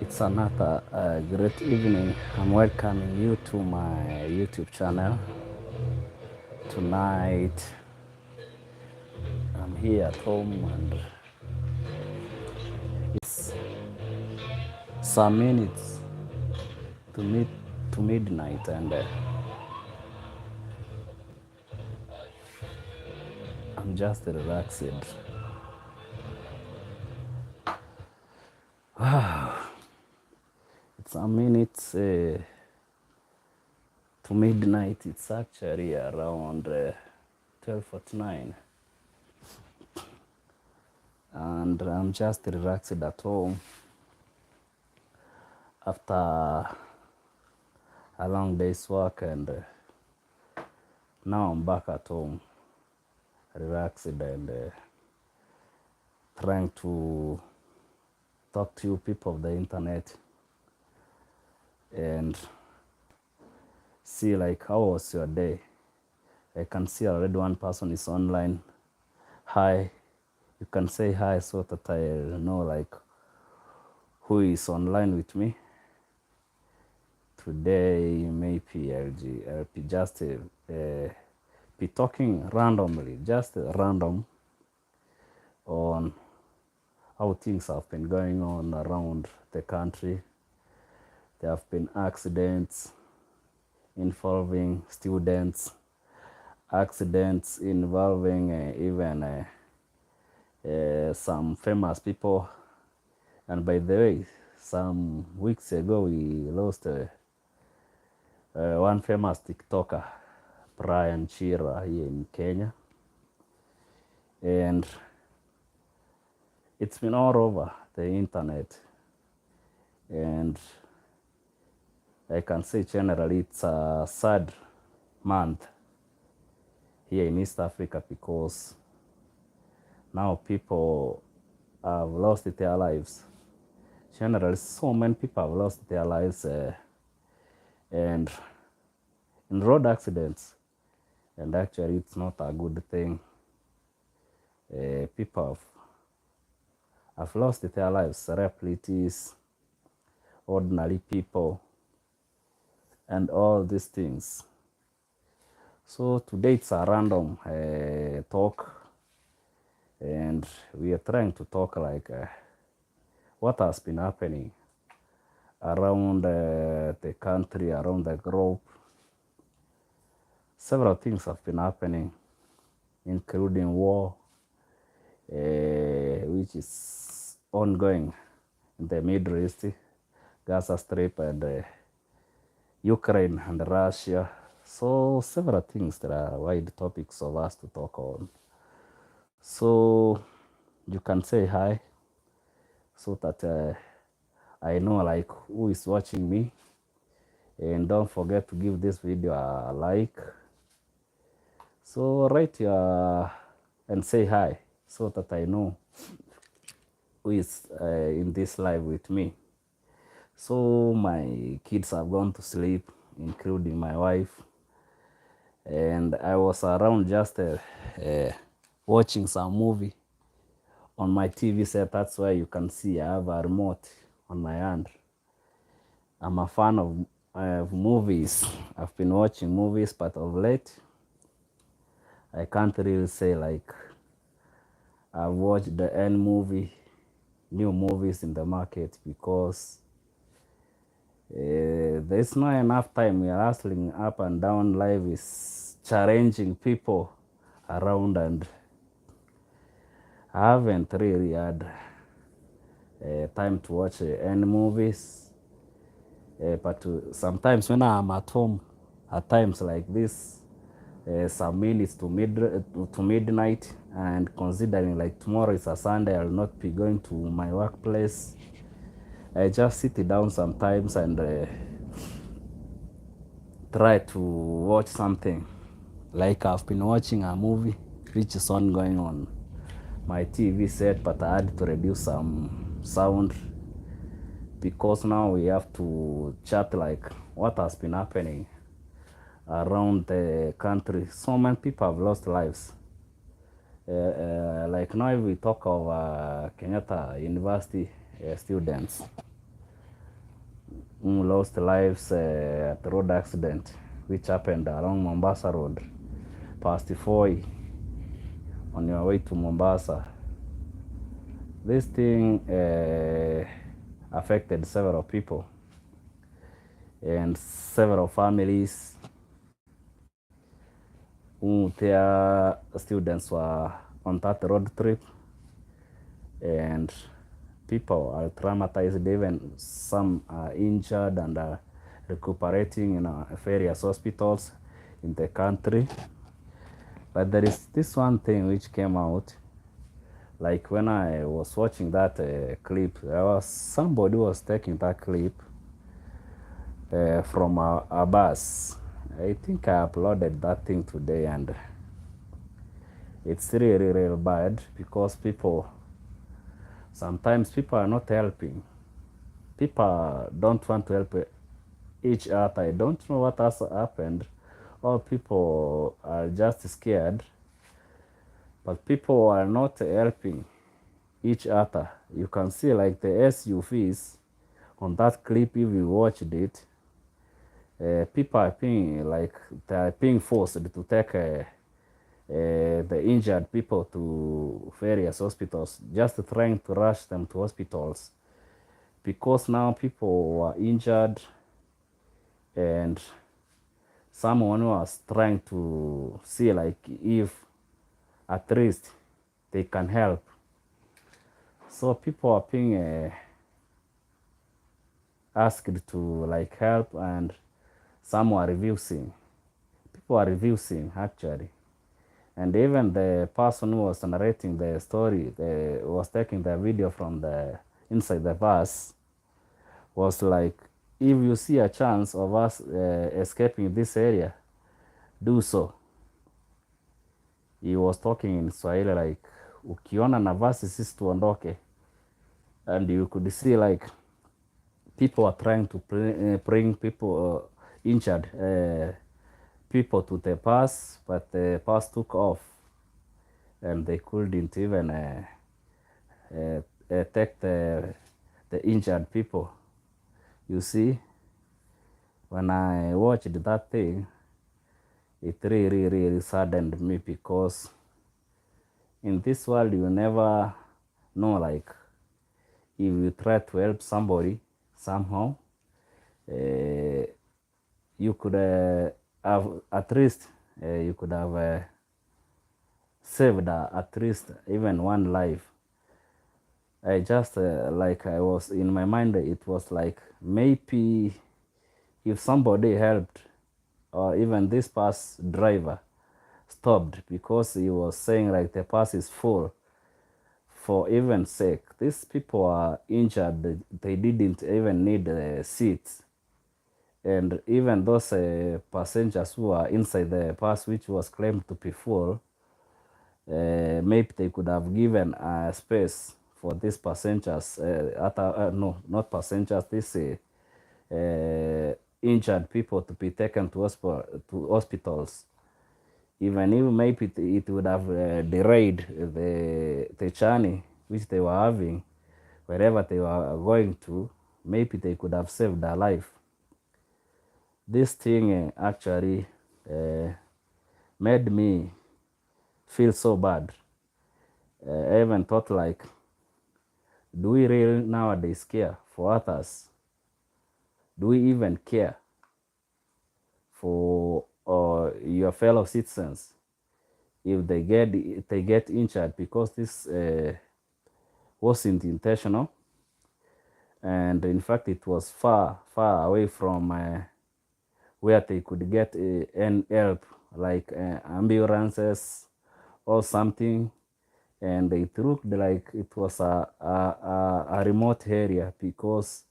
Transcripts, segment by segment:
It's another great evening. I'm welcoming you to my YouTube channel. Tonight, I'm here at home and it's some minutes to midnight, and I'm just relaxed. It's a minute to midnight. It's actually around 12:49, and I'm just relaxed at home after a long day's work, and now I'm back at home, relaxed and trying to talk to you people of the internet and see like how was your day. I can see already one person is online. Hi, you can say hi so that I know like who is online with me. Today maybe I'll be just be talking randomly, just random on how things have been going on around the country. There have been accidents involving students, accidents involving even some famous people. And by the way, some weeks ago we lost one famous TikToker, Brian Chira, here in Kenya. And it's been all over the internet. And I can say generally it's a sad month here in East Africa because now people have lost their lives. Generally, so many people have lost their lives and in road accidents. And actually, it's not a good thing. People have lost their lives, celebrities, ordinary people, and all these things. So today it's a random talk, and we are trying to talk like what has been happening around the country, around the globe. Several things have been happening, including war, which is ongoing in the Middle East, Gaza Strip, and Ukraine and Russia. So several things that are wide topics of us to talk on. So you can say hi so that I know like who is watching me. And don't forget to give this video a like. So write your and say hi so that I know who is in this live with me. So my kids have gone to sleep, including my wife. And I was around just watching some movie on my TV set. That's why you can see I have a remote on my hand. I'm a fan of movies. I've been watching movies, but of late, I can't really say like I've watched the new movies in the market because there's not enough time. We are hustling up and down. Life is challenging people around, and I haven't really had time to watch any movies. But sometimes when I'm at home, at times like this, some minutes to midnight, and considering like tomorrow is a Sunday, I'll not be going to my workplace. I just sit down sometimes and try to watch something. Like I've been watching a movie which is ongoing on my TV set, but I had to reduce some sound because now we have to chat like what has been happening around the country. So many people have lost lives. Like now if we talk of Kenyatta University students, who lost lives at the road accident which happened along Mombasa Road, past Foi, on your way to Mombasa. This thing affected several people and several families who their students were on that road trip, and people are traumatized, even some are injured and are recuperating in various hospitals in the country. But there is this one thing which came out, like when I was watching that clip, there was somebody who was taking that clip from a bus. I think I uploaded that thing today, and it's really, really bad because sometimes people are not helping. People don't want to help each other. I don't know what has happened. All people are just scared, but people are not helping each other. You can see like the SUVs on that clip, if you watched it, people are being like, they are being forced to take the injured people to various hospitals, just trying to rush them to hospitals, because now people were injured and someone was trying to see like if at least they can help. So people are being asked to like help, and some are refusing. People are refusing actually. And even the person who was narrating the story, was taking the video from the inside the bus, was like, if you see a chance of us escaping this area, do so. He was talking in Swahili like, ukiona nafasi sisi tuondoke. And you could see like people are trying to bring people injured people to the bus, but the bus took off and they couldn't even take the injured people. You see, when I watched that thing, it really, really saddened me, because in this world you never know, like if you try to help somebody somehow, you could have at least you could have saved at least even one life. I just like, I was in my mind, it was like, maybe if somebody helped, or even this bus driver stopped, because he was saying like the bus is full, for even sake, these people are injured, they didn't even need seats. And even those passengers who are inside the bus, which was claimed to be full, maybe they could have given space for these passengers, no, not passengers, these injured people to be taken to hospitals. Even if maybe it would have delayed the journey which they were having, wherever they were going to, maybe they could have saved their life. This thing actually made me feel so bad. I even thought like, do we really nowadays care for others? Do we even care for your fellow citizens if they get injured? Because this wasn't intentional, and in fact it was far away from where they could get any help, like ambulances or something. And it looked like it was a remote area, because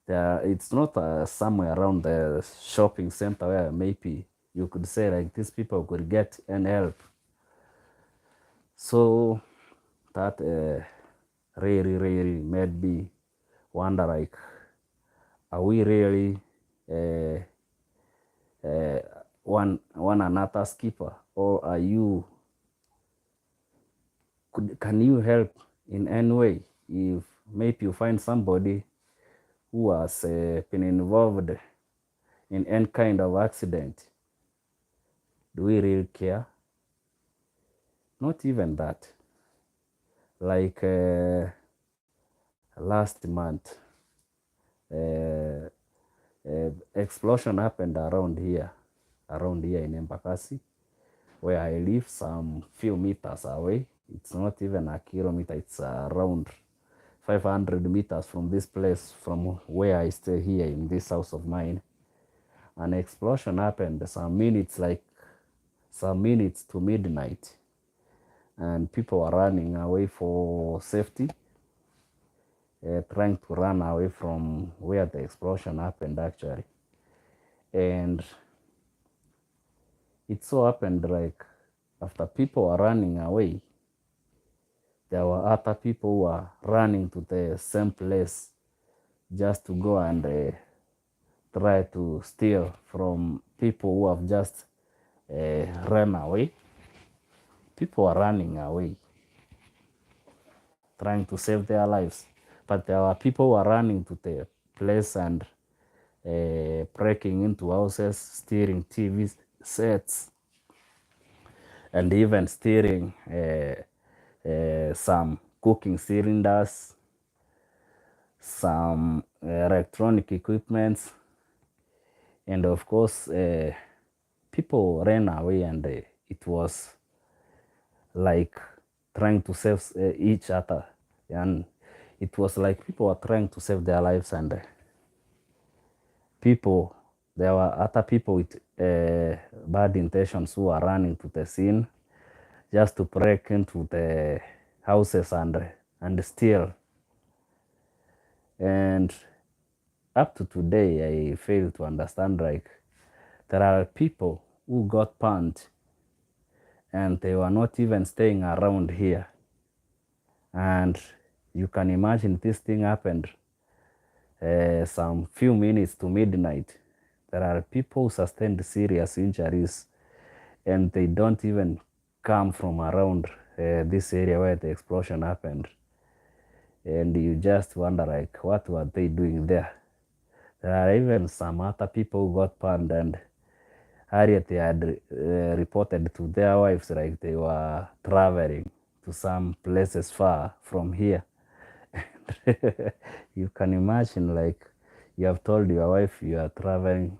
it's not somewhere around the shopping center where maybe you could say like these people could get any help. So that really, really made me wonder, like, are we really one another's keeper, or are you? Can you help in any way? If maybe you find somebody who has been involved in any kind of accident, do we really care? Not even that. Like last month, uh, explosion happened around here in Embakasi, where I live, some few meters away. It's not even a kilometer, it's around 500 meters from this place, from where I stay here in this house of mine. An explosion happened some minutes to midnight, and people were running away for safety, trying to run away from where the explosion happened actually. And it so happened like after people were running away, there were other people who were running to the same place just to go and try to steal from people who have just run away. People are running away, trying to save their lives. But there were people who are running to the place and breaking into houses, stealing TV sets, and even stealing some cooking cylinders, some electronic equipments, and of course, people ran away, and it was like trying to save each other, and it was like people were trying to save their lives, and there were other people with bad intentions who are running to the scene just to break into the houses and steal. And up to today, I fail to understand, like, there are people who got burned and they were not even staying around here. And you can imagine this thing happened some few minutes to midnight. There are people who sustained serious injuries and they don't even come from around this area where the explosion happened. And you just wonder, like, what were they doing there? There are even some other people who got burned, and earlier they had reported to their wives like they were traveling to some places far from here. You can imagine, like, you have told your wife you are traveling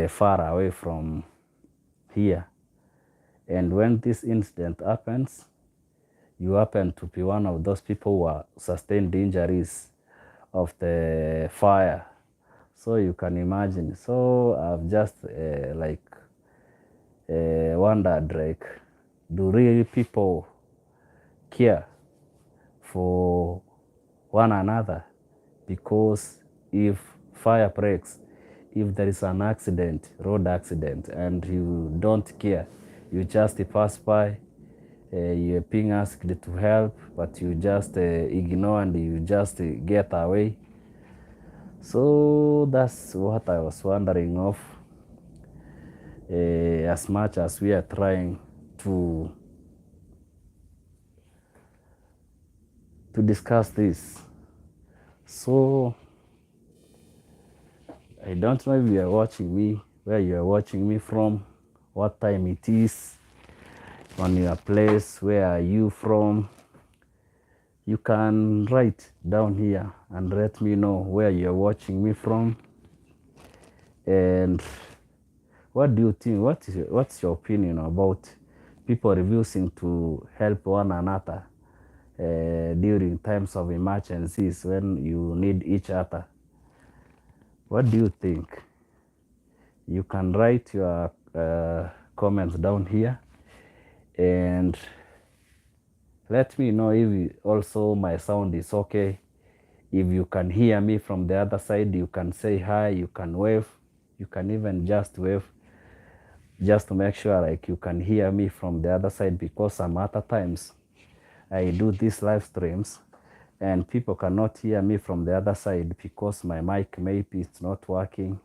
far away from here, and when this incident happens, you happen to be one of those people who are sustained injuries of the fire. So you can imagine. So I've just wondered, like, do really people care for one another? Because if fire breaks, if there is an accident, road accident, and you don't care, you just pass by, you're being asked to help, but you just ignore and you just get away. So that's what I was wondering of. As much as we are trying to discuss this, so I don't know if you are watching me, where you are watching me from, what time it is, on your place, where are you from. You can write down here and let me know where you are watching me from, and what do you think? What's your opinion about people refusing to help one another during times of emergencies when you need each other? What do you think? You can write your comments down here, and let me know if also my sound is okay. If you can hear me from the other side, you can say hi, you can wave, you can even just wave, just to make sure, like, you can hear me from the other side, because some other times I do these live streams and people cannot hear me from the other side because my mic maybe it's not working.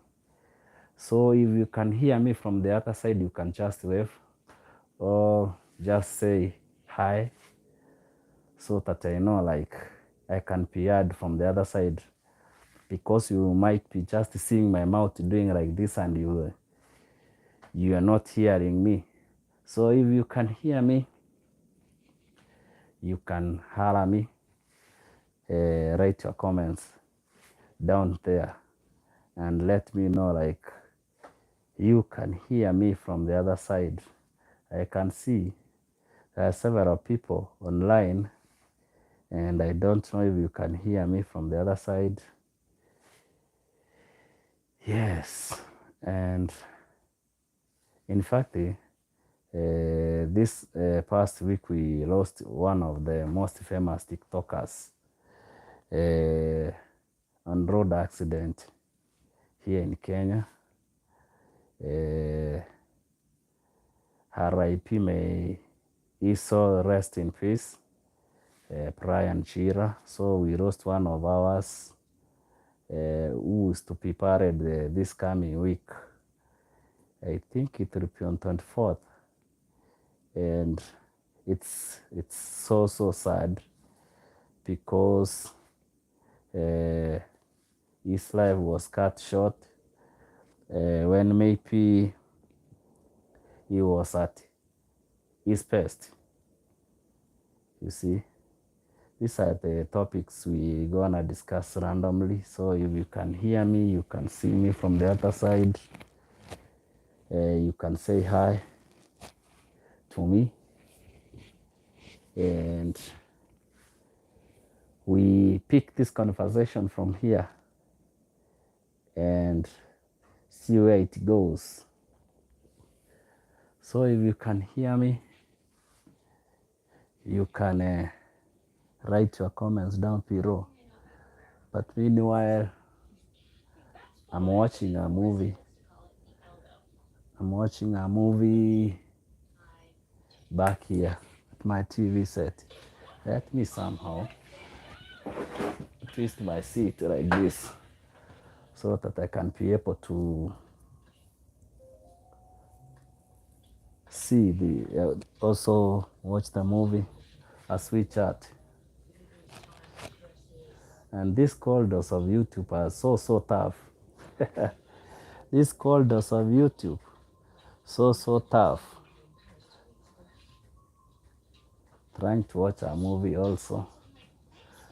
So if you can hear me from the other side, you can just wave or just say hi, so that I know, like, I can be heard from the other side. because you might be just seeing my mouth doing like this and you are not hearing me. So if you can hear me, you can holler me, write your comments down there and let me know like you can hear me from the other side. I can see there are several people online and I don't know if you can hear me from the other side. Yes, and in fact, this past week we lost one of the most famous TikTokers on road accident here in Kenya. RIP, may his soul rest in peace, Brian Chira. So we lost one of ours who is to be buried this coming week. I think it will be on 24th. And it's so sad because his life was cut short when maybe he was at his best. You see, these are the topics we gonna discuss randomly. So if you can hear me, you can see me from the other side. You can say hi to me, and we pick this conversation from here and see where it goes. So if you can hear me, you can write your comments down below. But meanwhile, I'm watching a movie. I'm watching a movie back here at my TV set. Let me somehow twist my seat like this so that I can be able to see also watch the movie as we chat. And these corridors of YouTube are so tough. These corridors of YouTube, so tough. Trying to watch a movie also.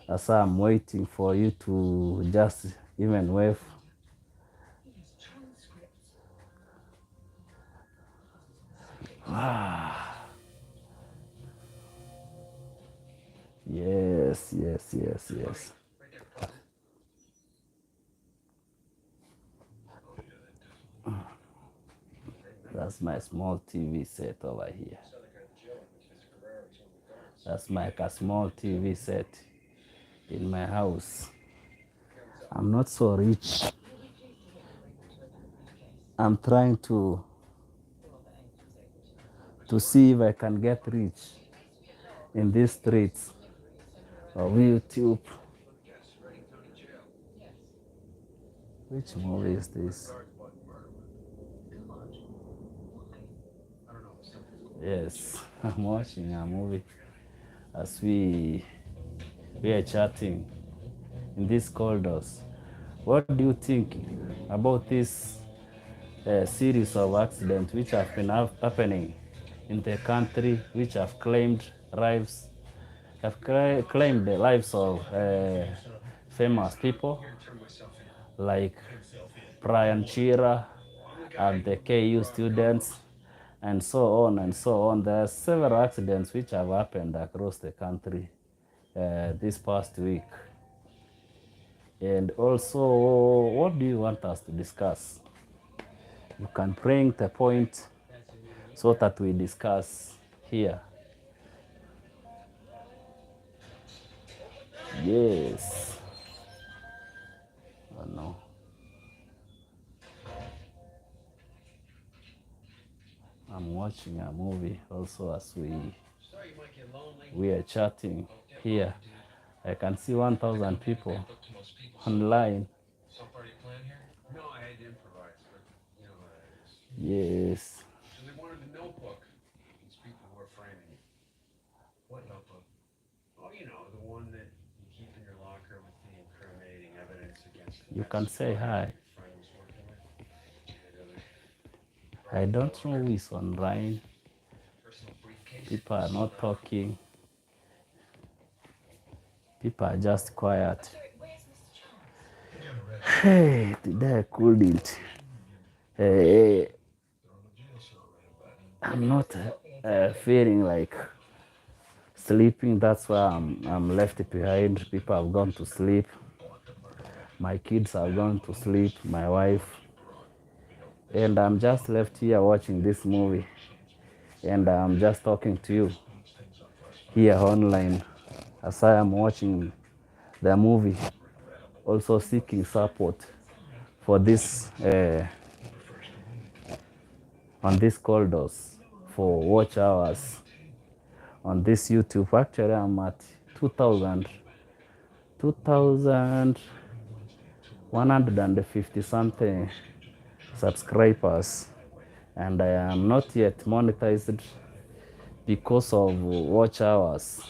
As I'm waiting for you to just even wave. Yes. That's my small TV set over here. That's like a small TV set in my house. I'm not so rich. I'm trying to see if I can get rich in these streets of YouTube. Which movie is this? Yes, I'm watching a movie as we are chatting in these corridors. What do you think about this series of accidents which have been happening in the country, which have claimed claimed the lives of famous people like Brian Chira and the KU students, and so on and so on. There are several accidents which have happened across the country this past week. And also, what do you want us to discuss? You can bring the point so that we discuss here. Yes. Oh no. I'm watching a movie also as we are chatting here. I can see 1,000 people online. Yes. So they wanted a notebook. These people who are framing it. What notebook? Oh, you know, the one that you keep in your locker with the incriminating evidence against You can say hi. I don't know who is online. People are not talking. People are just quiet. Hey, today I couldn't. Hey, I'm not feeling like sleeping. That's why I'm left behind. People have gone to sleep. My kids have gone to sleep. My wife. And I'm just left here watching this movie. And I'm just talking to you here online as I am watching the movie. Also seeking support for this on these corridors for watch hours on this YouTube. Actually, I'm at 2,150 something subscribers, and I am not yet monetized because of watch hours,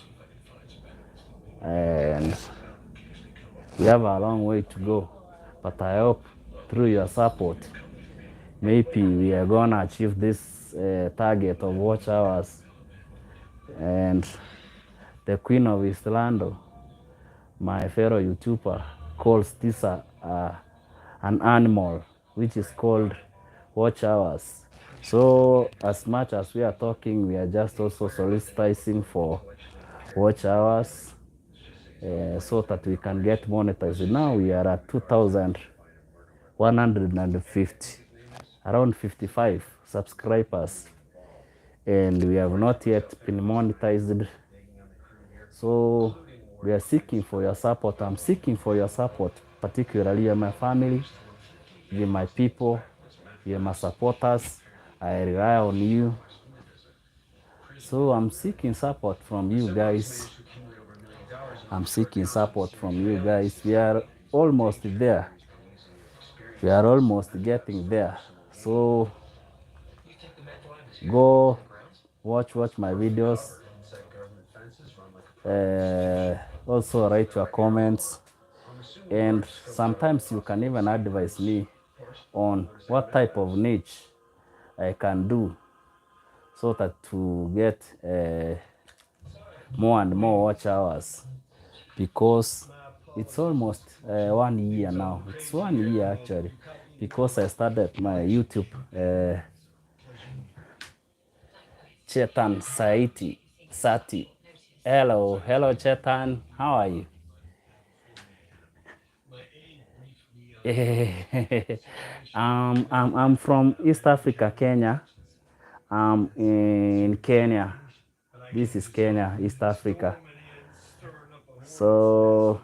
and we have a long way to go. But I hope through your support, maybe we are gonna achieve this target of watch hours. And the Queen of Islando, my fellow YouTuber, calls this an animal, which is called watch hours. So as much as we are talking, we are just also soliciting for watch hours so that we can get monetized. Now we are at 2,150, around 55 subscribers, and we have not yet been monetized. So we are seeking for your support. I'm seeking for your support, particularly my family, my people, my supporters. I rely on you. So I'm seeking support from you guys. I'm seeking support from you guys. We are almost there. We are almost getting there. So go watch my videos. Also write your comments, and sometimes you can even advise me on what type of niche I can do so that to get more and more watch hours, because it's almost 1 year now. It's 1 year actually, because I started my YouTube Chetan Sati. Hello Chetan, how are you? I'm from East Africa, Kenya. I'm in Kenya. This is Kenya, East Africa. So,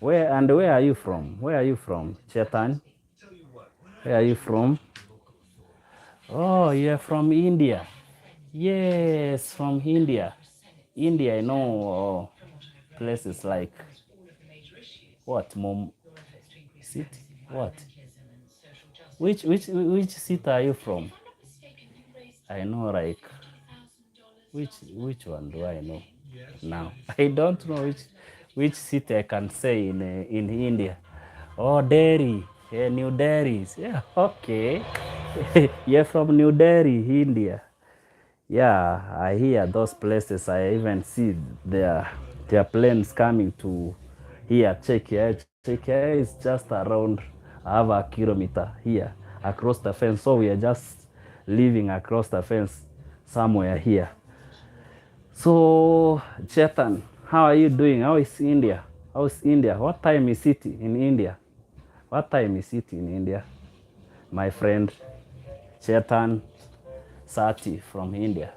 where are you from? Where are you from, Chetan? Where are you from? Oh, you're from India. Yes, from India. India, I know places like what? City? What? Which city are you from? I know like which one do I know now? I don't know which city I can say in India. Oh, Delhi, yeah, New Delhi. Yeah, okay. You're from New Delhi, India. Yeah, I hear those places. I even see their planes coming to here. Czechia. Czechia is just around half a kilometer here across the fence. So we are just living across the fence somewhere here. So Chetan, how are you doing? How is India? How is India? What time is it in India? What time is it in India? My friend Chetan Sati from India.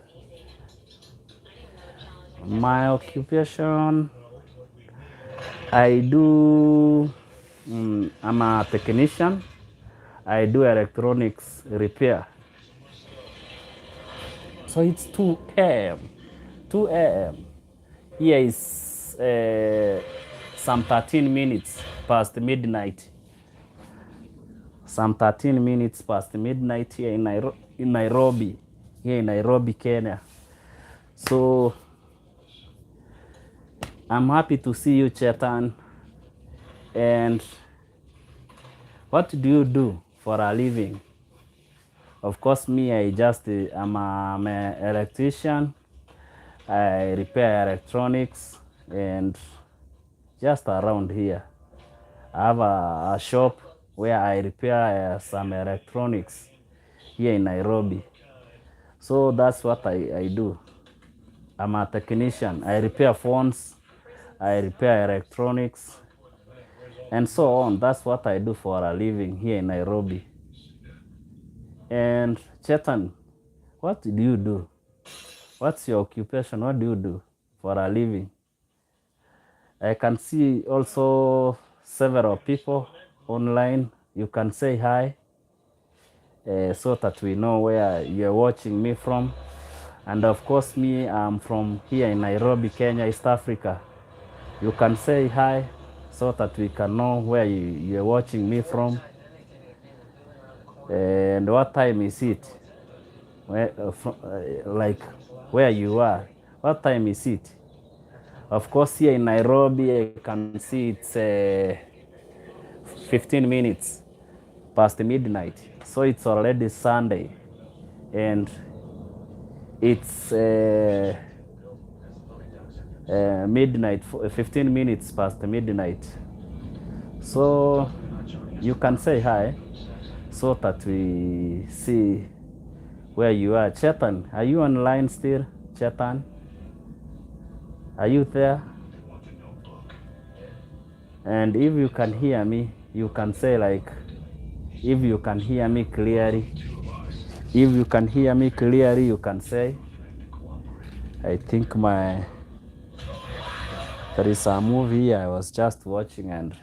My occupation, I do, I'm a technician. I do electronics repair. So it's 2 a.m. 2 a.m. Here is some 13 minutes past midnight. Some 13 minutes past midnight here in Nairobi. Here in Nairobi, Kenya. So I'm happy to see you, Chetan. And What do you do for a living? Of course, me, I'm an electrician. I repair electronics and just around here. I have a shop where I repair some electronics here in Nairobi. So that's what I do. I'm a technician. I repair phones, I repair electronics, and so on. That's what I do for a living here in Nairobi. And Chetan, what do you do? What's your occupation? What do you do for a living? I can see also several people online. You can say hi so that we know where you're watching me from. And of course, me, I'm from here in Nairobi, Kenya, East Africa. You can say hi so that we can know where you're watching me from and what time is it, like where you are, what time is it. Of course, here in Nairobi, I can see it's 15 minutes past midnight. So it's already Sunday and it's midnight, 15 minutes past midnight. So you can say hi so that we see where you are. Chetan, are you online still? Chetan, are you there? And if you can hear me, you can say like, if you can hear me clearly. If you can hear me clearly, you can say. I think there is a movie I was just watching and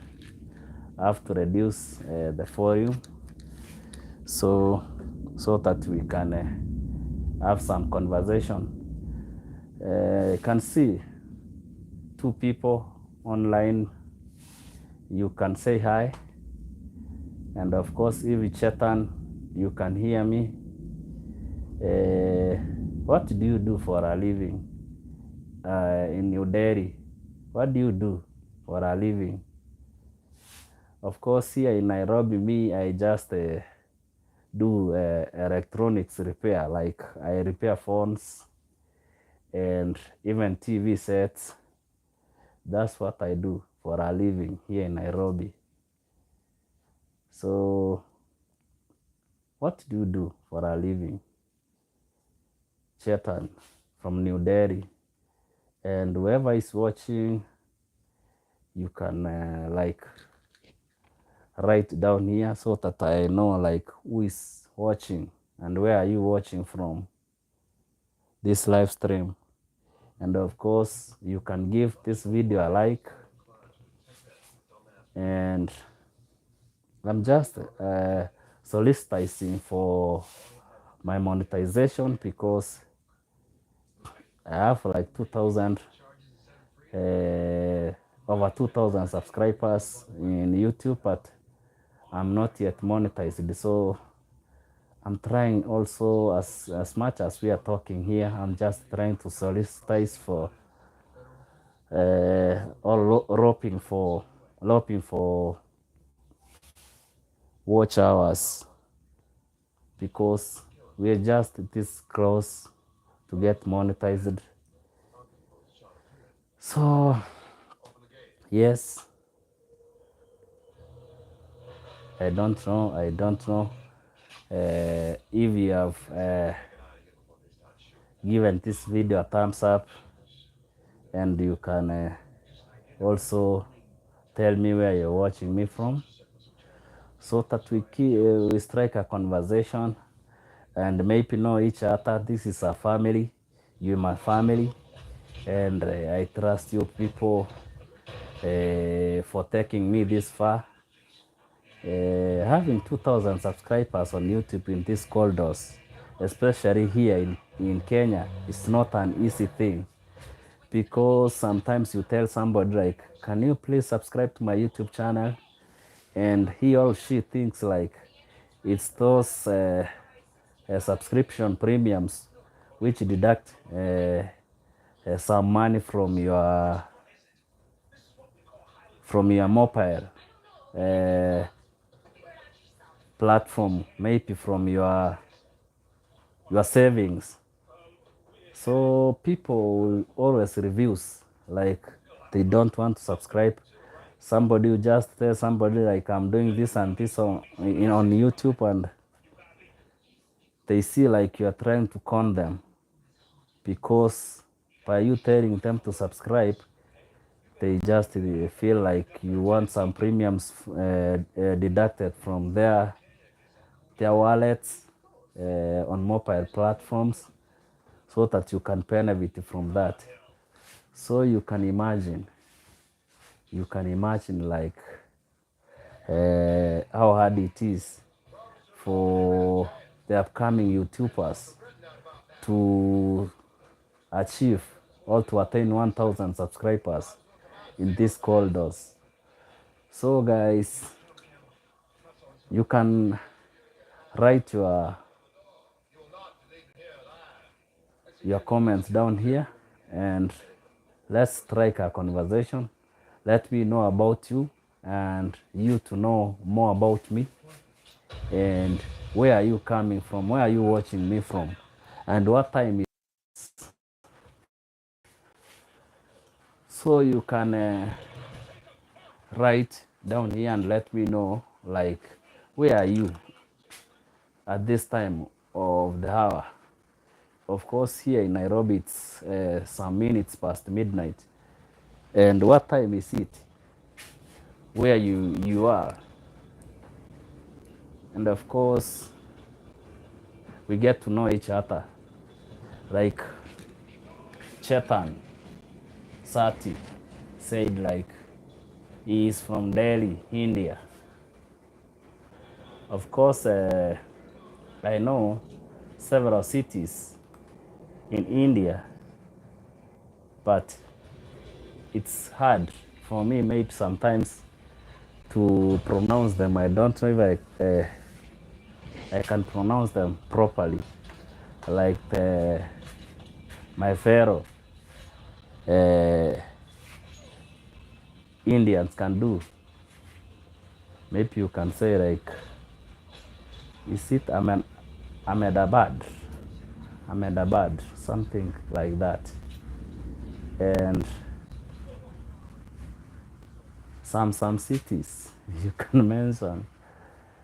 I have to reduce the volume so that we can have some conversation. I can see two people online. You can say hi. And of course, if Chetan, you can hear me. What do you do for a living in New Delhi? What do you do for a living? Of course, here in Nairobi, me, I just do electronics repair. Like I repair phones and even TV sets. That's what I do for a living here in Nairobi. So, what do you do for a living? Chetan from New Delhi. And whoever is watching, you can like write down here so that I know like who is watching and where are you watching from this live stream. And of course, you can give this video a like. And I'm just soliciting for my monetization because I have like 2,000, over 2,000 subscribers in YouTube, but I'm not yet monetized. So I'm trying also, as much as we are talking here, I'm just trying to solicit for or roping for watch hours because we're just this close to get monetized. So yes, I don't know if you have given this video a thumbs up, and you can also tell me where you're watching me from so that we strike a conversation and maybe know each other. This is a family. You're my family, and I trust you people for taking me this far. Having 2,000 subscribers on YouTube in these corridors, especially here in Kenya, it's not an easy thing because sometimes you tell somebody like, can you please subscribe to my YouTube channel? And he or she thinks like it's those subscription premiums which deduct some money from your mobile. platform, maybe from your savings. So people will always reviews like they don't want to subscribe. Somebody will just tell somebody like I'm doing this and this on YouTube, and they see like you are trying to con them, because by you telling them to subscribe, they just feel like you want some premiums deducted from their wallets on mobile platforms, so that you can benefit from that. So you can imagine like how hard it is for the upcoming YouTubers to achieve or to attain 1,000 subscribers in these corridors. So guys, you can write your comments down here, and let's strike a conversation. Let me know about you, and you to know more about me, and where are you coming from, where are you watching me from, and what time is. So you can write down here and let me know like where are you at this time of the hour. Of course, here in Nairobi it's some minutes past midnight. And what time is it where you are? And of course, we get to know each other. Like Chetan Sati said, like he is from Delhi, India. Of course, I know several cities in India, but it's hard for me maybe sometimes to pronounce them. I don't know if I can pronounce them properly, like my fellow Indians can do. Maybe you can say like, is it Ahmedabad, something like that. And some cities you can mention.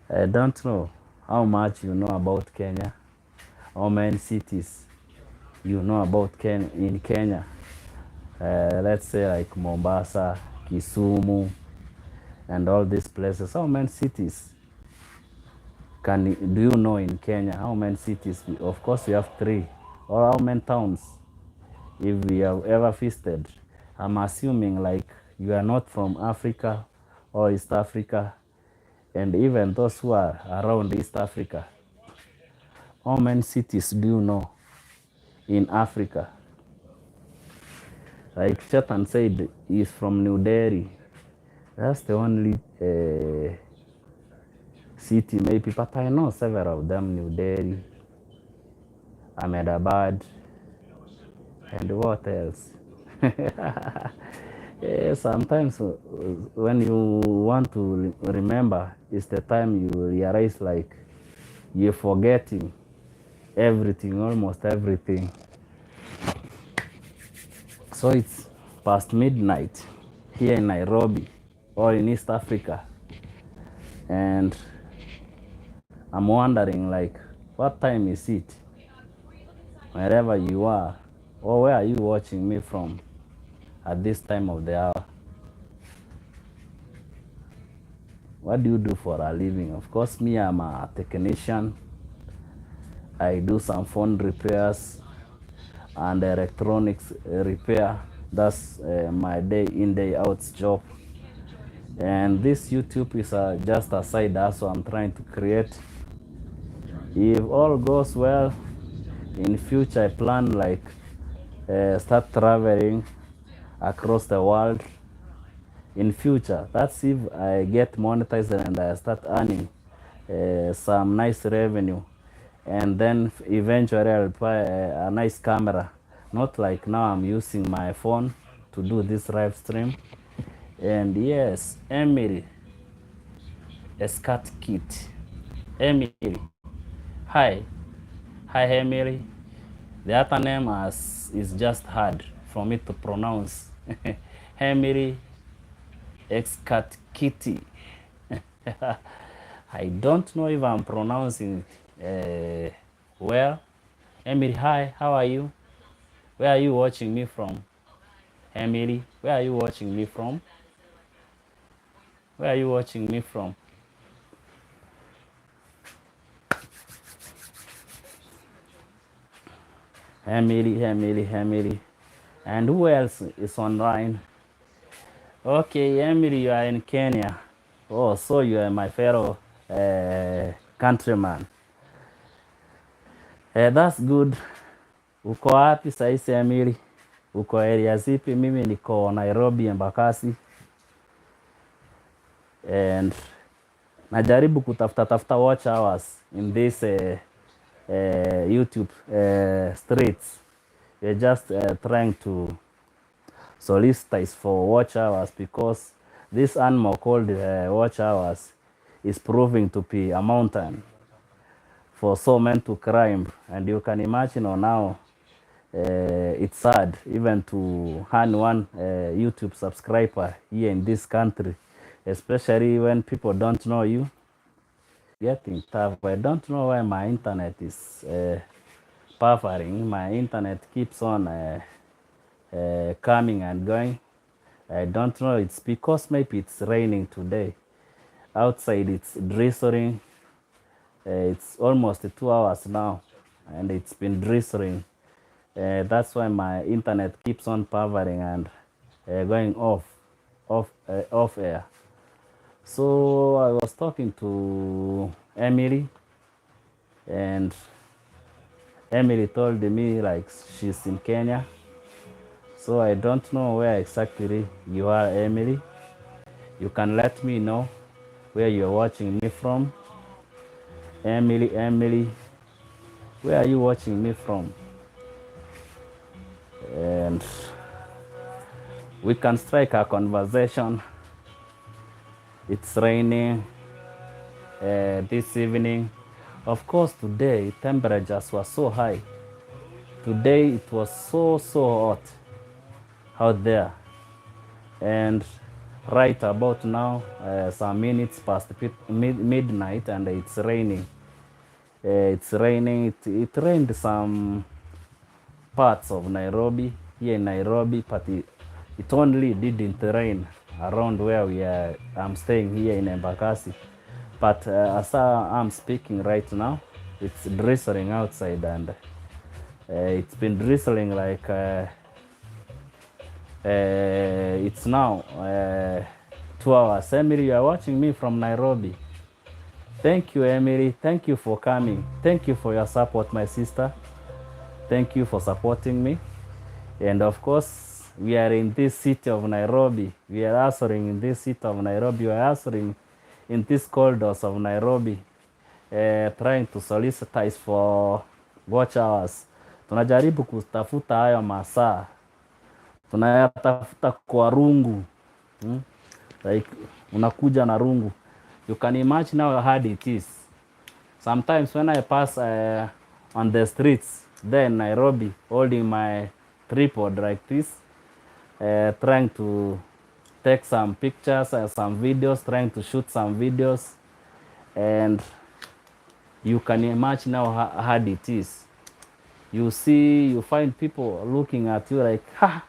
I don't know how much you know about Kenya, how many cities you know about in Kenya. Let's say like Mombasa, Kisumu, and all these places. How many cities do you know in Kenya? How many cities? Of course, we have 3. Or how many towns? If we have ever visited, I'm assuming like you are not from Africa or East Africa, and even those who are around East Africa. How many cities do you know in Africa? Like Chetan said, he's from New Delhi. That's the only city maybe, but I know several of them: New Delhi, Ahmedabad, and what else? Sometimes when you want to remember, it's the time you realize like you're forgetting everything, almost everything. So it's past midnight here in Nairobi or in East Africa, and I'm wondering like, what time is it wherever you are, or where are you watching me from at this time of the hour? What do you do for a living? Of course, me, I'm a technician. I do some phone repairs and electronics repair. That's my day in, day out job. And this YouTube is just a side hustle I'm trying to create. If all goes well, in future I plan like start traveling across the world. In future, that's if I get monetized and I start earning some nice revenue, and then eventually I'll buy a nice camera, not like now I'm using my phone to do this live stream. And yes, Emily, a scat kit, Emily. Hi. Hi, Emily. The other name is just hard for me to pronounce. Emily Excat Kitty. I don't know if I'm pronouncing well. Emily, hi, how are you? Where are you watching me from? Emily, where are you watching me from? Where are you watching me from? Emily. And who else is online? Okay, Emily, you are in Kenya. Oh, so you are my fellow countryman. That's good. Uko wapi saisi Emily? Uko area zipi? Mimi niko Nairobi, Embakasi. And najaribu kutafuta watch hours in this YouTube streets. We're just trying to solicit for watch hours because this animal called watch hours is proving to be a mountain for so men to climb. And you can imagine now it's sad even to earn one YouTube subscriber here in this country, especially when people don't know you. Getting tough. I don't know why my internet is buffering. My internet keeps on coming and going. I don't know. It's because maybe it's raining today. Outside it's drizzling. It's almost 2 hours now, and it's been drizzling. That's why my internet keeps on buffering and going off air. So I was talking to Emily, and Emily told me like she's in Kenya. So I don't know where exactly you are, Emily. You can let me know where you're watching me from. Emily, where are you watching me from? And we can strike a conversation. It's raining this evening. Of course, today temperatures were so high. Today it was so hot out there. And right about now, some minutes past midnight, and it's raining. It's raining. It rained some parts of Nairobi, here in Nairobi, but it only didn't rain around where I'm staying here in Embakasi. But as I'm speaking right now, it's drizzling outside, and it's been drizzling like it's now 2 hours. Emily, you are watching me from Nairobi. Thank you, Emily. Thank you for coming. Thank you for your support, my sister. Thank you for supporting me. And of course, we are in this city of Nairobi. We are answering in this city of Nairobi. We are answering in these corridors of Nairobi, trying to solicitize for watch hours. Tunajaribu kutafuta hayo masaa. Tunayatafuta kwa rungu. Like, unakuja na rungu. You can imagine how hard it is. Sometimes when I pass on the streets there in Nairobi, holding my tripod like this, trying to take some pictures, some videos, trying to shoot some videos, and you can imagine how hard it is. You find people looking at you like, ha,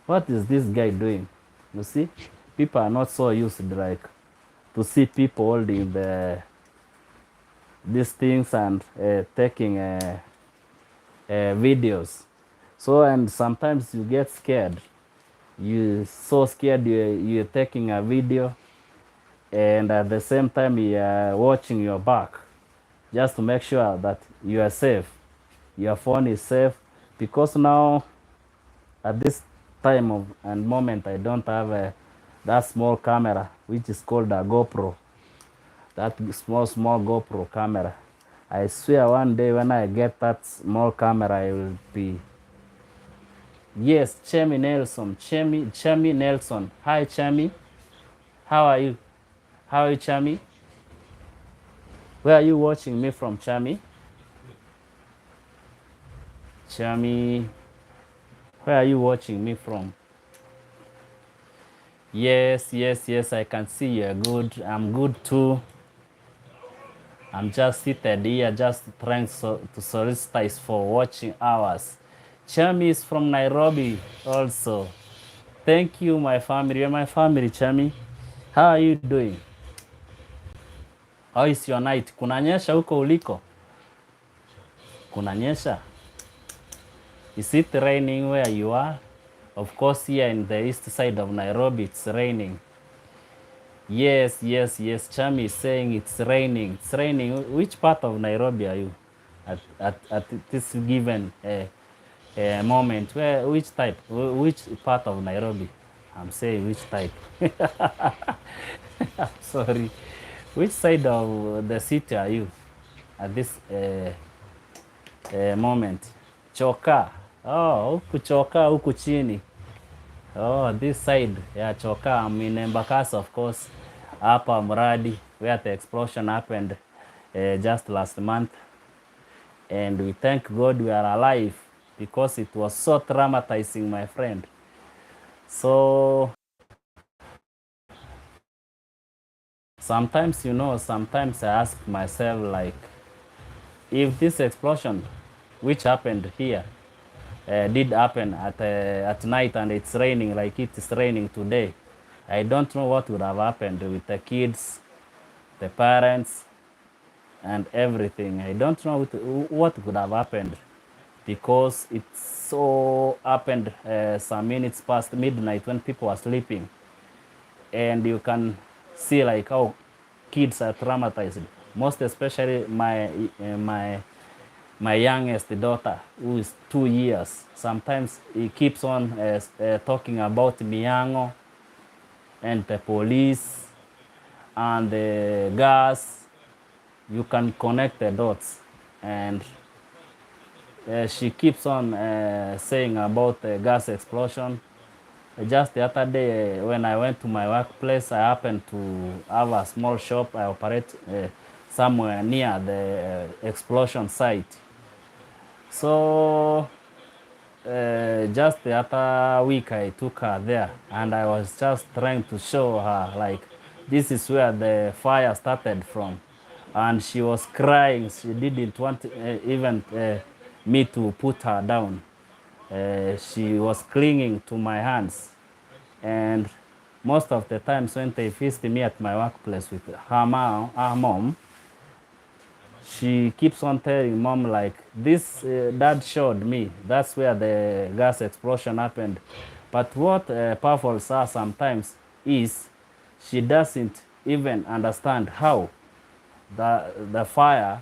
what is this guy doing? You see, people are not so used like to see people holding these things and taking videos. So, and sometimes you get scared. You're so scared you're taking a video, and at the same time you are watching your back just to make sure that you are safe. Your phone is safe, because now at this time and moment I don't have that small camera which is called a GoPro. That small GoPro camera. I swear one day when I get that small camera, I will be. Yes, Chemi Nelson. Hi, Chemi. How are you? How are you, Chemi? Where are you watching me from, Chami? Chami, where are you watching me from? Yes, yes, yes, I can see you're good. I'm good too. I'm just seated here, just trying to solicit for watching hours. Chami is from Nairobi also. Thank you, my family. You're my family, Chami. How are you doing? How is your night? Kunanyesha huko uliko? Kunanyesha? Is it raining where you are? Of course, here in the east side of Nairobi, it's raining. Yes, yes, yes. Chami is saying it's raining. It's raining. Which part of Nairobi are you at this given moment? Which type? Which part of Nairobi? I'm saying which type. Sorry. Which side of the city are you at this moment? Choka. Oh, huku Choka, huku chini. Oh, this side. Yeah, Choka. I'm in Embakasi, of course. Hapa Mradi, where the explosion happened just last month. And we thank God we are alive because it was so traumatizing, my friend. So sometimes, sometimes I ask myself, like, if this explosion, which happened here, did happen at night and it's raining like it is raining today, I don't know what would have happened with the kids, the parents, and everything. I don't know what could have happened because it so happened some minutes past midnight when people are sleeping, and you can see like how kids are traumatized. Most especially my youngest daughter, who is 2 years. Sometimes he keeps on talking about Miango and the police and the gas. You can connect the dots, and she keeps on saying about the gas explosion. Just the other day, when I went to my workplace, I happened to have a small shop. I operate somewhere near the explosion site. So just the other week, I took her there, and I was just trying to show her, like, this is where the fire started from. And she was crying. She didn't want even me to put her down. She was clinging to my hands. And most of the times when they visit me at my workplace with her mom, she keeps on telling mom, like, this dad showed me that's where the gas explosion happened. But what baffles her sometimes is she doesn't even understand how the fire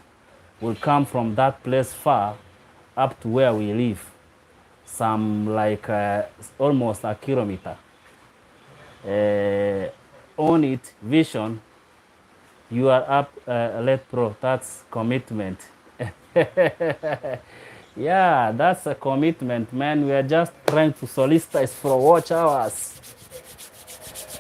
will come from that place far up to where we live, some like almost a kilometer. On it, vision, you are up late pro, that's commitment. Yeah, that's a commitment, man. We are just trying to solicit for watch hours.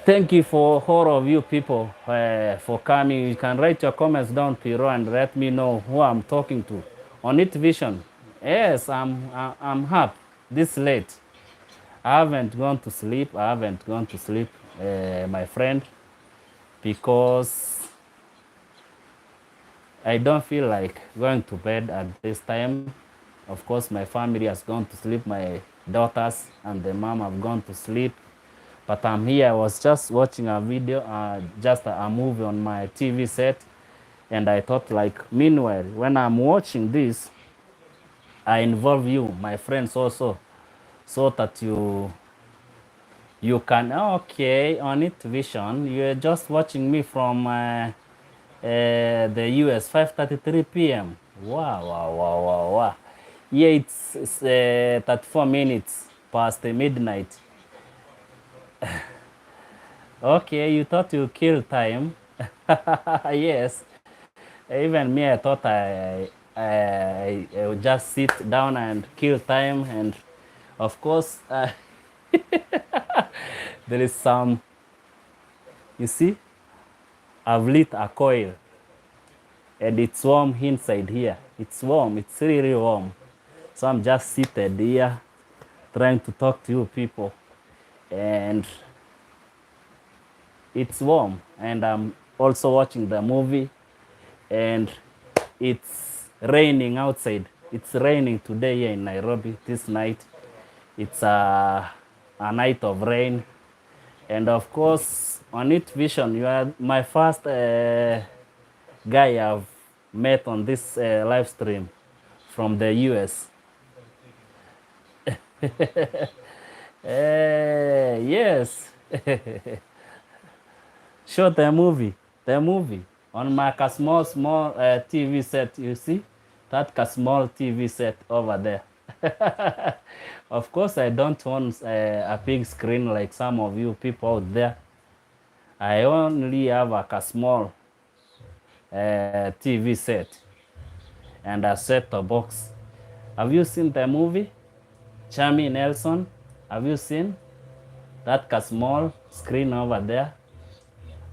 Thank you for all of you people for coming. You can write your comments down below and let me know who I'm talking to. On it vision, yes, I'm up this late. I haven't gone to sleep. I haven't gone to sleep, my friend, because I don't feel like going to bed at this time. Of course, my family has gone to sleep. My daughters and the mom have gone to sleep. But I'm here. I was just watching a video, just a movie on my TV set. And I thought, like, meanwhile, when I'm watching this, I involve you, my friends also, so that you can, okay, on it vision, you're just watching me from the US, 5:33 p.m. Wow, wow, wow, wow, wow. Yeah, it's 34 minutes past the midnight. Okay, you thought you killed time. Yes, even me, I thought I would just sit down and kill time. And of course, there is some, you see, I've lit a coil. and it's warm inside here. It's warm. It's really warm. So I'm just seated here trying to talk to you people, and it's warm, and I'm also watching the movie, and it's raining outside. It's raining today here in Nairobi this night. It's a night of rain, and of course on it vision you are my first guy I've met on this live stream from the US. Yes. Show the movie on my small TV set. You see that small TV set over there. Of course, I don't own a big screen like some of you people out there. I only have a small TV set and a set-top box. Have you seen the movie, Chami Nelson? Have you seen that small screen over there?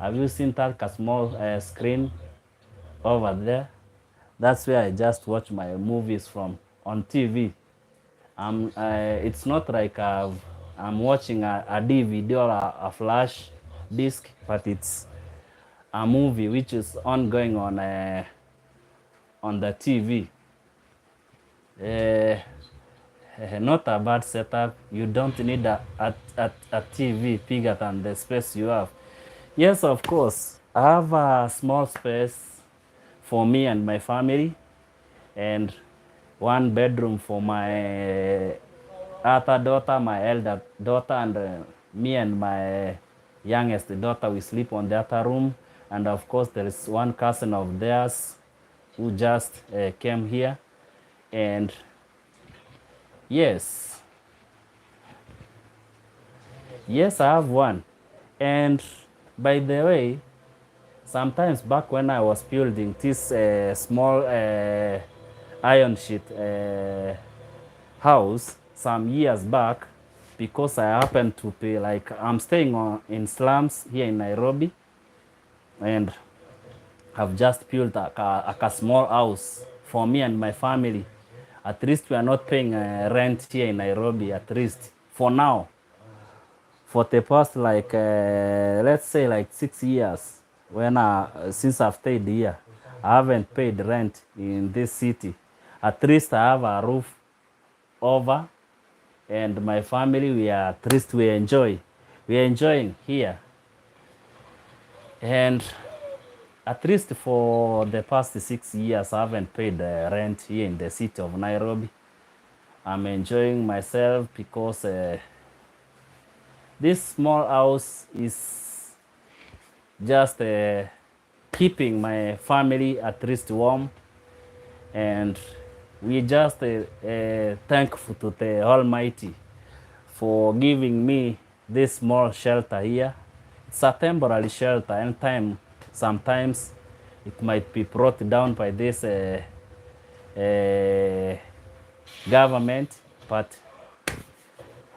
Have you seen that small screen over there? That's where I just watch my movies from on TV. It's not like I'm watching a DVD or a flash disc, but it's a movie which is ongoing on the TV. Not a bad setup. You don't need a TV bigger than the space you have. Yes, of course. I have a small space for me and my family, and one bedroom for my other daughter, my elder daughter, and me and my youngest daughter, we sleep on the other room. And of course, there is one cousin of theirs who just came here. And yes, yes, I have one. And by the way, sometimes back when I was building this small iron sheet house some years back, because I happened to be like, I'm staying in slums here in Nairobi, and I've just built a small house for me and my family. At least we are not paying rent here in Nairobi, at least for now. For the past like, let's say like 6 years, when since I've stayed here, I haven't paid rent in this city. At least I have a roof over, and my family, at least we're enjoying here. And at least for the past 6 years, I haven't paid rent here in the city of Nairobi. I'm enjoying myself because this small house is just keeping my family at least warm, and we just thankful to the Almighty for giving me this small shelter here. It's a temporary shelter, and sometimes it might be brought down by this government, but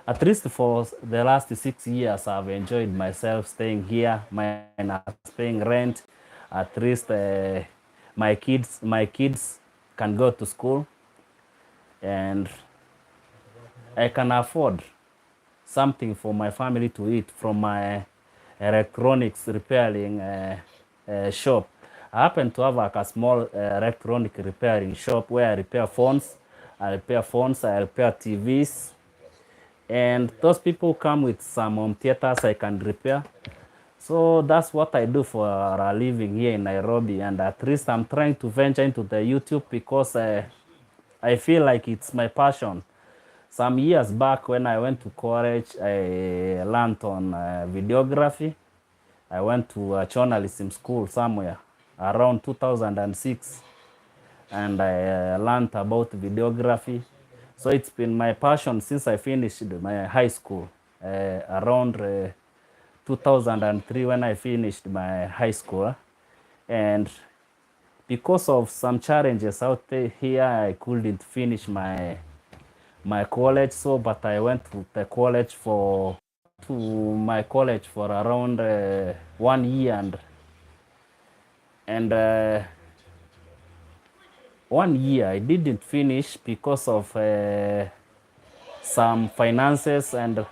at least for the last 6 years, I've enjoyed myself staying here, paying rent. At least my kids can go to school, and I can afford something for my family to eat from my electronics repairing shop. I happen to have like a small electronic repairing shop where I repair phones, I repair TVs, and those people come with some home theaters I can repair. So that's what I do for a living here in Nairobi, and at least I'm trying to venture into the YouTube because I feel like it's my passion. Some years back when I went to college, I learned on videography. I went to a journalism school somewhere around 2006, and I learned about videography. So it's been my passion since I finished my high school around 2003 when I finished my high school. And because of some challenges out there here, I couldn't finish my college. So, but I went to my college for around 1 year, and 1 year. I didn't finish because of some finances, and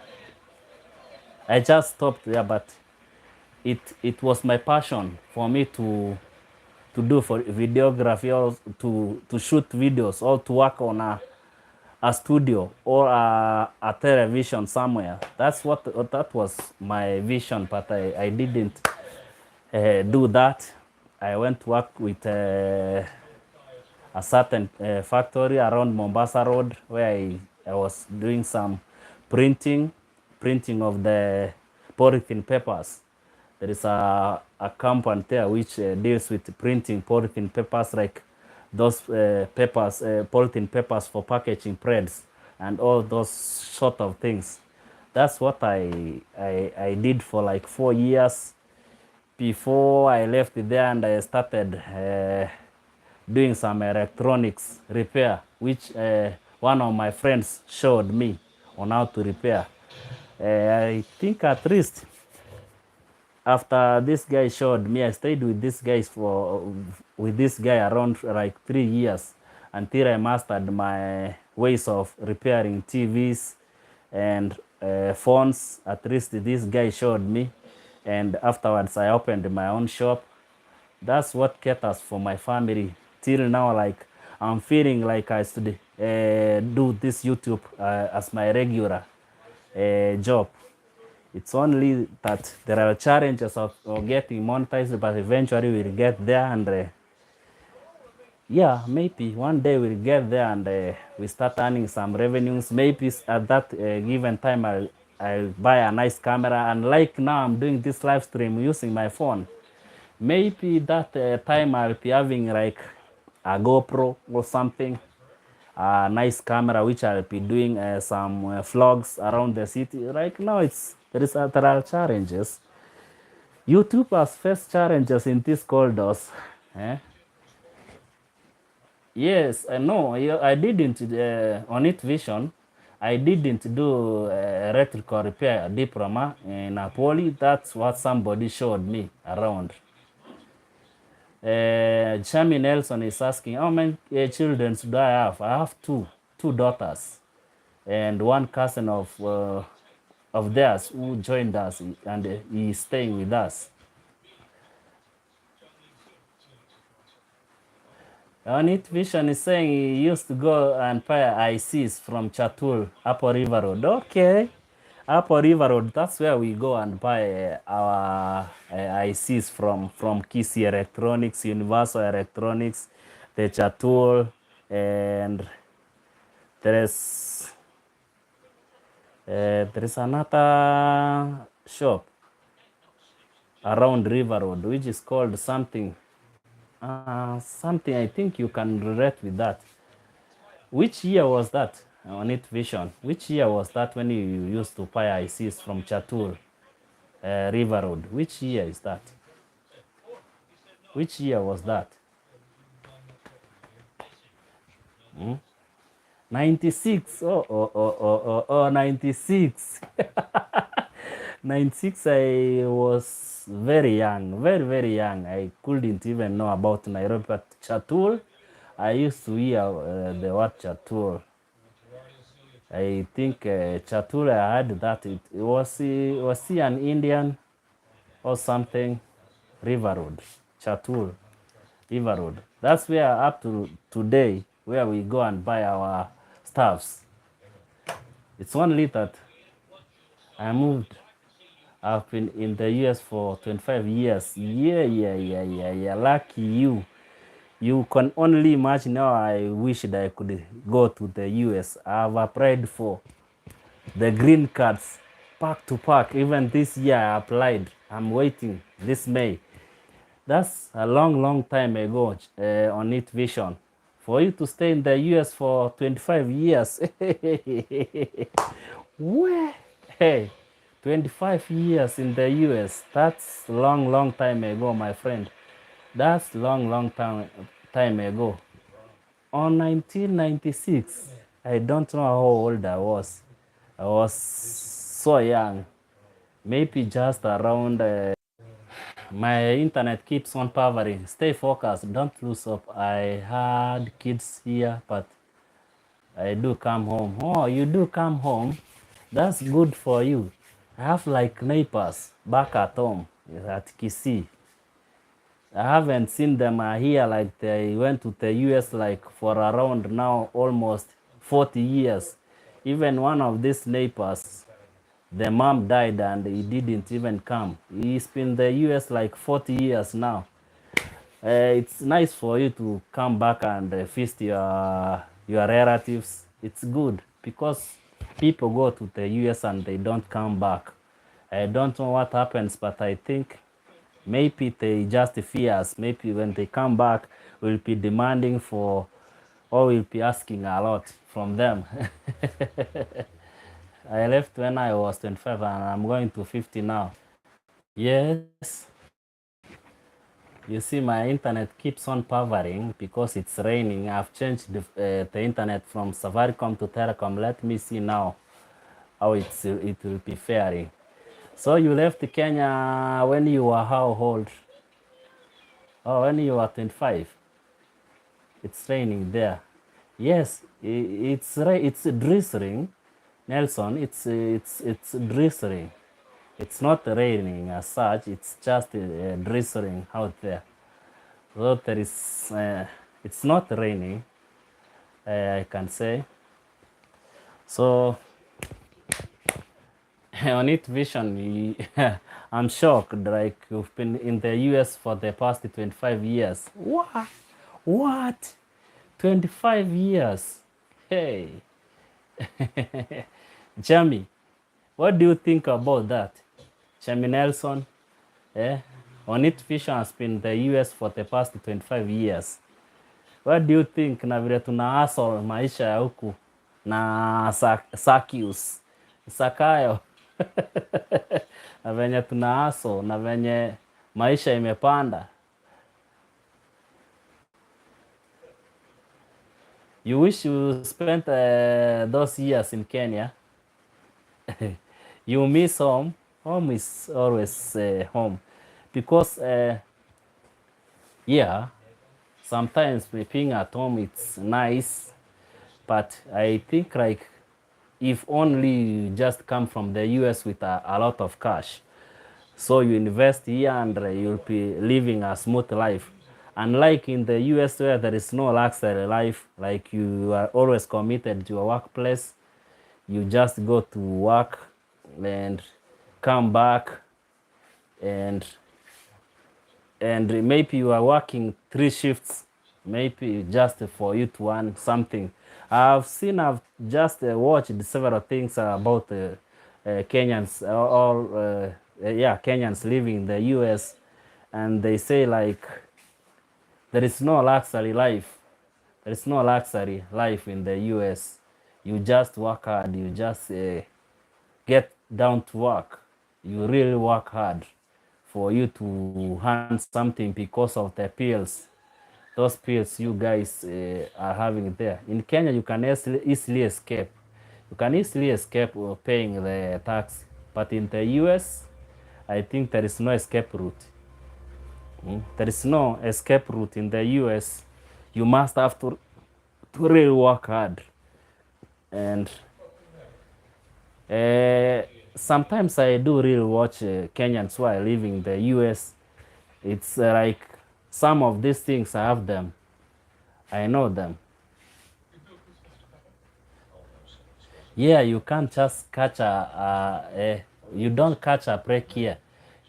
I just stopped there. But it was my passion for me to do for videography, or to shoot videos, or to work on a studio or a television somewhere. That was my vision, but I didn't do that. I went to work with a certain factory around Mombasa Road, where I was doing some printing, printing of the polythene papers. There is a company there which deals with printing polythene papers, like those papers, polythene papers for packaging breads and all those sort of things. That's what I did for like 4 years before I left there, and I started doing some electronics repair, which one of my friends showed me on how to repair. I think at least after this guy showed me, I stayed with this guy around like 3 years until I mastered my ways of repairing TVs and phones. At least this guy showed me, and afterwards I opened my own shop. That's what caters for my family till now. Like, I'm feeling like I should do this YouTube as my regular job. It's only that there are challenges of getting monetized, but eventually we'll get there. And yeah, maybe one day we'll get there, and we start earning some revenues. Maybe at that given time I'll buy a nice camera, and like now I'm doing this live stream using my phone. Maybe that time I'll be having like a GoPro or something, a nice camera, which I'll be doing some vlogs around the city. Right now, there are challenges. YouTube has faced challenges in these corridors. Eh? Yes, I know. I didn't on it vision. I didn't do electrical repair diploma in Napoli. That's what somebody showed me around. Shami Nelson is asking, how many children do I have? I have two daughters, and one cousin of theirs who joined us, and he is staying with us. On it vision is saying he used to go and buy ICs from Chatul, Upper River Road. Okay. Upper River Road, that's where we go and buy our ICs from Kisi Electronics, Universal Electronics, the Chatul, and there is another shop around River Road, which is called something. Something I think you can relate with that. Which year was that on it vision? Which year was that when you used to buy ICs from Chatul, River Road? Which year is that? Which year was that? 96. Oh, 96. 96, I was very young, very, very young. I couldn't even know about Nairobi, but Chatul, I used to hear the word Chatul. I think Chatul, I heard that was he an Indian or something? River Road, Chatul, River Road. That's where up to today, where we go and buy our stuffs. It's only that I moved. I've been in the US for 25 years. Yeah. Lucky you. You can only imagine how I wish that I could go to the US. I've applied for the green cards pack to pack. Even this year I applied. I'm waiting this May. That's a long, long time ago on it vision. For you to stay in the US for 25 years. Where? Hey, 25 years in the US. That's long, long time ago, my friend. That's long, long time ago. On 1996, I don't know how old I was. I was so young. Maybe just around My internet keeps on powering. Stay focused. Don't lose hope. I had kids here, but I do come home. Oh, you do come home? That's good for you. I have like neighbors back at home at Kisii. I haven't seen them here like they went to the US like for around now almost 40 years. Even one of these neighbors, the mom died and he didn't even come. He's been in the US like 40 years now. It's nice for you to come back and feast your relatives. It's good because people go to the US and they don't come back. I don't know what happens, but I think maybe they just fear us. Maybe when they come back, we'll be demanding for, or we'll be asking a lot from them. I left when I was 25 and I'm going to 50 now. Yes, you see, my internet keeps on powering because it's raining. I've changed the internet from Safaricom to Telecom. Let me see now how it will be faring. So you left Kenya when you were how old? Oh, when you were 25. It's raining there. Yes, it's drizzling, Nelson. It's drizzling. It's not raining as such. It's just drizzling out there. So there is. It's not raining. I can say. So on it vision, I'm shocked. Like you've been in the US for the past 25 years. What? What? 25 years? Hey, Jamie, what do you think about that? Jamie Nelson, eh? On it vision has been in the US for the past 25 years. What do you think na vile tuna hustle maisha ya huku na Sakius Sakayo na venye tuna hustle na venye maisha imepanda. You wish you spent those years in Kenya. You miss home. Home is always home because yeah, sometimes being at home it's nice, but I think like if only you just come from the US with a lot of cash, so you invest here and you'll be living a smooth life. Unlike in the US where there is no luxury life, like you are always committed to your workplace, you just go to work and come back and maybe you are working 3 shifts, maybe just for you to earn something. I've just watched several things about Kenyans, yeah, Kenyans living in the US, and they say like there is no luxury life. There is no luxury life in the US. You just work hard. You just get down to work. You really work hard for you to earn something because of the pills. Those pills you guys are having there. In Kenya, you can easily escape. You can easily escape paying the tax. But in the US, I think there is no escape route. There is no escape route in the US. You must have to really work hard. And sometimes I do really watch Kenyans who are living in the US. It's like some of these things I have them. I know them. Yeah, you can't just catch you don't catch a break here.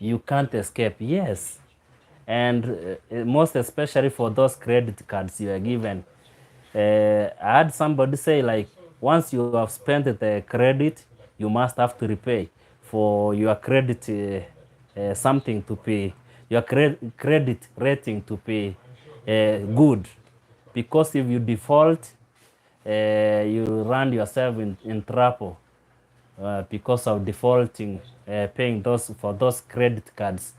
You can't escape. Yes. And most especially for those credit cards you are given. I had somebody say like once you have spent the credit, you must have to repay for your credit something to pay, your credit rating to pay good. Because if you default, you run yourself in trouble because of defaulting, paying those for those credit cards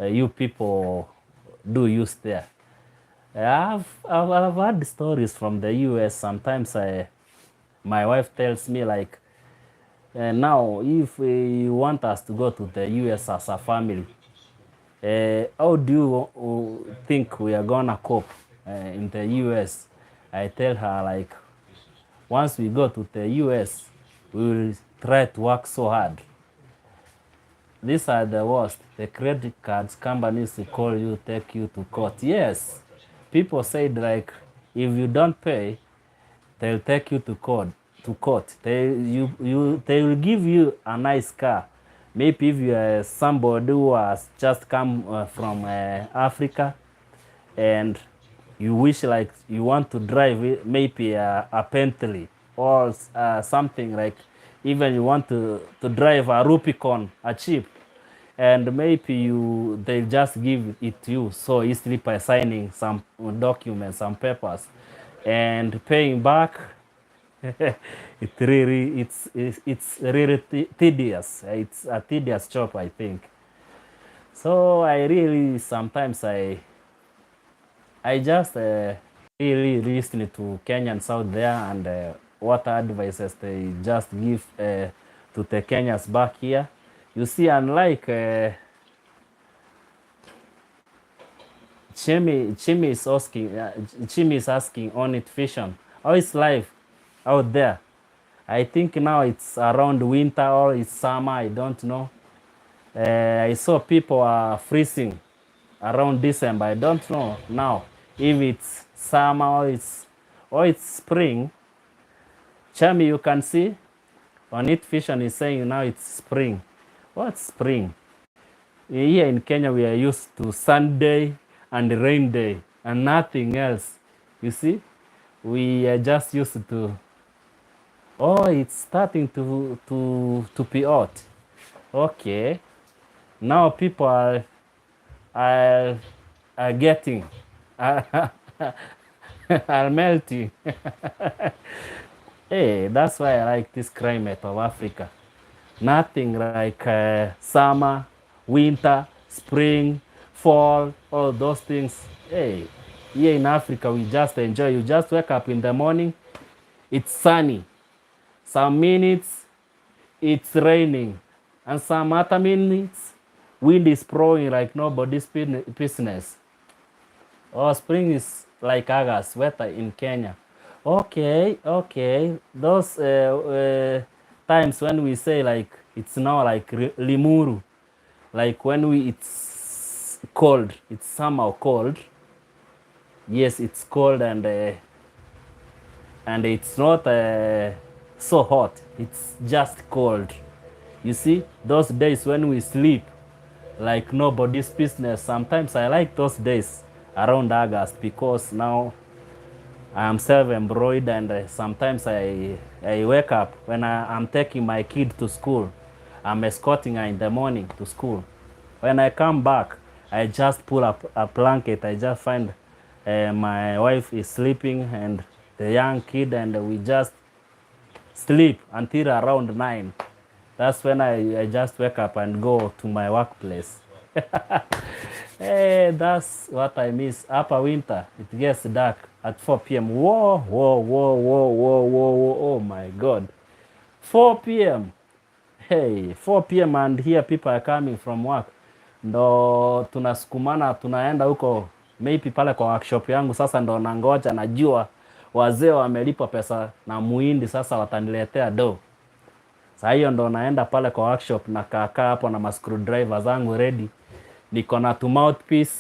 you people do use there. I've had stories from the US. Sometimes my wife tells me like, now if you want us to go to the US as a family, How do you think we are gonna cope in the US? I tell her like, once we go to the US, we will try to work so hard. These are the worst. The credit cards companies will call you, take you to court. Yes, people said like, if you don't pay, they'll take you to court. They will give you a nice car. Maybe if you are somebody who has just come from Africa, and you wish like you want to drive maybe a Bentley or something like, even you want to drive a Rubicon, a Jeep, and maybe they just give it to you so easily by signing some documents, some papers, and paying back. It's really tedious. It's a tedious job, I think. So I really sometimes I just really listen to Kenyans out there, and what advices they just give to the Kenyans back here. You see, unlike Chimmy is asking on it vision, how is life out there? I think now it's around winter or it's summer, I don't know. I saw people are freezing around December. I don't know now if it's summer or it's spring. Chami, you can see on it vision is saying now it's spring. What's spring? Here in Kenya we are used to Sunday and rain day and nothing else. You see, we are just used to. Oh, it's starting to be hot. Okay, now people are getting are melting. Hey, that's why I like this climate of Africa. Nothing like summer, winter, spring, fall, all those things. Hey, here in Africa we just enjoy. You just wake up in the morning, it's sunny. Some minutes it's raining, and some other minutes wind is blowing like nobody's business. Oh, spring is like August, weather in Kenya. Okay, okay. Those times when we say like it's now like Limuru, like when it's cold, it's somehow cold. Yes, it's cold, and it's not so hot. It's just cold. You see, those days when we sleep like nobody's business. Sometimes I like those days around August, because now I am self-employed, and sometimes I wake up when I'm taking my kid to school. I'm escorting her in the morning to school. When I come back, I just pull up a blanket. I just find my wife is sleeping and the young kid, and we just sleep until around 9. That's when I just wake up and go to my workplace. Hey, that's what I miss. Upper winter, it gets dark at 4 p.m. Whoa, whoa, whoa, whoa, whoa, whoa, whoa, oh my God. 4 p.m. Hey, 4 p.m. and here people are coming from work. Ndo tunasukumana, tunaenda huko maybe pale kwa workshop yangu. Sasa ndo nangoja, najua wazee wamelipwa pesa na muhindi, sasa wataniletea do. Sasa hiyo ndo naenda pale kwa workshop na kaka hapo na screwdriver zangu ready. Niko na tu mouthpiece,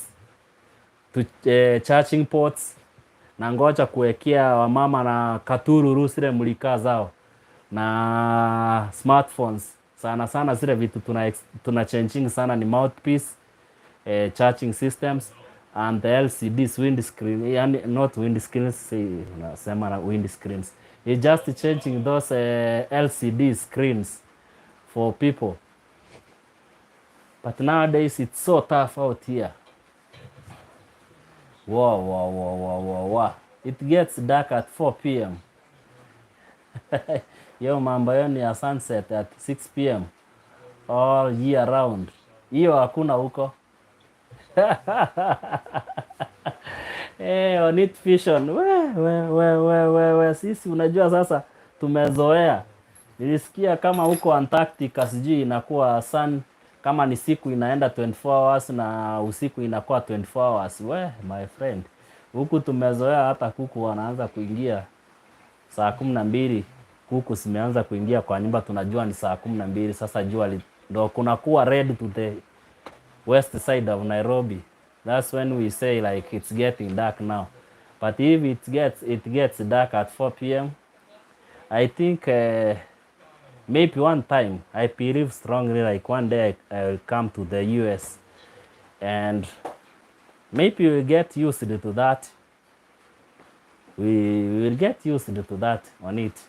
tu charging ports, na ngoja kuwekea wamama na katururu zile mulika zao, na smartphones. Sana sana zile vitu tuna changing sana ni mouthpiece, charging systems, and the LCDs, windscreen, yani not windscreens, nasema na windscreens. It's just changing those LCD screens for people. But nowadays it's so tough out here. Wow, wow, wow, wow, wow, wow. It gets dark at 4 p.m. Yo mambo yo ni ya sunset at 6 p.m. all year round. Hiyo hakuna huko. Hey, on it vision. We. Sisi unajua sasa tumezoea. Nilisikia kama huko Antarctica sijui inakuwa sun kama ni siku inaenda 24 hours na usiku inakuwa 24 hours. We my friend, huku tumezoea hata kuku wanaanza kuingia saa 12. Kuku zimeanza kuingia kwa nyumba, tunajua ni saa 12. Sasa jua ndo kunakuwa red to the west side of Nairobi. That's when we say like it's getting dark now. But if it gets dark at 4 p.m., I think maybe one time I believe strongly like one day I will come to the US, and maybe we'll get used to that. We will get used to that on it.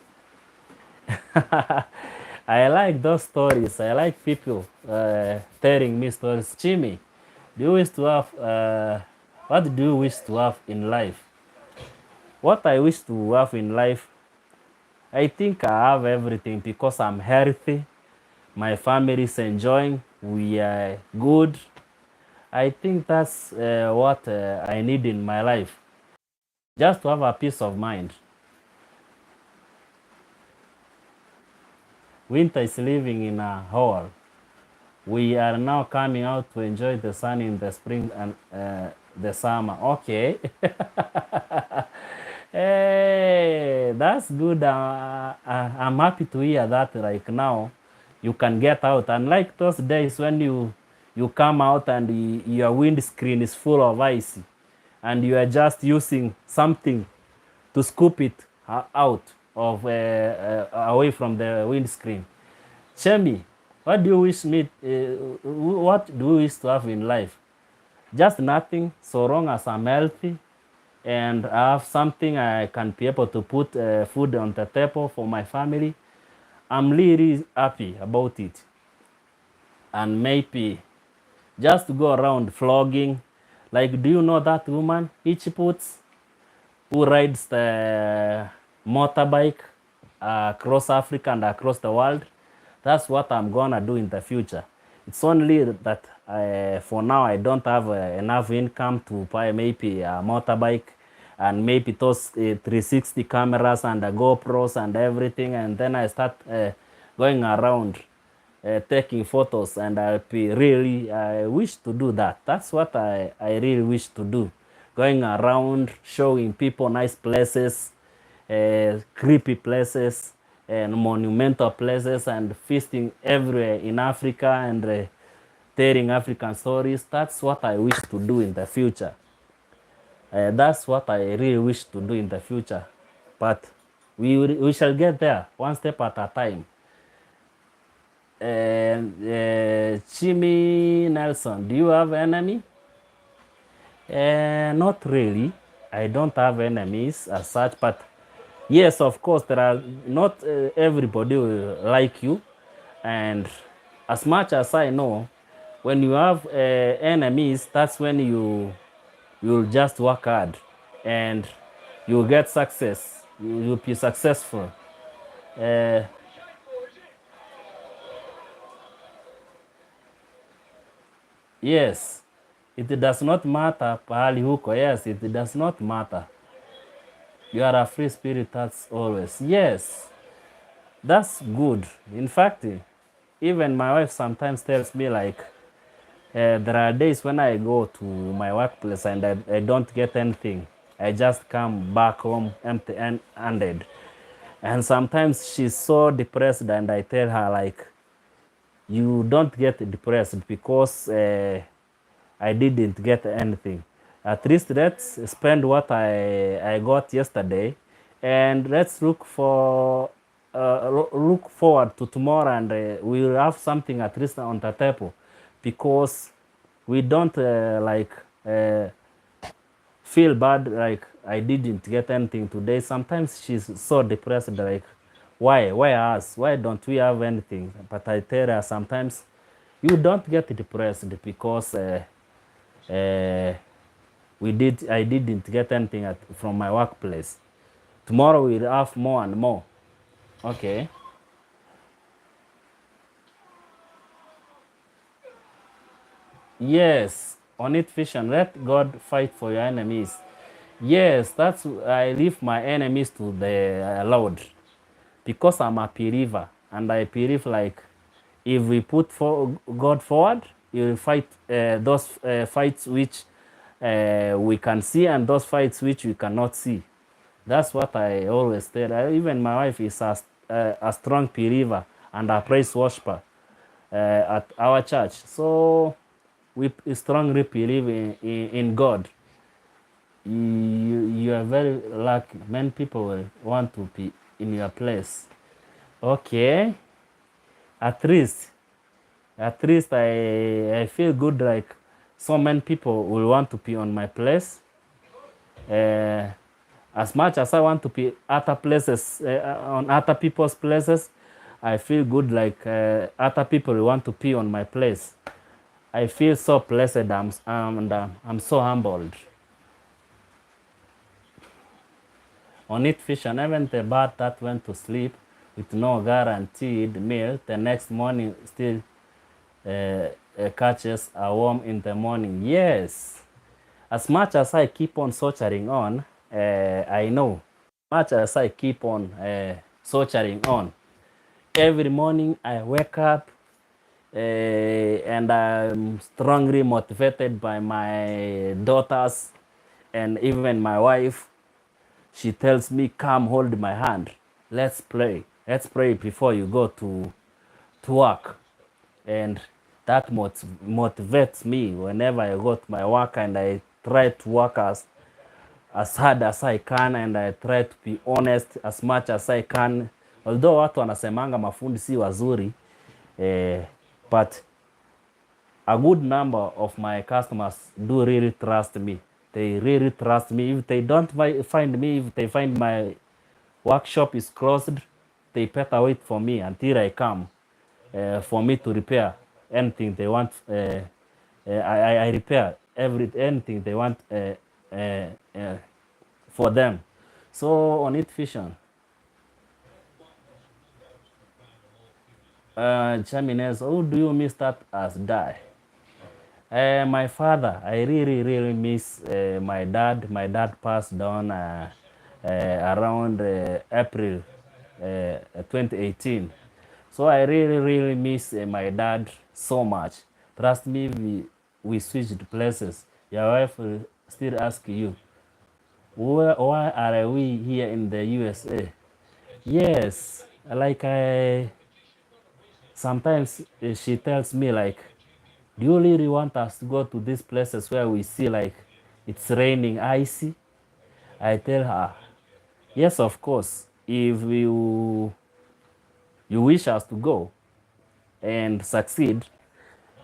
I like those stories. I like people telling me stories. Jimmy, do you wish to have, what do you wish to have in life? What I wish to have in life, I think I have everything because I'm healthy. My family is enjoying. We are good. I think that's what I need in my life. Just to have a peace of mind. Winter is living in a hole. We are now coming out to enjoy the sun in the spring and the summer. Okay. Hey, that's good. I'm happy to hear that. Like now, you can get out. Unlike those days when you come out and your windscreen is full of ice, and you are just using something to scoop it out of away from the windscreen. Chemi, what do you wish me? What do you wish to have in life? Just nothing, so long as I'm healthy and I have something I can be able to put food on the table for my family. I'm really happy about it. And maybe just to go around vlogging. Like, do you know that woman, Each Puts, who rides the motorbike across Africa and across the world? That's what I'm gonna do in the future. It's only that for now I don't have enough income to buy maybe a motorbike and maybe those 360 cameras and the GoPros and everything, and then I start going around taking photos, and I wish to do that. That's what I really wish to do. Going around showing people nice places, creepy places, and monumental places, and feasting everywhere in Africa, and telling African stories. That's what I wish to do in the future. That's what I really wish to do in the future. But we shall get there one step at a time. Jimmy Nelson, do you have enemy? Not really. I don't have enemies as such, but yes, of course, there are not everybody will like you, and as much as I know, when you have enemies, that's when you'll just work hard and you'll get success. You'll be successful. Uh, yes, it does not matter pahali huko. Yes, it does not matter. You are a free spirit, that's always. Yes, that's good. In fact, even my wife sometimes tells me like, there are days when I go to my workplace and I don't get anything. I just come back home empty-handed. And sometimes she's so depressed, and I tell her like, you don't get depressed because I didn't get anything. At least let's spend what I got yesterday, and let's look forward to tomorrow, and we'll have something at least on the table, because we don't feel bad like I didn't get anything today. Sometimes she's so depressed like, why us? Why don't we have anything? But I tell her sometimes, you don't get depressed because I didn't get anything from my workplace. Tomorrow we'll have more and more. Okay. Yes, on it vision. Let God fight for your enemies. Yes, that's I leave my enemies to the Lord, because I'm a believer, and I believe like If we put for God forward, He will fight those fights which we can see and those fights which we cannot see. That's what I always tell. Even my wife is a strong believer and a praise worshiper at our church. So we strongly believe in God. You are very lucky. Many people will want to be in your place. Okay, at least, I feel good. Like so many people will want to be on my place. Uh, as much as I want to be other places on other people's places, I feel good. Like other people want to be on my place. I feel so blessed. I'm so humbled. On it fish and even the bird that went to sleep with no guaranteed meal, the next morning still catches a worm in the morning. Yes, as much as I keep on soldiering on, I know, much as I keep on soldiering on, every morning I wake up and I'm strongly motivated by my daughters and even my wife. She tells me, come hold my hand. Let's play. Let's pray before you go to work. And that motivates me whenever I go to my work, and I try to work as hard as I can, and I try to be honest as much as I can. Although watu wanasemanga mafundi si wazuri, but a good number of my customers do really trust me. They really trust me. If they don't find me, if they find my workshop is closed, they better wait for me until I come for me to repair anything they want. I repair anything they want for them. So on it vision, Chamines, who do you miss that has died? My father, I really miss my dad. My dad passed on around April 2018. So I really miss my dad so much. Trust me, we switched places. Your wife will still ask you, why are we here in the USA? Yes, like I sometimes she tells me like, do you really want us to go to these places where we see like it's raining icy? I tell her, yes, of course. If you wish us to go and succeed,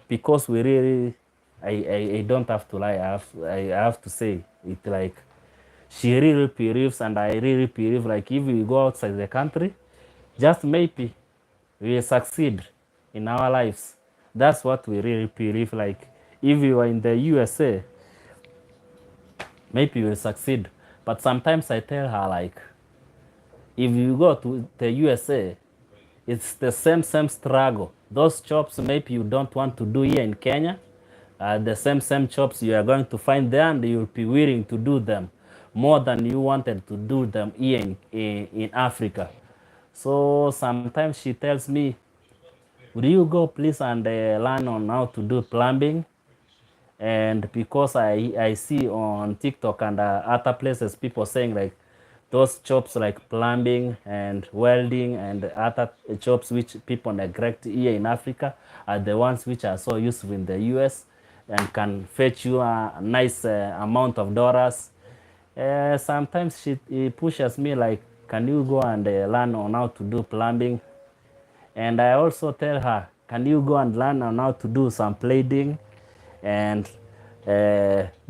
because we really, I don't have to lie. I have to say it like she really believes, and I really believe like if we go outside the country, just maybe we will succeed in our lives. That's what we really believe. Like if you are in the USA, maybe you will succeed. But sometimes I tell her like, if you go to the USA, it's the same struggle. Those jobs maybe you don't want to do here in Kenya, the same jobs you are going to find there, and you'll be willing to do them more than you wanted to do them here in Africa. So sometimes she tells me, would you go please and learn on how to do plumbing? And because I see on TikTok and other places people saying like those jobs like plumbing and welding and other jobs which people neglect here in Africa are the ones which are so useful in the US and can fetch you a nice amount of dollars. Sometimes he pushes me like, can you go and learn on how to do plumbing? And I also tell her, can you go and learn on how to do some plating and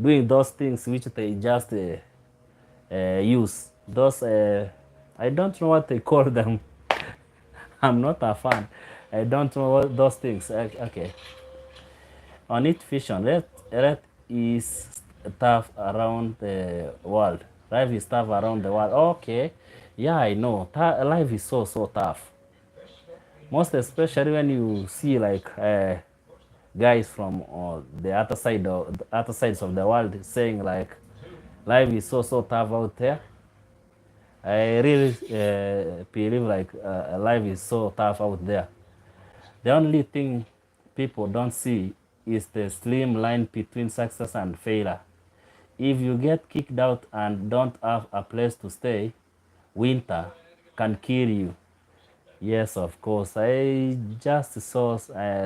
doing those things which they just use. Those, I don't know what they call them. I'm not a fan. I don't know what those things. Okay. On it vision, red is tough around the world. Life is tough around the world. Okay. Yeah, I know. Life is so tough. Most especially when you see like guys from the other side of the other sides of the world saying like life is so tough out there. I really believe like life is so tough out there. The only thing people don't see is the slim line between success and failure. If you get kicked out and don't have a place to stay, winter can kill you. Yes, of course. I just saw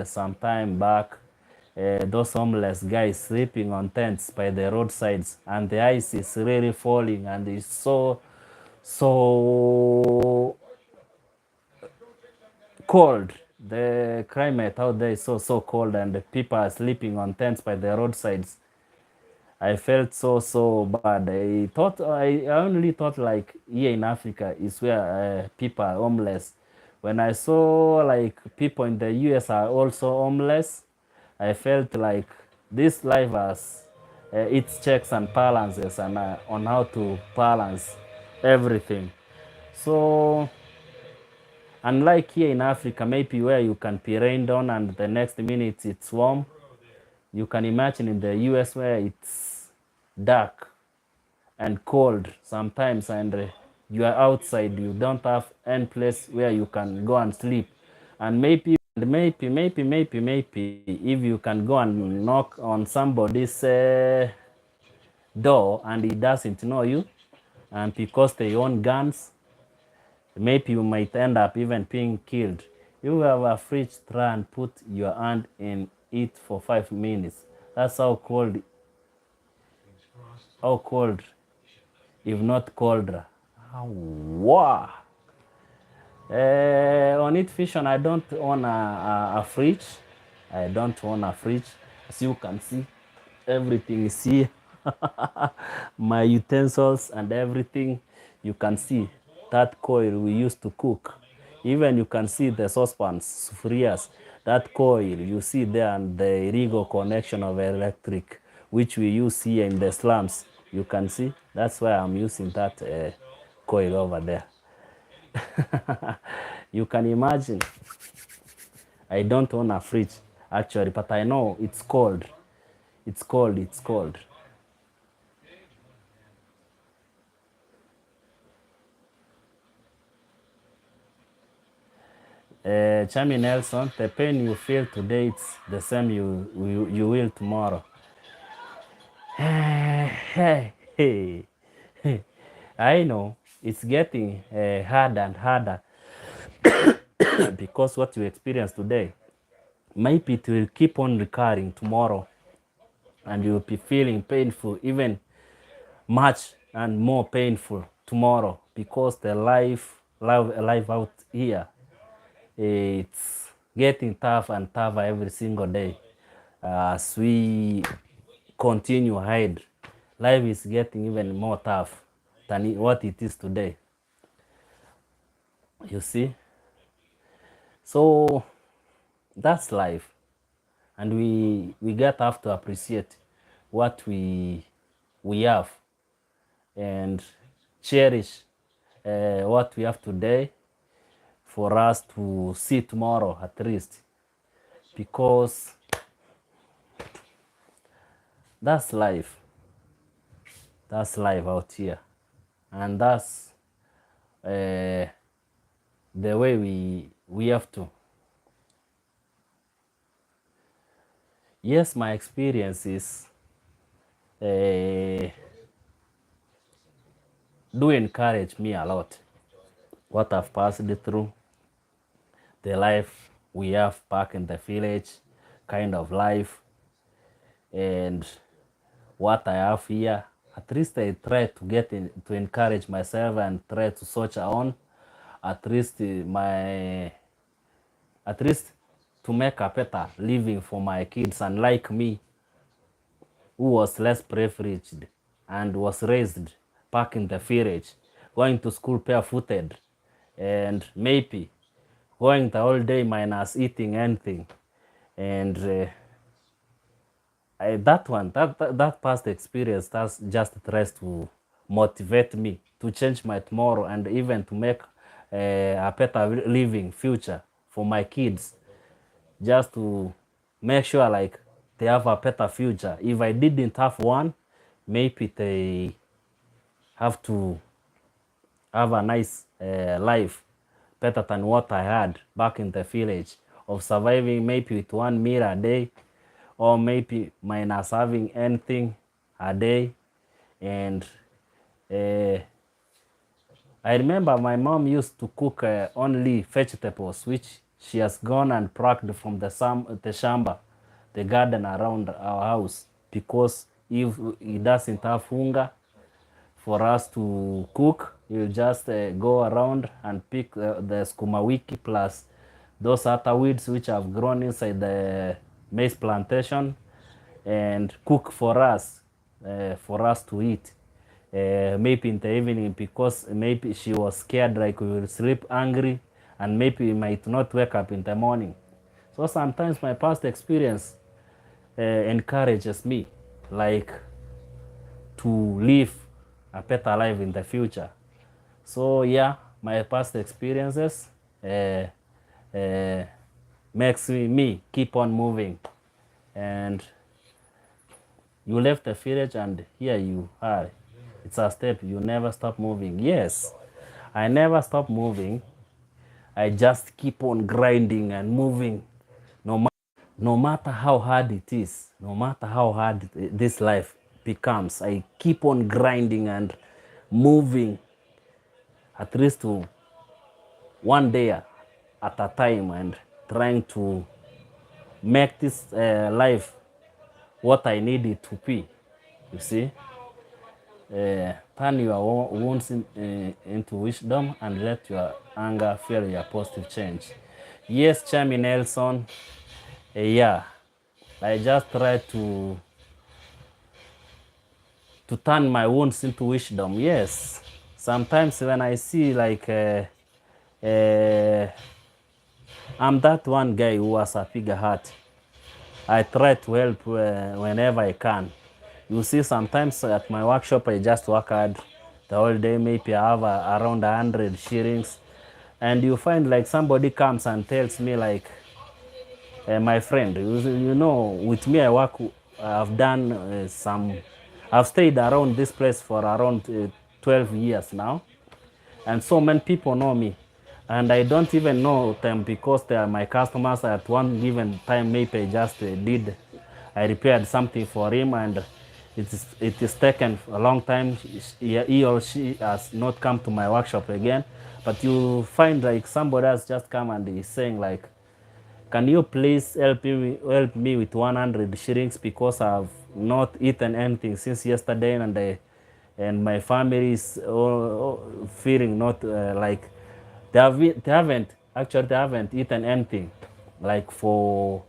some time back those homeless guys sleeping on tents by the roadsides, and the ice is really falling, and it's so cold. The climate out there is so cold, and the people are sleeping on tents by the roadsides. I felt so bad. I only thought like here in Africa is where people are homeless. When I saw like people in the US are also homeless, I felt like this life has its checks and balances, and on how to balance everything. So unlike here in Africa, maybe where you can be rained on and the next minute it's warm, you can imagine in the US where it's dark and cold sometimes, and you are outside, you don't have any place where you can go and sleep. And maybe if you can go and knock on somebody's door and he doesn't know you, and because they own guns, maybe you might end up even being killed. You have a fridge, try and put your hand in it for 5 minutes. That's how cold, if not colder. Wow. On it vision, I don't own a fridge. I don't own a fridge. As you can see, everything is here. My utensils and everything. You can see that coil we used to cook. Even you can see the saucepans, sufurias. That coil you see there, and the irigo connection of electric, which we use here in the slums. You can see. That's why I'm using that coil over there. You can imagine. I don't own a fridge actually, but I know it's cold. It's cold. It's cold. Chami Nelson, the pain you feel today, it's the same you will tomorrow. Hey, hey, I know it's getting harder and harder because what you experience today, maybe it will keep on recurring tomorrow, and you'll be feeling painful, even much and more painful tomorrow, because the life out here, it's getting tough and tougher every single day. As we continue ahead, life is getting even more tough than what it is today. You see? So that's life. And we get have to appreciate what we have, and cherish what we have today for us to see tomorrow at least, because that's life. That's life out here, and that's uh, the way we have to. Yes, my experience is do encourage me a lot. What I've passed through, the life we have back in the village, kind of life, and what I have here. At least I try to get in, to encourage myself and try to soldier on. At least at least to make a better living for my kids, and like me, who was less privileged and was raised back in the village, going to school barefooted, and maybe going the whole day minus eating anything. And that past experience, that's just tries to motivate me to change my tomorrow, and even to make a better living future for my kids, just to make sure like they have a better future. If I didn't have one, maybe they have to have a nice life, better than what I had back in the village, of surviving maybe with 1 meal a day, or maybe minus having anything a day. And I remember my mom used to cook only vegetables, which she has gone and plucked from the shamba, the garden around our house, because if he doesn't have hunger for us to cook, he'll just go around and pick the skuma wiki plus those other weeds which have grown inside the maize plantation, and cook for us to eat. Maybe in the evening, because maybe she was scared like we will sleep hungry and maybe we might not wake up in the morning. So sometimes my past experience encourages me like to live a better life in the future. So yeah, my past experiences makes me keep on moving. And you left the village and here you are. It's a step. You never stop moving. Yes, I never stop moving. I just keep on grinding and moving. No matter how hard it is, no matter how hard this life becomes, I keep on grinding and moving, at least to one day at a time, and trying to make this life what I need it to be. You see? Turn your wounds into wisdom and let your anger feel your positive change. Yes, Chami Nelson. Yeah, I just try to turn my wounds into wisdom. Yes, sometimes when I see like I'm that one guy who has a bigger heart, I try to help whenever I can. You see, sometimes at my workshop, I just work hard the whole day. Maybe I have around 100 shillings. And you find like somebody comes and tells me like, my friend, you know, with me I work, I've done I've stayed around this place for around 12 years now. And so many people know me. And I don't even know them because they are my customers. At one given time, maybe I just I repaired something for him, and it is taken a long time. He or she has not come to my workshop again. But you find like somebody has just come and is saying like, can you please help me with 100 shillings because I've not eaten anything since yesterday, and my family is feeling not like they haven't eaten anything like for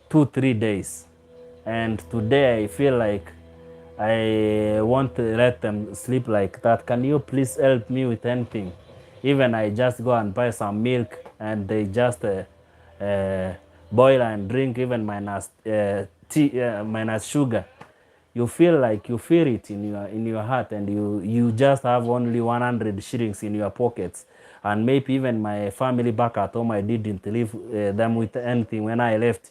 2-3 days, and today I feel like I want to let them sleep like that. Can you please help me with anything? Even I just go and buy some milk and they just boil and drink, even minus tea, minus sugar. You feel like you feel it in your heart, and you just have only 100 shillings in your pockets. And maybe even my family back at home, I didn't leave them with anything when I left.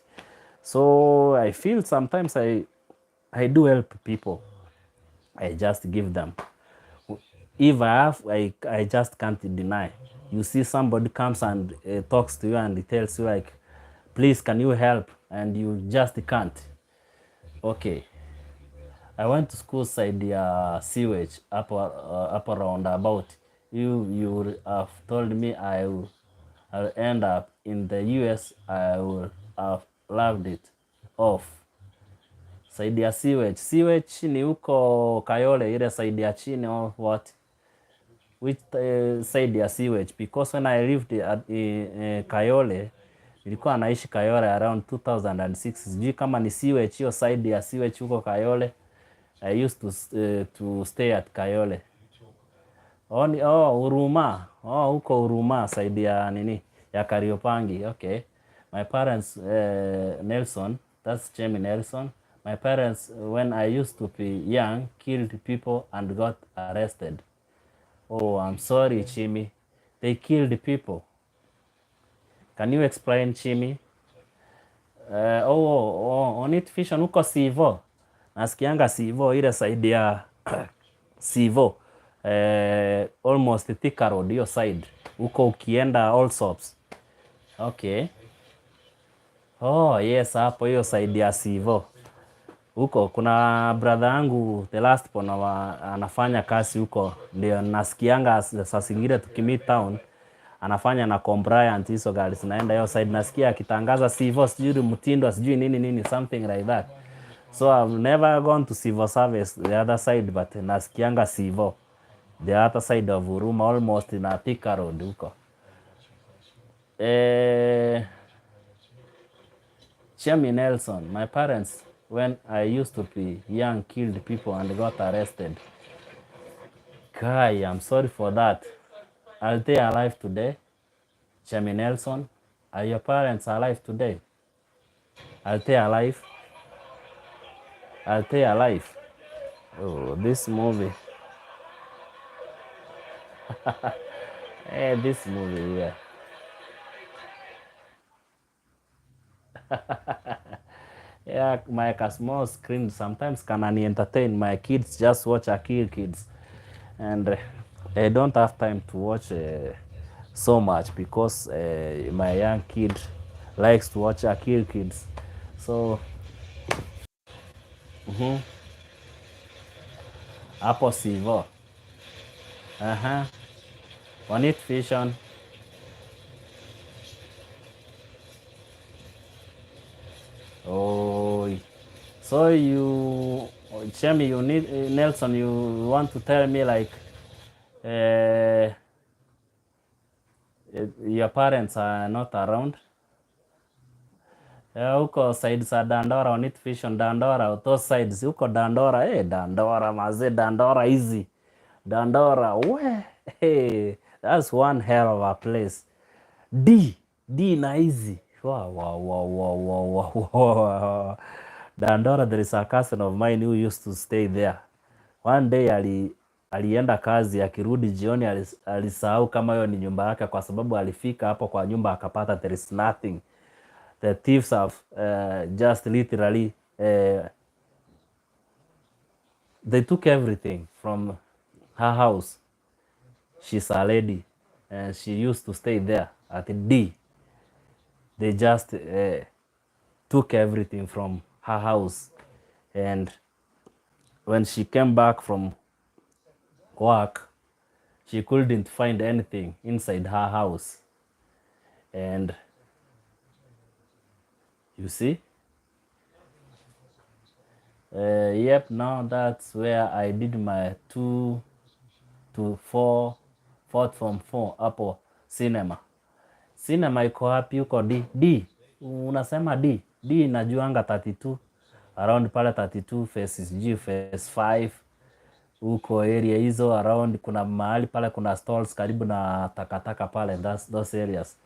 So I feel sometimes I do help people. I just give them. If I have, I just can't deny. You see somebody comes and talks to you and he tells you like, please, can you help? And you just can't. Okay. I went to school side the sewage up around about. You have told me I'll end up in the US. I will have loved it off. Side ya sewage. Sewage ni huko Kayole, ile side ya chini or what? Which side ya sewage? Because when I lived at Kayole, nilikuwa naishi Kayole around 2006. Sijui kama ni sewage hiyo side ya sewage huko Kayole. I used to stay at Kayole. Huruma. Huko Huruma side ya nini? Ya Kariopangi. Okay. My parents, Nelson, that's Jamie Nelson. My parents, when I used to be young, killed people and got arrested. Oh, I'm sorry, Chimi. They killed people. Can you explain, Chimi? On it vision huko Sivo. Nasikianga Sivo ile side ya Sivo. Almost Thika Road, hiyo side. Huko ukienda Allsops. Okay. Oh, yes, hapo hiyo side ya Sivo. Huko kuna brother yangu the last pona anafanya kazi huko, ndio nasikianga saa zingine tukimit town anafanya na compliant hizo gari zinaenda hiyo side, nasikia akitangaza Sivo sijui mtindo sijui nini nini something like that. So I've never gone to Sivo service the other side, but nasikianga Sivo the other side of Huruma almost na Thika Road huko. Chemi Nelson, my parents, when I used to be young, killed people and got arrested. Guy, I'm sorry for that. Are they alive today? Chemi Nelson, are your parents alive today? Are they alive? Are they alive? Oh, this movie. Hey, this movie, yeah. Yeah, my small screen sometimes can entertain my kids. Just watch a kids, and I don't have time to watch so much because my young kid likes to watch a kids. So hapo Sivo. On it vision. Oh, so you, Chemi, you need Nelson. You want to tell me like, uh, your parents are not around? Huko side za Dandora, on it vision Dandora, those sides huko Dandora, Dandora maze, Dandora easy, Dandora, hey, that's one hell of a place. D na easy. Wow. Dandora, there is a cousin of mine who used to stay there. One day alienda kazi, akirudi jioni alisahau kama hiyo ni nyumba yake, kwa sababu alifika hapo kwa nyumba akapata there is nothing. The thieves have just literally they took everything from her house. She's a lady and she used to stay there at D. They just took everything from her house, and when she came back from work, she couldn't find anything inside her house. And you see, yep, now that's where I did my 2 to 4 4th from 4 hapo cinema. Cinema iko hapi huko D. Unasema D najuanga 32 around pale 32 phases G phase 5 huko area hizo around. Kuna mahali pale kuna stalls karibu na takataka pale, those areas.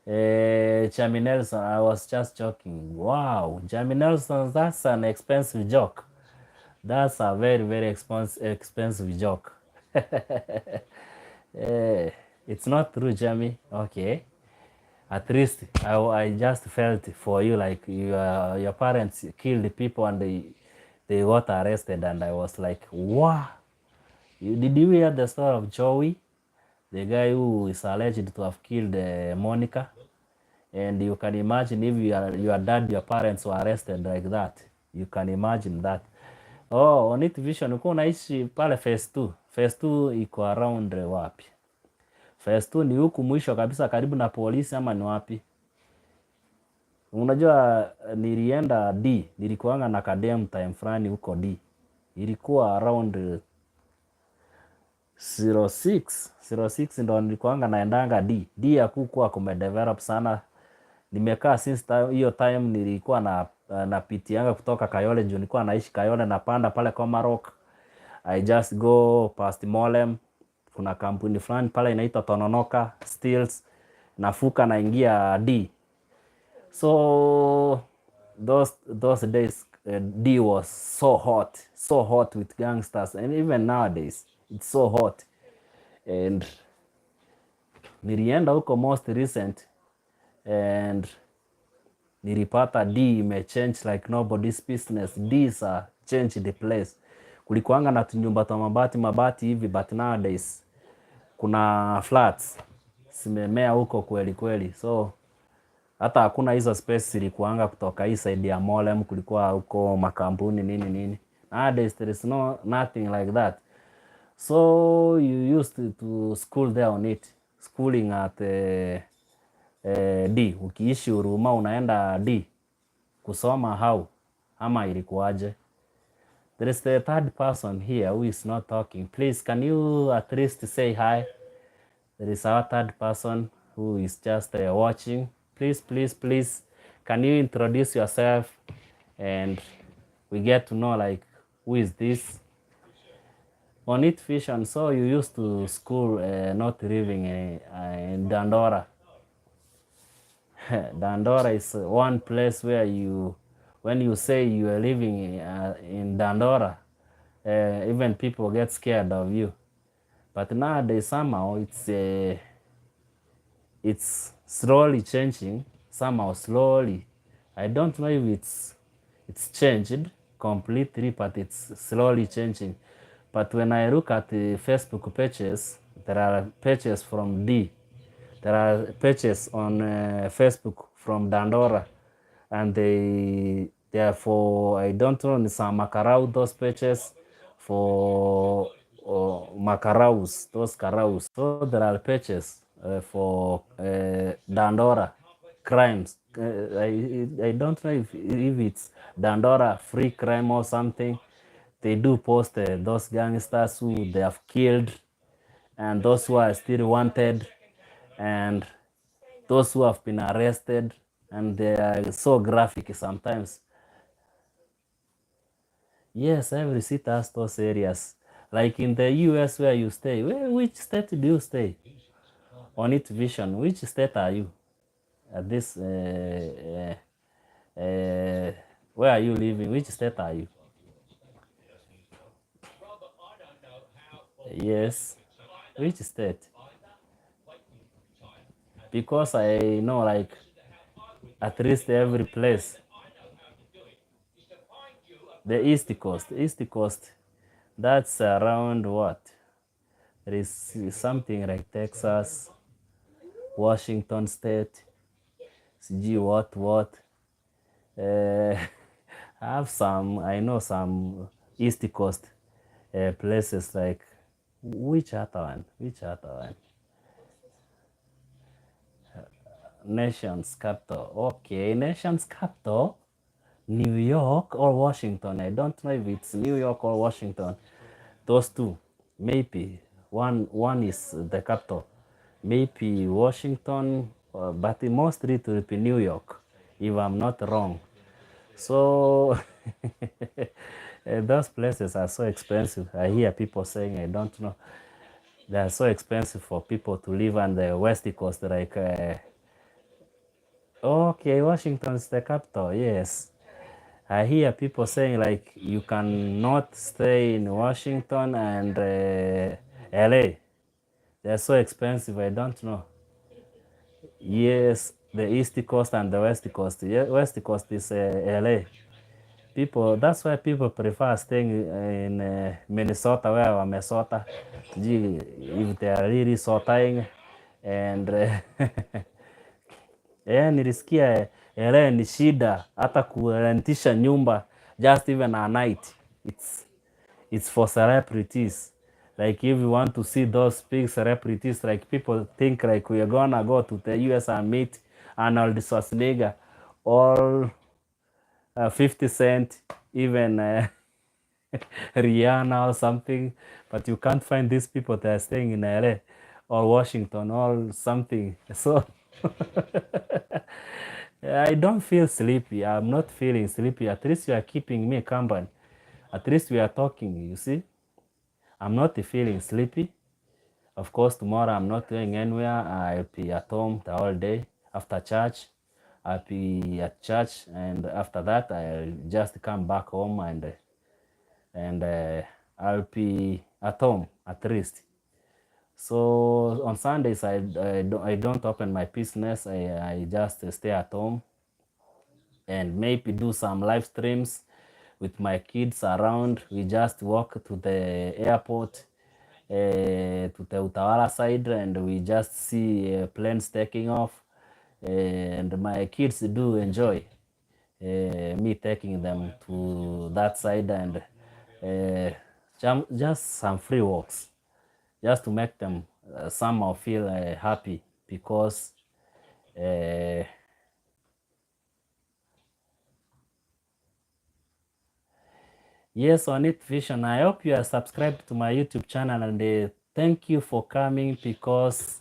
Chemi Nelson, I was just joking. Wow, Chemi Nelson, that's an expensive joke. That's a very, very expensive joke. It's not true, Jamie. Okay. At least I just felt for you like your parents killed people and they got arrested, and I was like, wow. Did you hear the story of Joey, the guy who is alleged to have killed Monica? And you can imagine if your dad, your parents were arrested like that. You can imagine that. Oh, on it vision uko unaishi pale phase 2. Phase 2 iko around wapi? Phase 2 ni huku mwisho kabisa karibu na polisi ama ni wapi? Unajua nilienda D, nilikuanga na kadem time fulani huko D. Ilikuwa around 06 ndo nilikuanga naendanga D. D hakukuwa kumedevelop sana. Nimekaa since hiyo time nilikuwa napitianga kutoka Kayole juu nilikuwa naishi Kayole, napanda pale Komarok. I just go past Molem. Kuna kampuni fulani pale inaitwa Tononoka Steels. Nafuka naingia D. So those days D was so hot with gangsters, and even nowadays it's so hot. And nilienda huko most recent and nilipata D imechange like nobody's business. D is a change the place. Kulikuanga na tunyumba ta mabati hivi, but nowadays kuna flats zimemea huko kweli. So hata hakuna hizo space zilikuanga kutoka hii side ya Molem, kulikuwa huko makampuni nini nini. Nowadays there is nothing like that. So you used to school there on it, schooling at D. Ukiishi Huruma unaenda D kusoma how ama ilikuwaje? There is the third person here who is not talking. Please, can you at least say hi? There is our third person who is just watching. Please, please, please, can you introduce yourself and we get to know like who is this? On it vision, so you used to school not living in Dandora. Dandora is one place where you, when you say you are living in Dandora, even people get scared of you. But nowadays somehow it's slowly changing. Somehow slowly, I don't know if it's changed completely, but it's slowly changing. But when I look at the Facebook pages, there are pages from D. There are pages on Facebook from Dandora, and they are for, I don't know, some Makarau, those pages for Makaraus, those Karaus. So there are pages for Dandora crimes. I don't know if it's Dandora free crime or something. They do post those gangsters who they have killed, and those who are still wanted, and those who have been arrested, and they are so graphic sometimes. Yes, every city has those areas. Like in the US where you stay, which state do you stay? On it vision, which state are you? At this, where are you living? Which state are you? Yes, which state? Because I know like at least every place. The East Coast. East Coast, that's around what? There is something like Texas, Washington State, CG what. I have some, I know some East Coast places like, which other one? Nation's capital. Okay, nation's capital. New York or Washington. I don't know if it's New York or Washington. Those two. Maybe. One is the capital. Maybe Washington, but mostly it will be New York, if I'm not wrong. So those places are so expensive. I hear people saying, I don't know, they are so expensive for people to live on the West Coast. Like, okay, Washington is the capital, yes. I hear people saying like you cannot stay in Washington and LA. They're so expensive. I don't know. Yes, the East Coast and the West Coast. Yeah, West Coast is LA. People. That's why people prefer staying in Minnesota, where Minnesota, if they are really so tiring, and nilisikia LA ni shida hata kurentisha nyumba just even a night. It's for celebrities. Like if you want to see those big celebrities, like people think like we are gonna go to the US and meet Arnold Schwarzenegger or 50 Cent, even Rihanna or something, but you can't find these people that are staying in LA or Washington or something. So I don't feel sleepy. I'm not feeling sleepy. At least you are keeping me company. At least we are talking, you see. I'm not feeling sleepy. Of course, tomorrow I'm not going anywhere. I'll be at home the whole day. After church, I'll be at church, and after that, I'll just come back home and I'll be at home at least. So on Sundays, I don't open my business. I just stay at home and maybe do some live streams with my kids around. We just walk to the airport, to the Utawala side, and we just see planes taking off. and my kids do enjoy me taking them to that side and just some free walks, just to make them somehow feel happy because uh, yes, on it vision. I hope you are subscribed to my YouTube channel and thank you for coming because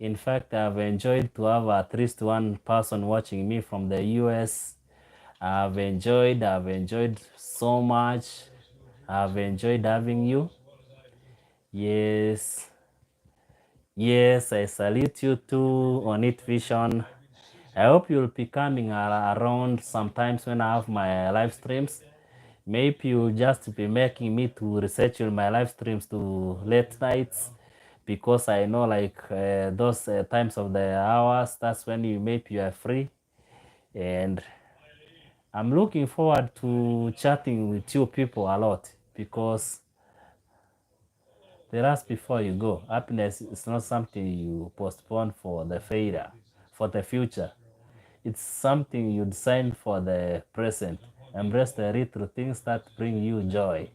in fact I've enjoyed to have at least one person watching me from the US. I've enjoyed so much. I've enjoyed having you. Yes, yes, I salute you too on it vision. I hope you'll be coming around sometimes when I have my live streams. Maybe you'll just be making me to research my live streams to late nights because I know like those times of the hours, that's when you maybe you are free. And I'm looking forward to chatting with you people a lot because the last before you go, happiness is not something you postpone for the failure, for the future. It's something you design for the present. Embrace the little things that bring you joy.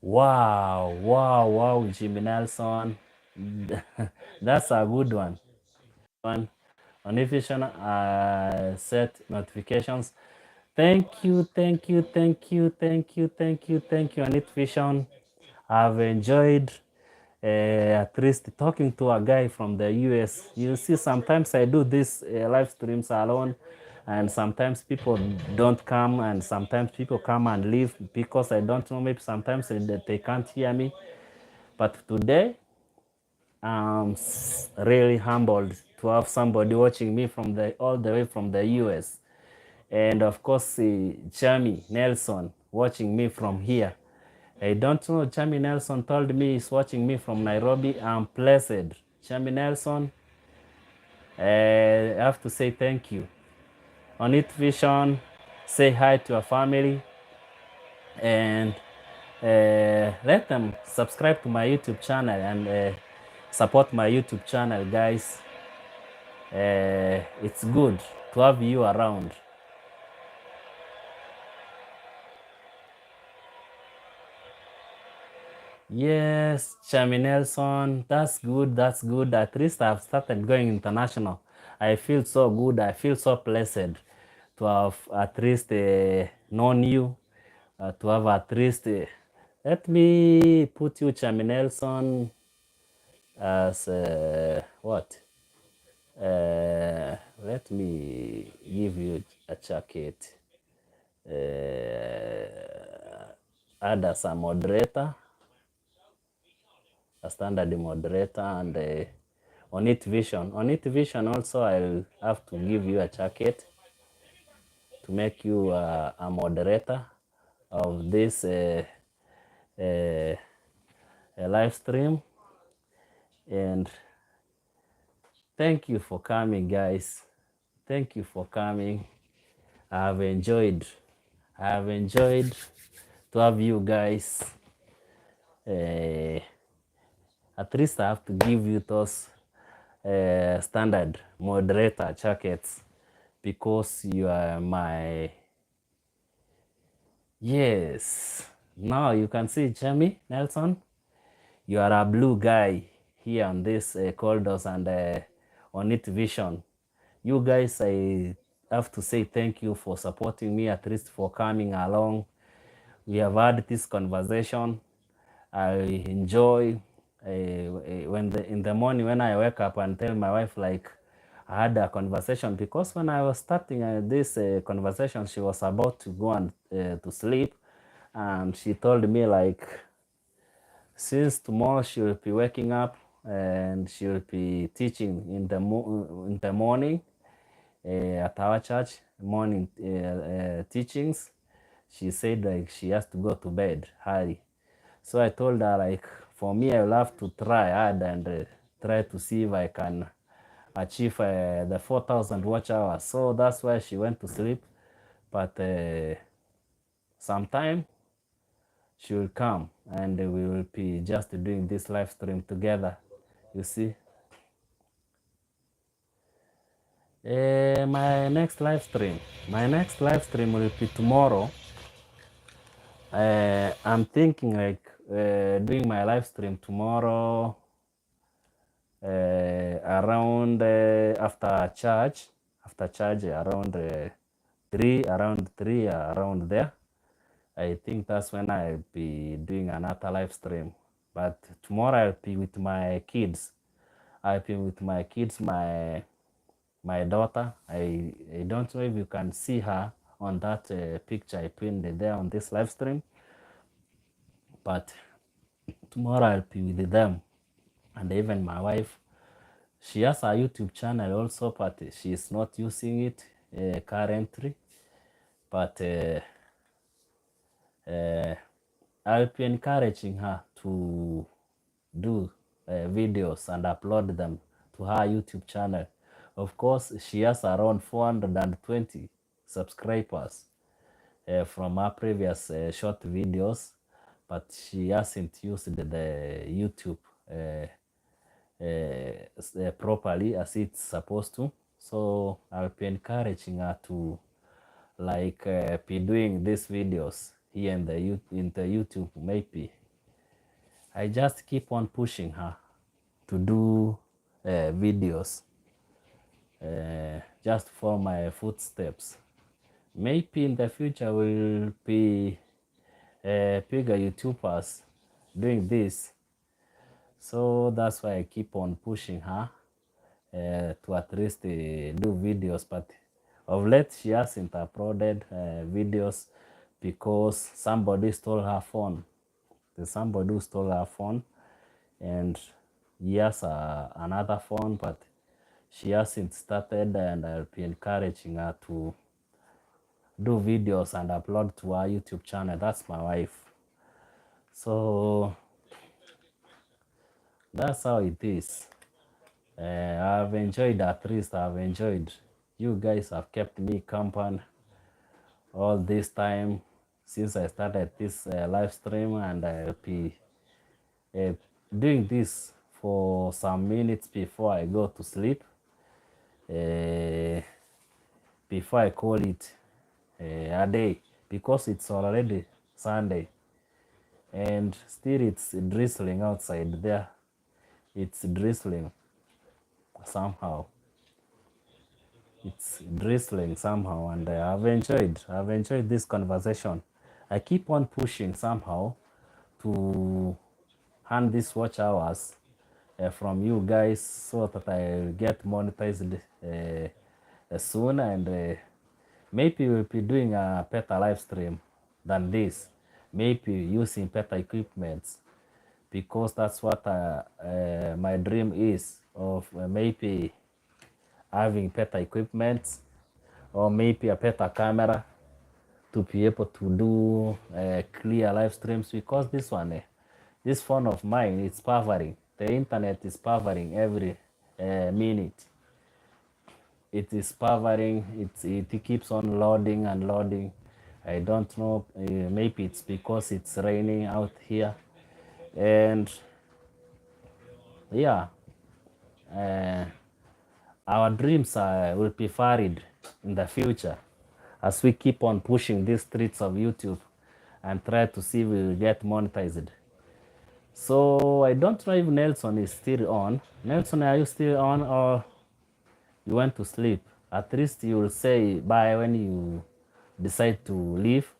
Wow, wow, wow, Jimmy Nelson. That's a good one. One on notification, set notifications. Thank you, thank you, thank you, thank you, thank you, thank you, Anit Vision. I've enjoyed at least talking to a guy from the US. You see, sometimes I do these live streams alone, and sometimes people don't come, and sometimes people come and leave because I don't know. Maybe sometimes they can't hear me. But today, I'm really humbled to have somebody watching me from the all the way from the US, and of course, Chami Nelson watching me from here. I don't know. Chami Nelson told me he's watching me from Nairobi. I'm blessed. Chami Nelson, I have to say thank you. On it vision, say hi to your family and let them subscribe to my YouTube channel and support my YouTube channel, guys. It's good to have you around. Yes, Chami Nelson, that's good, that's good. At least I've started going international. I feel so good, I feel so blessed to have at least known you, to have at least, let me put you, Chami Nelson, as what? Let me give you a jacket. Add as a moderator, a standard moderator, and on it vision. On it vision also, I'll have to give you a jacket to make you a moderator of this uh, live stream. And thank you for coming, guys. Thank you for coming. I've enjoyed. I've enjoyed to have you guys. Uh, at least I have to give you those standard moderator jackets because you are my, yes. Now you can see Jamie Nelson. You are a blue guy here on this corridors and on it vision. You guys, I have to say thank you for supporting me, at least for coming along. We have had this conversation. I enjoy when in the morning when I wake up and tell my wife like I had a conversation because when I was starting this conversation, she was about to go and to sleep, and she told me like since tomorrow she will be waking up and she will be teaching in the morning at our church morning teachings. She said like she has to go to bed early. So I told her like for me I will have to try hard and try to see if I can achieve the 4,000 watch hours. So that's why she went to sleep. But sometime she will come and we will be just doing this live stream together. You see? My next live stream will be tomorrow. I'm thinking like doing my live stream tomorrow around after church around around 3 around there. I think that's when I'll be doing another live stream. But tomorrow I'll be with my kids. I'll be with my kids, my daughter. I don't know if you can see her on that picture I pinned there on this live stream. But tomorrow I'll be with them, and even my wife. She has a YouTube channel also, but she's not using it currently. But I'll be encouraging her to do videos and upload them to her YouTube channel. Of course, she has around 420 subscribers from her previous short videos, but she hasn't used the YouTube properly as it's supposed to. So I'll be encouraging her to like be doing these videos here in the YouTube. Maybe I just keep on pushing her to do videos, just for my footsteps. Maybe in the future we'll be bigger YouTubers doing this. So that's why I keep on pushing her to at least do videos. But of late, she hasn't uploaded videos because somebody stole her phone. There's somebody who stole her phone, and he has another phone, but she hasn't started, and I'll be encouraging her to do videos and upload to her YouTube channel. That's my wife. So that's how it is. I've enjoyed, at least I've enjoyed. You guys have kept me company all this time since I started this live stream, and I'll be doing this for some minutes before I go to sleep. Before I call it a day, because it's already Sunday and still it's drizzling outside there. It's drizzling somehow. It's drizzling somehow, and I've enjoyed this conversation. I keep on pushing somehow to hand these watch hours from you guys so that I get monetized soon, and maybe we'll be doing a better live stream than this, maybe using better equipments, because that's what my dream is of maybe having better equipment, or maybe a better camera to be able to do clear live streams, because this phone of mine, it's buffering. The internet is buffering every minute. It is buffering. It keeps on loading and loading. I don't know. Maybe it's because it's raining out here, and yeah, our dreams will be varied in the future as we keep on pushing these streets of YouTube and try to see if we will get monetized. So I don't know if Nelson is still on. Nelson, are you still on, or you went to sleep? At least you will say bye when you decide to leave.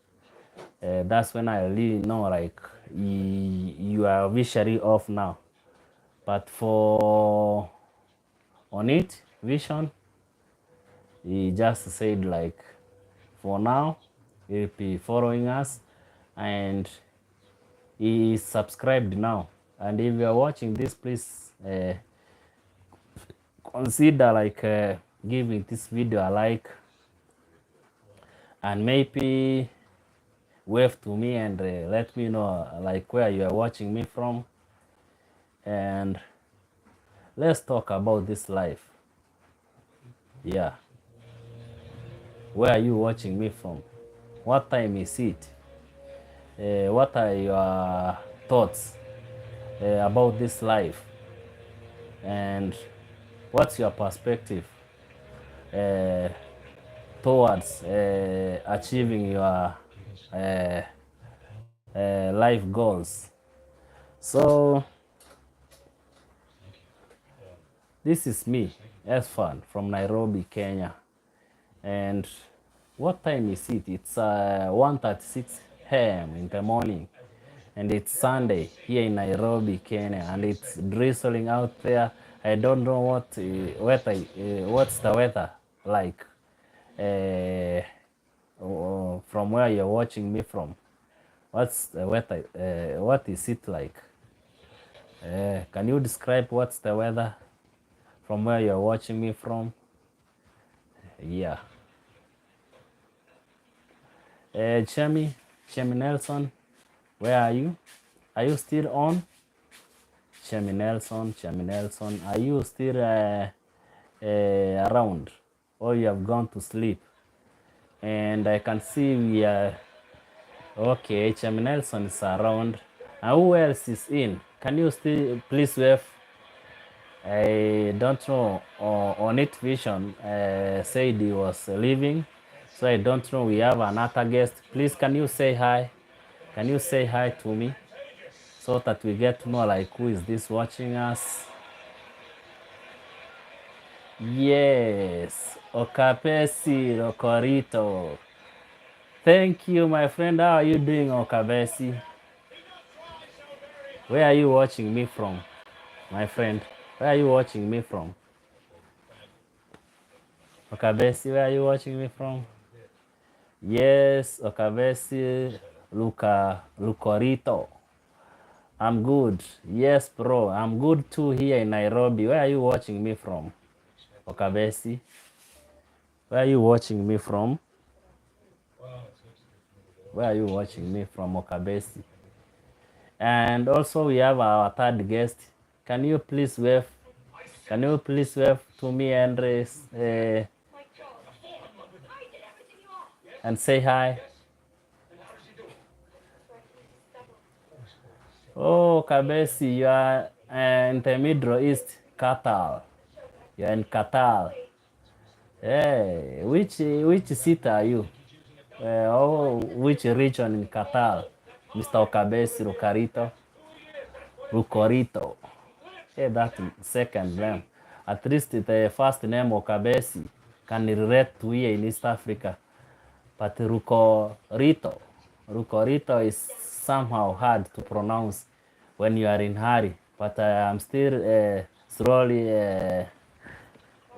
That's when I really know like you are visually off now. But for on it vision, he just said like for now he'll be following us, and he is subscribed now. And if you are watching this, please consider like giving this video a like, and maybe wave to me and let me know like where you are watching me from, and let's talk about this life. Yeah, where are you watching me from? What time is it? What are your thoughts about this life, and what's your perspective uh, towards achieving your uh, life goals. So this is me, ESPHONE from Nairobi, Kenya. And what time is it? It's 1:36 a.m. in the morning. And it's Sunday here in Nairobi, Kenya. And it's drizzling out there. I don't know what's the weather like from where you're watching me from. What's the weather? What is it like? Can you describe what's the weather from where you're watching me from? Yeah. Chemi Nelson, where are you? Are you still on? Chemi Nelson, are you still around? Or you have gone to sleep? And I can see we are, okay, Chemi Nelson is around. And who else is in? Can you still please wave? I don't know. On it Vision said he was leaving, so I don't know. We have another guest. Please, can you say hi? Can you say hi to me so that we get to know like who is this watching us? Yes, Okapesi Rokorito. Thank you, my friend. How are you doing, Okabesi? Where are you watching me from, my friend? Where are you watching me from? Okabesi, where are you watching me from? Yes, Okabesi Lukorito. I'm good. Yes, bro. I'm good too here in Nairobi. Where are you watching me from? Okabesi. Where are you watching me from? Where are you watching me from, Okabesi? And also we have our third guest. Can you please wave? Can you please wave to me and say hi? Oh, Kabesi, you are in the Middle East, Qatar. You are in Qatar. Hey, which city are you? Which region in Qatar? Mr. Okabesi Rukorito. Hey, that second name. At least the first name Okabesi can relate to here in East Africa. But Rukorito is somehow hard to pronounce when you are in hurry. But I am still slowly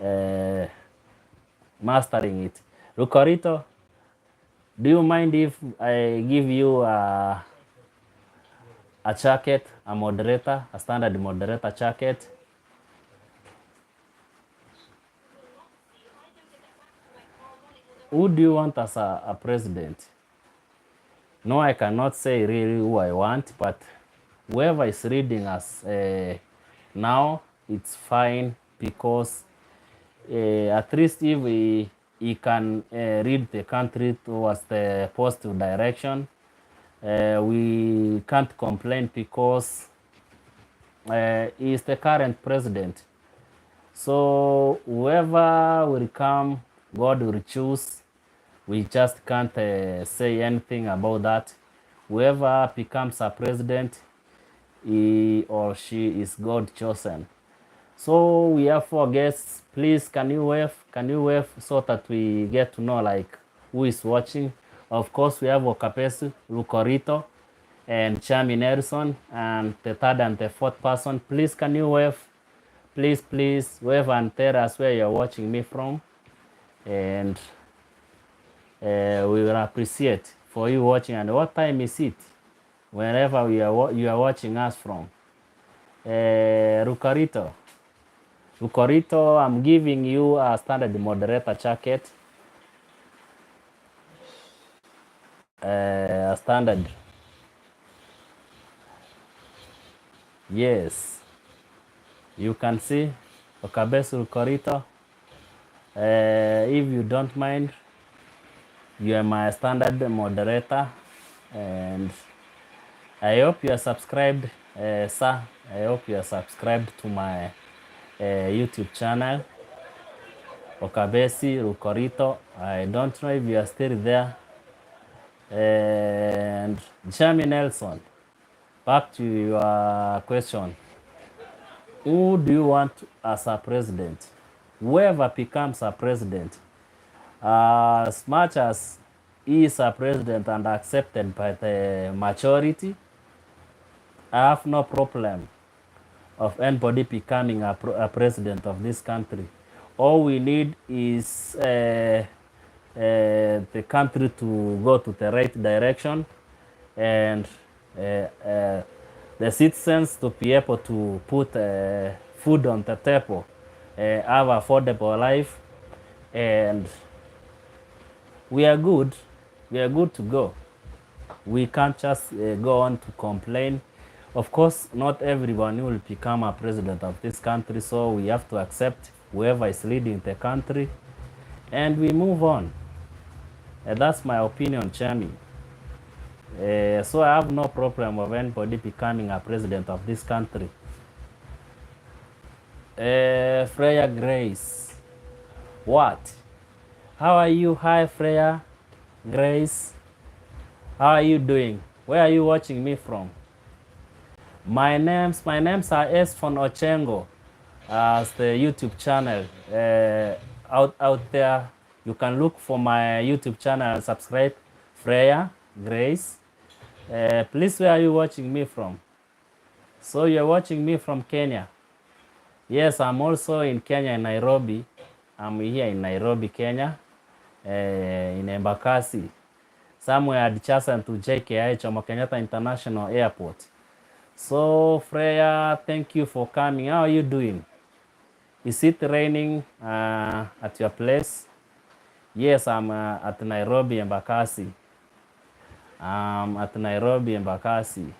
uh, mastering it. Rukorito, do you mind if I give you a jacket, a moderator, a standard moderator jacket? Who do you want as a president? No, I cannot say really who I want, but whoever is reading us now, it's fine because at least if he can read the country towards the positive direction, we can't complain because he is the current president. So whoever will come, God will choose. We just can't say anything about that. Whoever becomes a president, he or she is God chosen. So we have 4 guests. Please, can you wave? Can you wave so that we get to know like who is watching? Of course, we have Okapesu, Lukorito, and Chami Nelson, and the third and the fourth person. Please, can you wave? Please wave and tell us where you're watching me from, and we will appreciate for you watching. And what time is it? Wherever you are watching us from. Rukorito, I'm giving you a standard moderator jacket. A standard. Yes. You can see Okabesu Rukorito. If you don't mind, you are my standard moderator, and I hope you are subscribed, sir. I hope you are subscribed to my YouTube channel. Okabesi, Rukorito. I don't know if you are still there. And Jamie Nelson, back to your question. Who do you want as a president? Whoever becomes a president, as much as he is a president and accepted by the majority, I have no problem of anybody becoming a president of this country. All we need is the country to go to the right direction, and the citizens to be able to put food on the table, have affordable life, and we are good. We are good to go. We can't just go on to complain. Of course, not everyone will become a president of this country, so we have to accept whoever is leading the country, and we move on. That's my opinion, Chami. So I have no problem of anybody becoming a president of this country. Freya Grace. What? How are you? Hi, Freya Grace. How are you doing? Where are you watching me from? My names are ESPHONE Ochengo, as the YouTube channel. Out there, you can look for my YouTube channel and subscribe. Freya Grace. Please, where are you watching me from? So you're watching me from Kenya. Yes, I'm also in Kenya, in Nairobi. I'm here in Nairobi, Kenya, in Embakasi, somewhere adjacent to JKI, Jomo Kenyatta International Airport. So, Freya, thank you for coming. How are you doing? Is it raining at your place? Yes, I'm at Nairobi, Embakasi. At Nairobi, Embakasi.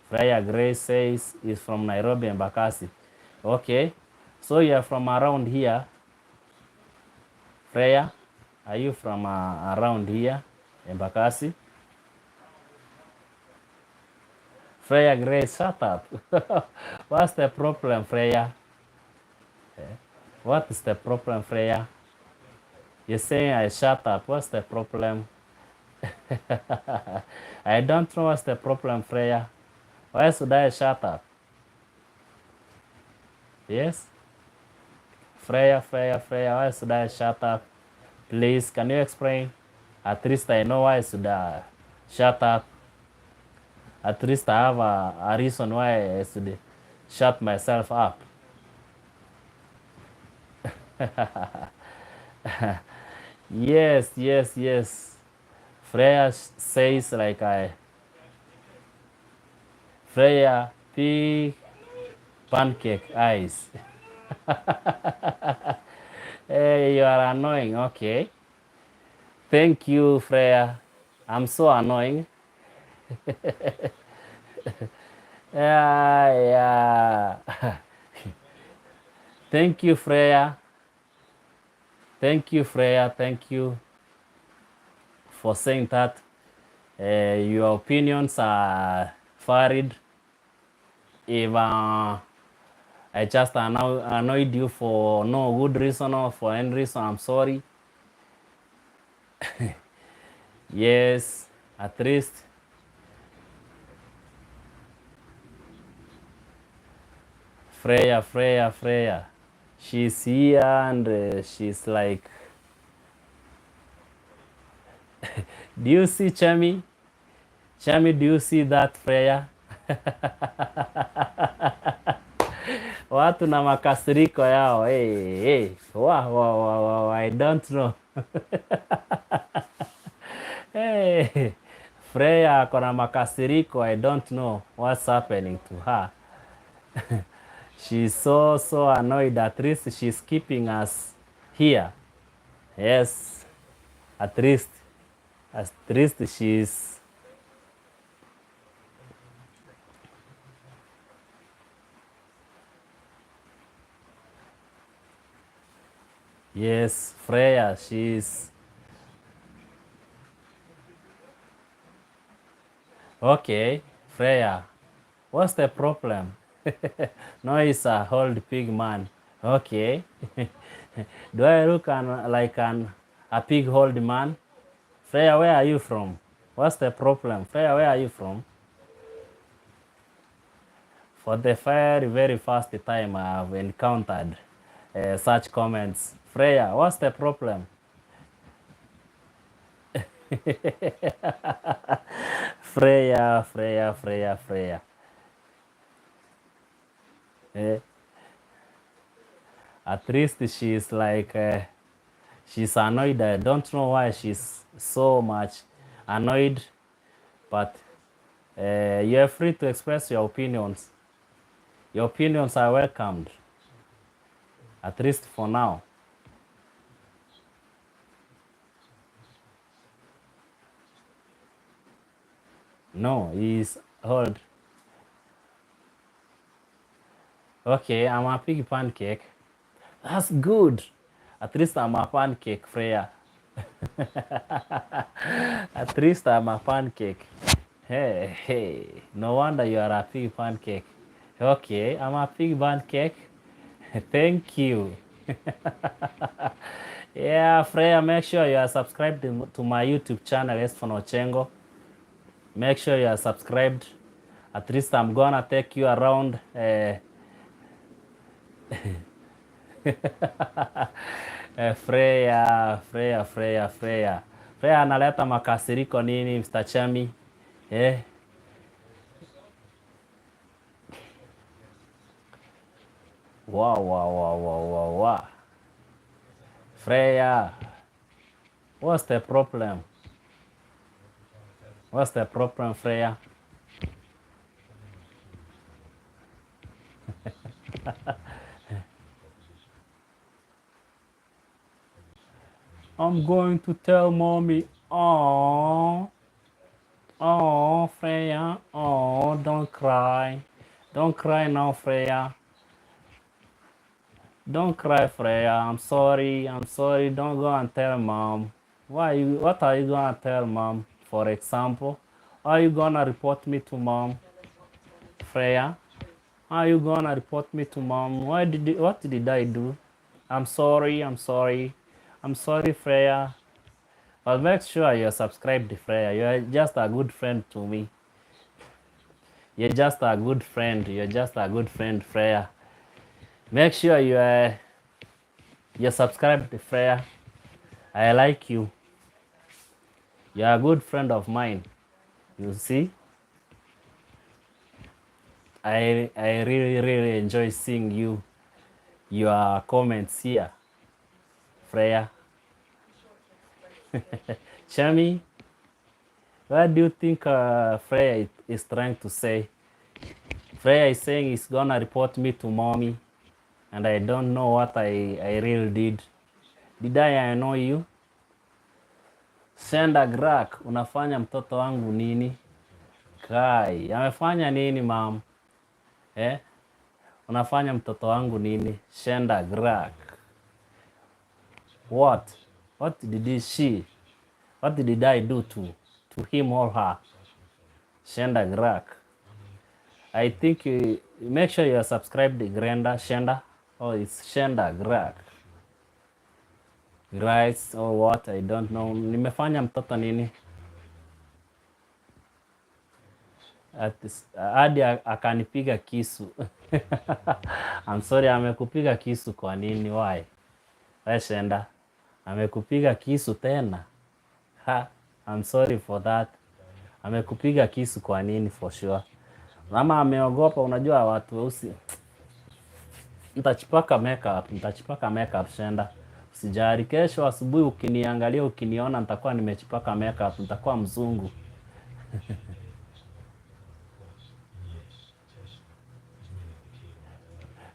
Freya Grace says is from Nairobi, Embakasi. Okay, so you're from around here. Freya, are you from around here, Embakasi? Freya Grace, shut up. What's the problem, Freya? What is the problem, Freya? You're saying I shut up. What's the problem? I don't know what's the problem, Freya. Why should I shut up? Yes? Freya, why should I shut up? Please, can you explain? At least I know why should I shut up. At least I have a reason why I should shut myself up. Yes. Freya says like Freya, big pancake eyes. Hey, you are annoying. Okay. Thank you, Freya. I'm so annoying. Yeah. Thank you, Freya. Thank you for saying that. Your opinions are varied. If I just annoyed you for no good reason or for any reason, I'm sorry. Yes, at least. Freya. She's here and she's like, do you see Chami? Chami, do you see that, Freya? Watu na makasiriko yao. Hey. Wow, I don't know. Hey, Freya akona makasiriko. I don't know what's happening to her. She's so annoyed. At least she's keeping us here. Yes, at least she's. Yes, Freya, she's. Okay, Freya, what's the problem? No, he's a old pig man. Okay. Do I look like a pig-old man? Freya, where are you from? What's the problem? Freya, where are you from? For the very, very first time I have encountered such comments. Freya, what's the problem? Freya, Freya, Freya, Freya. Eh, at least she's like, she's annoyed. I don't know why she's so much annoyed, but you're free to express your opinions. Your opinions are welcomed, at least for now. No, he's old. Okay, I'm a pig pancake. That's good. At least I'm a pancake, Freya. At least I'm a pancake. Hey, hey. No wonder you are a pig pancake. Okay, I'm a pig pancake. Thank you. Yeah, Freya, make sure you are subscribed to my YouTube channel, ESPHONE Ochengo. Make sure you are subscribed. At least I'm gonna take you around. Freya, Freya, Freya, Freya. Freya analeta makasiriko nini, Mr. Chami? Eh? Wow, wow, wow, wow, wow, wow. Freya, what's the problem? What's the problem, Freya? I'm going to tell mommy. Oh, oh, Freya. Oh, don't cry. Don't cry now, Freya. Don't cry, Freya. I'm sorry. I'm sorry. Don't go and tell mom. What are you gonna tell mom? For example, are you gonna report me to mom, Freya? Are you gonna report me to mom? What did I do? I'm sorry. I'm sorry. I'm sorry, Freya. But make sure you're subscribed, Freya. You're just a good friend to me. You're just a good friend. You're just a good friend, Freya. Make sure you're subscribed, Freya. I like you. You're a good friend of mine. You see? I really, really enjoy seeing your comments here, Freya. Chami, what do you think Freya is trying to say? Freya is saying he's gonna report me to mommy, and I don't know what I really did. Did I annoy you? Senda Grak, unafanya mtoto wangu nini? Kai, amefanya nini mam? Eh? Unafanya mtoto wangu nini? Shenda Grak. What? What did I do to him or her? Shenda Grak. I think you make sure you are subscribed to Grenda Shenda. Oh, it's Shenda Grak. Rice or what? I don't know. Nimefanya mtoto nini? Hadi akanipiga kisu. I'm sorry, amekupiga kisu kwa nini? Why? Why Shenda? Amekupiga kisu tena? Ha, I'm sorry for that. Amekupiga kisu kwa nini for sure? Mama ameogopa, unajua watu weusi. Nitachipaka makeup Shenda. Usijali, kesho asubuhi ukiniangalia ukiniona nitakuwa nimechipaka makeup, nitakuwa mzungu.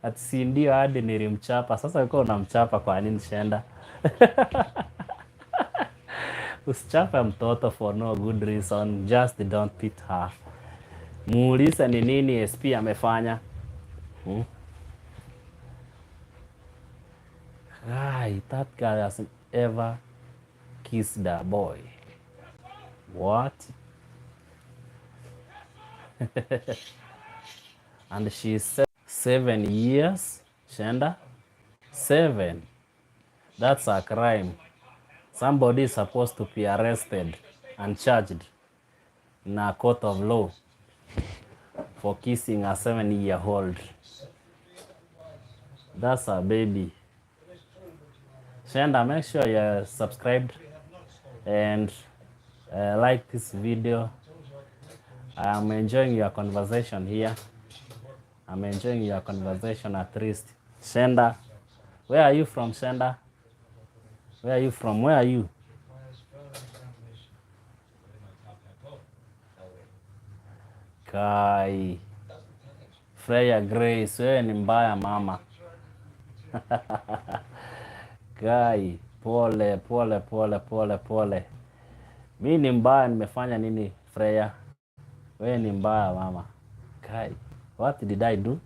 Ati si ndio hadi nilimchapa. Sasa uko unamchapa kwa nini Shenda? Usichape mtoto for no good reason. Just don't hit her. Muulize ni nini SP amefanya. That girl hasn't ever kissed a boy. What? And she's 7 years, Shenda? 7. That's a crime. Somebody is supposed to be arrested and charged in a court of law for kissing a 7-year-old. That's a baby. Shenda, make sure you're subscribed and like this video. I'm enjoying your conversation here. I'm enjoying your conversation at least. Shenda, where are you from, Shenda? Where are you from? Where are you? Kai. Freya Grace, wewe ni mbaya mama. Kai, pole, pole, pole, pole, pole. Mi ni mbaya, nimefanya nini Freya? Wewe ni mbaya mama. Kai, what did I do?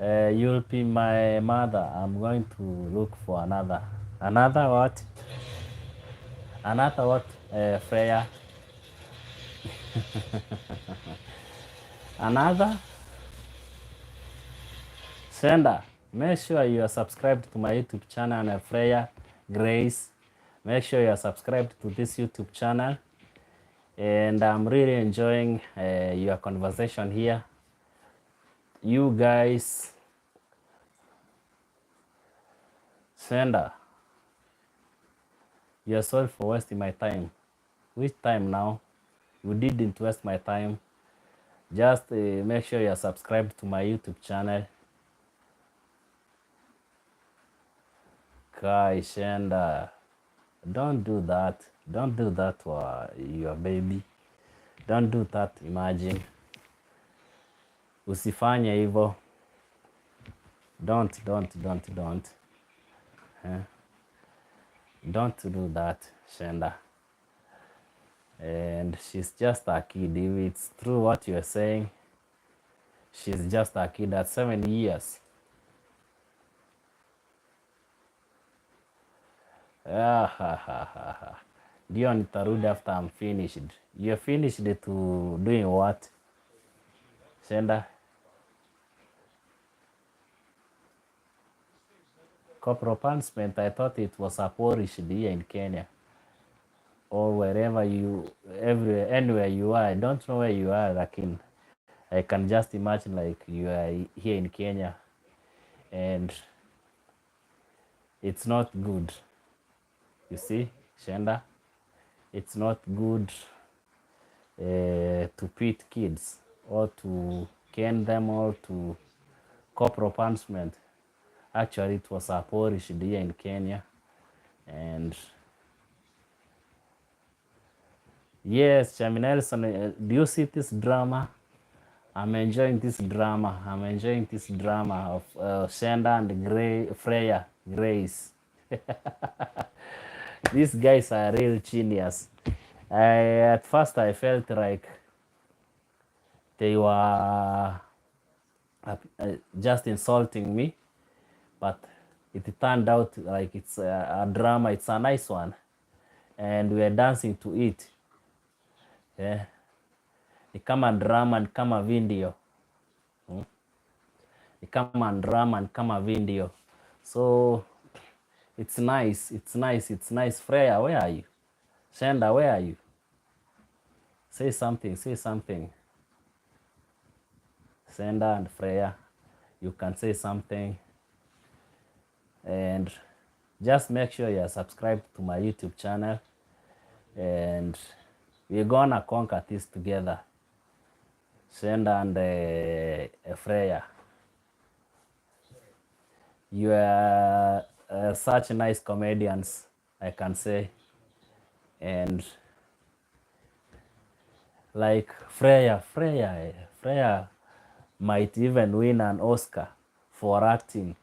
You'll be my mother. I'm going to look for another. Another what? Another what, Freya? Another? Senda, make sure you are subscribed to my YouTube channel, Freya Grace. Make sure you are subscribed to this YouTube channel. And I'm really enjoying your conversation here. You guys, Senda, you're sorry for wasting my time. Which time now? You didn't waste my time. Just make sure you're subscribed to my YouTube channel. Kai, Shenda, don't do that. Don't do that to your baby. Don't do that, imagine. Usifanye hivyo. Don't. Don't do that, Shenda. And she's just a kid. If it's true what you're saying, she's just a kid at 7 years. Ndio nitarudi after I'm finished. You're finished to doing what, Shenda? Corporal punishment, I thought it was abolished here in Kenya. Or wherever you, everywhere, anywhere you are. I don't know where you are, lakini I can just imagine like you are here in Kenya and it's not good. You see, Shenda, it's not good to beat kids or to cane them or to corporal punishment. Actually, it was abolished here in Kenya. And yes, Chami Nelson, do you see this drama? I'm enjoying this drama. I'm enjoying this drama of Shenda and Freya Grace. These guys are real genius. At first I felt like they were just insulting me, but it turned out like it's a drama. It's a nice one, and we are dancing to it. Yeah. Ni kama drama, ni kama video. Ni kama drama, ni kama video. So it's nice, it's nice, it's nice. Freya, where are you? Shenda, where are you? Say something, say something. Shenda and Freya, you can say something. And just make sure you're subscribed to my YouTube channel. And we're gonna conquer this together. Shenda and Freya. You are such nice comedians, I can say. And like Freya might even win an Oscar for acting.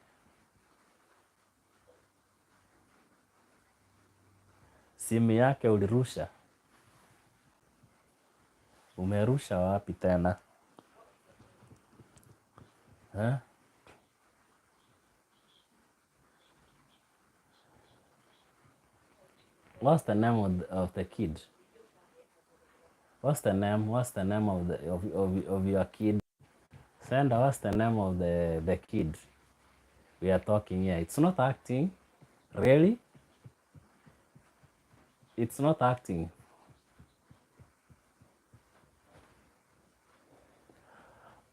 Simu yake ulirusha. Umerusha wapi tena? Huh? What's the name of the kid? What's the name of your kid? Senda, what's the name of the kid we are talking here? It's not acting. Really? It's not acting.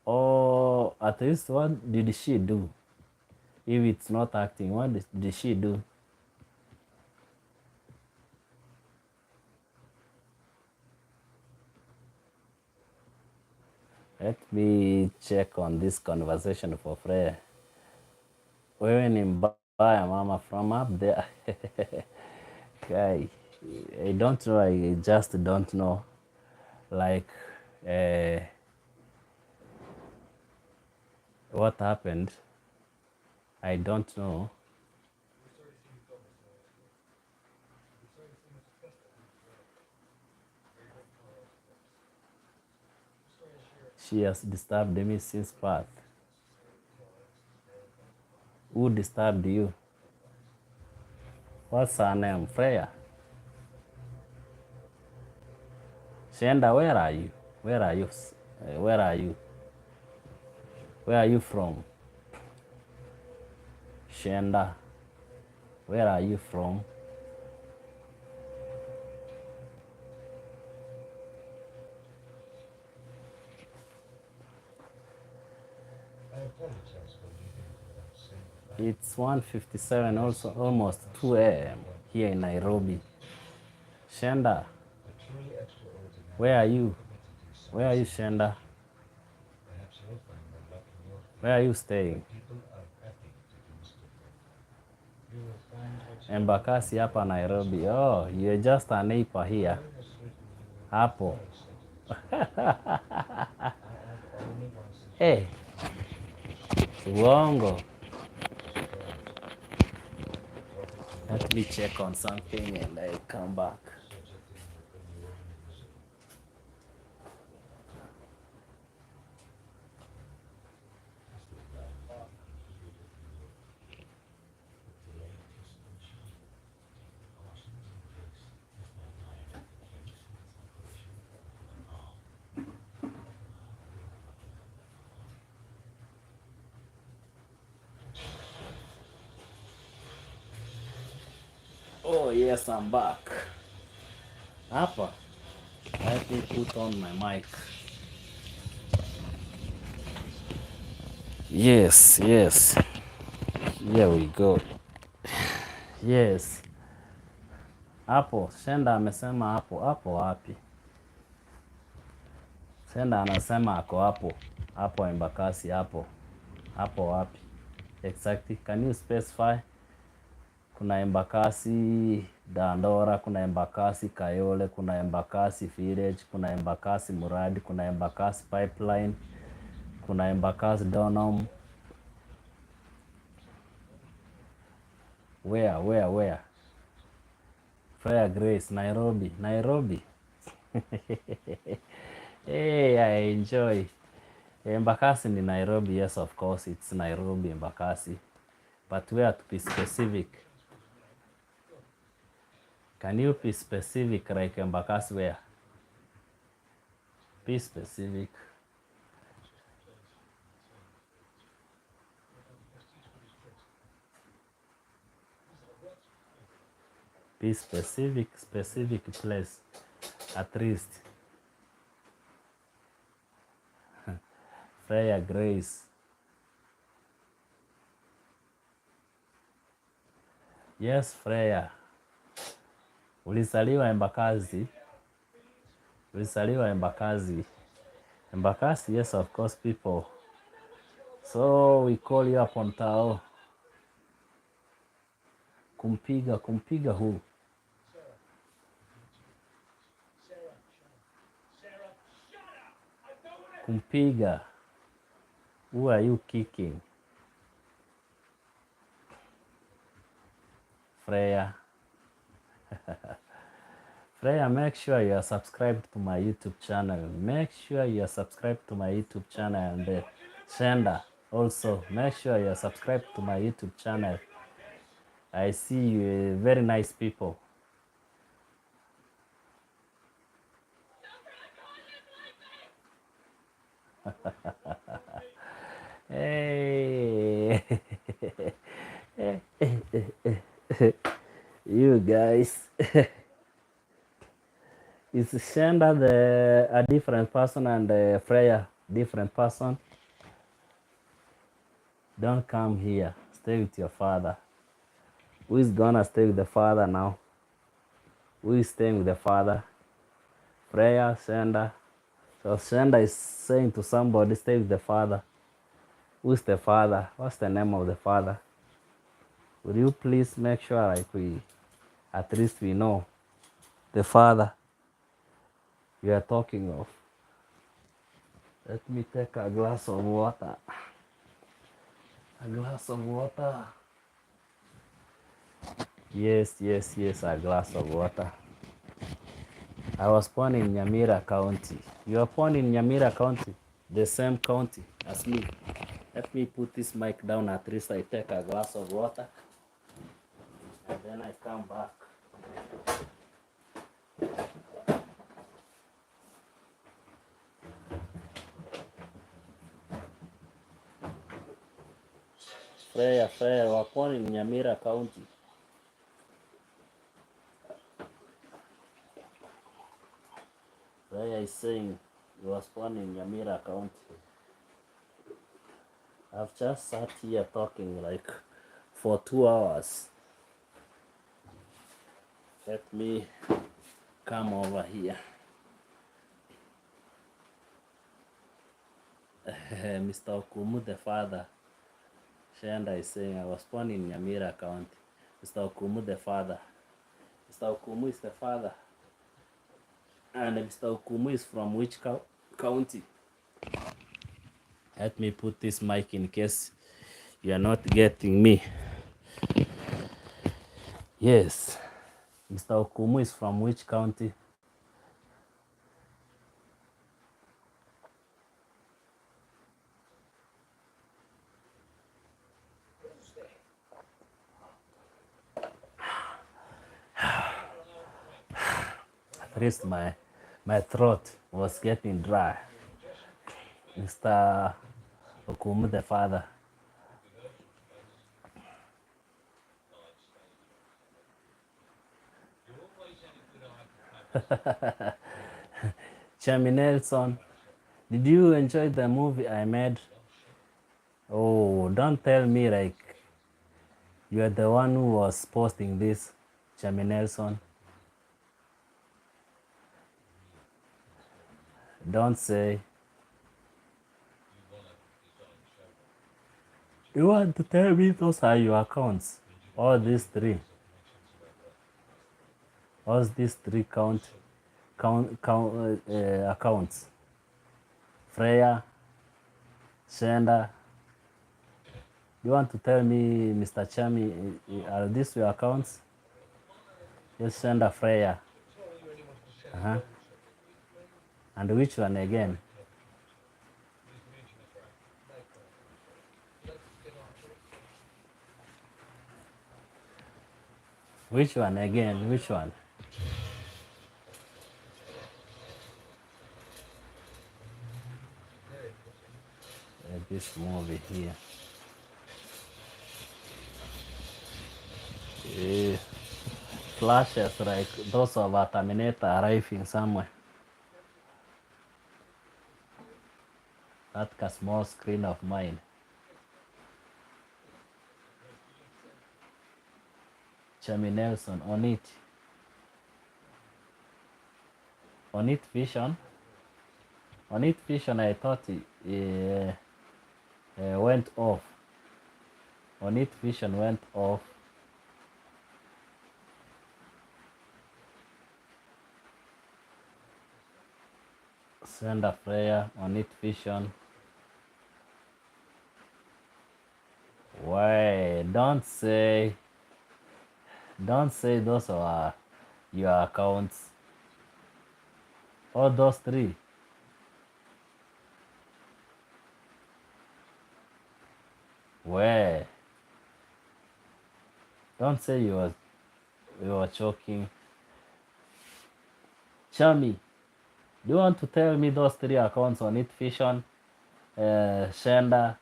Or at least what did she do? If it's not acting, what did she do? Let me check on this conversation for Freya. Wewe ni mbaya mama from up there. Guy, I don't know, I just don't know. Like, uh, what happened? I don't know. She has disturbed me since birth. Who disturbed you? What's her name? Freya? Shenda, where are you? Where are you? Where are you? Where are you from? Shenda, where are you from? It's 1:57, also almost 2 a.m. here in Nairobi. Shenda, where are you? Where are you, Shenda? Where are you staying? Embakasi hapa Nairobi. Oh, you're just a neighbor here. Hapo. Hey, uongo. Let me check on something and I come back. Oh yes, I'm back. Hapa. Let me put on my mic. Yes, yes. Here we go. Yes. Hapo, Shenda amesema hapo. Hapo wapi? Shenda anasema ako hapo. Hapo Embakasi hapo. Hapo wapi? Exactly. Can you specify? Kuna Embakasi Dandora, kuna Embakasi Kayole, kuna Embakasi Village, kuna Embakasi Muradi, kuna Embakasi Pipeline, kuna Embakasi Donholm. Where? Fair Grace, Nairobi. Hey, I enjoy. Embakasi ni Nairobi, yes, of course, it's Nairobi, Embakasi. But where to be specific? Can you be specific, like Embakasi where? Be specific. Be specific place, at least. Fair Grace. Yes, Freya. Ulizaliwa Embakasi. Ulizaliwa Embakasi. Embakasi, yes, of course, people. So we call you up on Tao. Kumpiga who? Kumpiga. Who are you kicking? Freya. Freya, make sure you are subscribed to my YouTube channel. Make sure you are subscribed to my YouTube channel. And Shenda, also, make sure you are subscribed to my YouTube channel. I see you very nice people. Hey, you guys. Is Shenda a different person and Freya different person? Don't come here. Stay with your father. Who is gonna stay with the father now? Who is staying with the father? Freya, Shenda. So Shenda is saying to somebody, stay with the father. Who's the father? What's the name of the father? Will you please make sure like we at least we know the father we are talking of? Let me take a glass of water. A glass of water. Yes, yes, yes, a glass of water. I was born in Nyamira County. You are born in Nyamira County, the same county as me. Let me put this mic down, at least I take a glass of water and then I come back. Freya, was born in Nyamira County. Freya is saying he was born in Nyamira County. I've just sat here talking like for 2 hours. Let me come over here. Mr. Okumu, the father. Shenda is saying I was born in Nyamira County. Mr. Okumu, the father. Mr. Okumu is the father. And Mr. Okumu is from which county? Let me put this mic in case you are not getting me. Yes. Mr. Okumu is from which county? At least my throat was getting dry. Mr. Okumu, the father. Chami Nelson, did you enjoy the movie I made? Oh, don't tell me like you are the one who was posting this, Chami Nelson. Don't say. You want to tell me those are your accounts? All these three. All these three accounts. Freya, Shenda. You want to tell me, Mr. Chami, are these your accounts? Yes, Shenda, Freya. Uh-huh. And which one again? Which one again? Which one? This movie here. Flashes like those of a Terminator arriving somewhere. That small screen of mine. Chami Nelson on it. On it vision. On it vision, I thought it went off. On it vision went off. Send a prayer on it vision. Why? Don't say those are your accounts. All those three. Where? Don't say you were choking. Chami, do you want to tell me those three accounts on it vision? Shenda,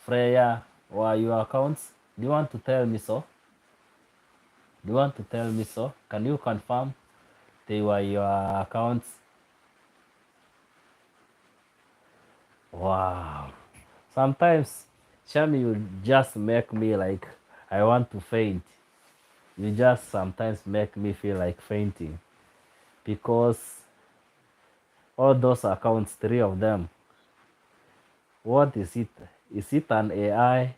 Freya, were your accounts? Do you want to tell me so? Do you want to tell me so? Can you confirm they were your accounts? Wow. Sometimes, Shami, you just make me like I want to faint. You just sometimes make me feel like fainting because all those accounts, three of them, what is it? Is it an AI,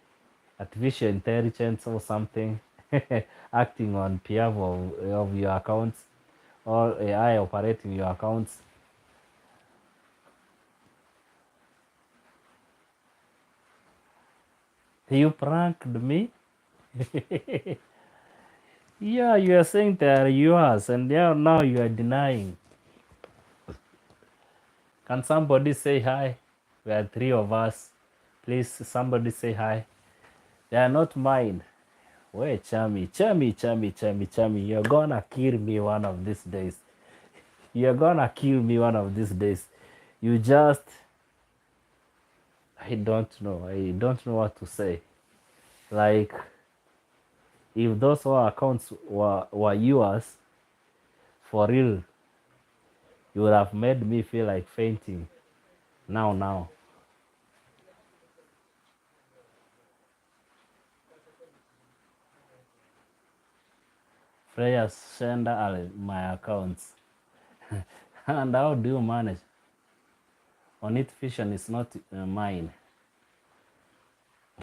artificial intelligence, or something acting on behalf of your accounts, or AI operating your accounts? You pranked me? Yeah, you are saying they are yours, and now you are denying. Can somebody say hi? We are three of us. Please, somebody say hi. They are not mine. Wait, Chami, you're gonna kill me one of these days. You're gonna kill me one of these days. You just, I don't know. I don't know what to say. Like, if those were accounts were yours, for real, you would have made me feel like fainting. Now. Freya, send my accounts. And how do you manage? On it, vision is not mine.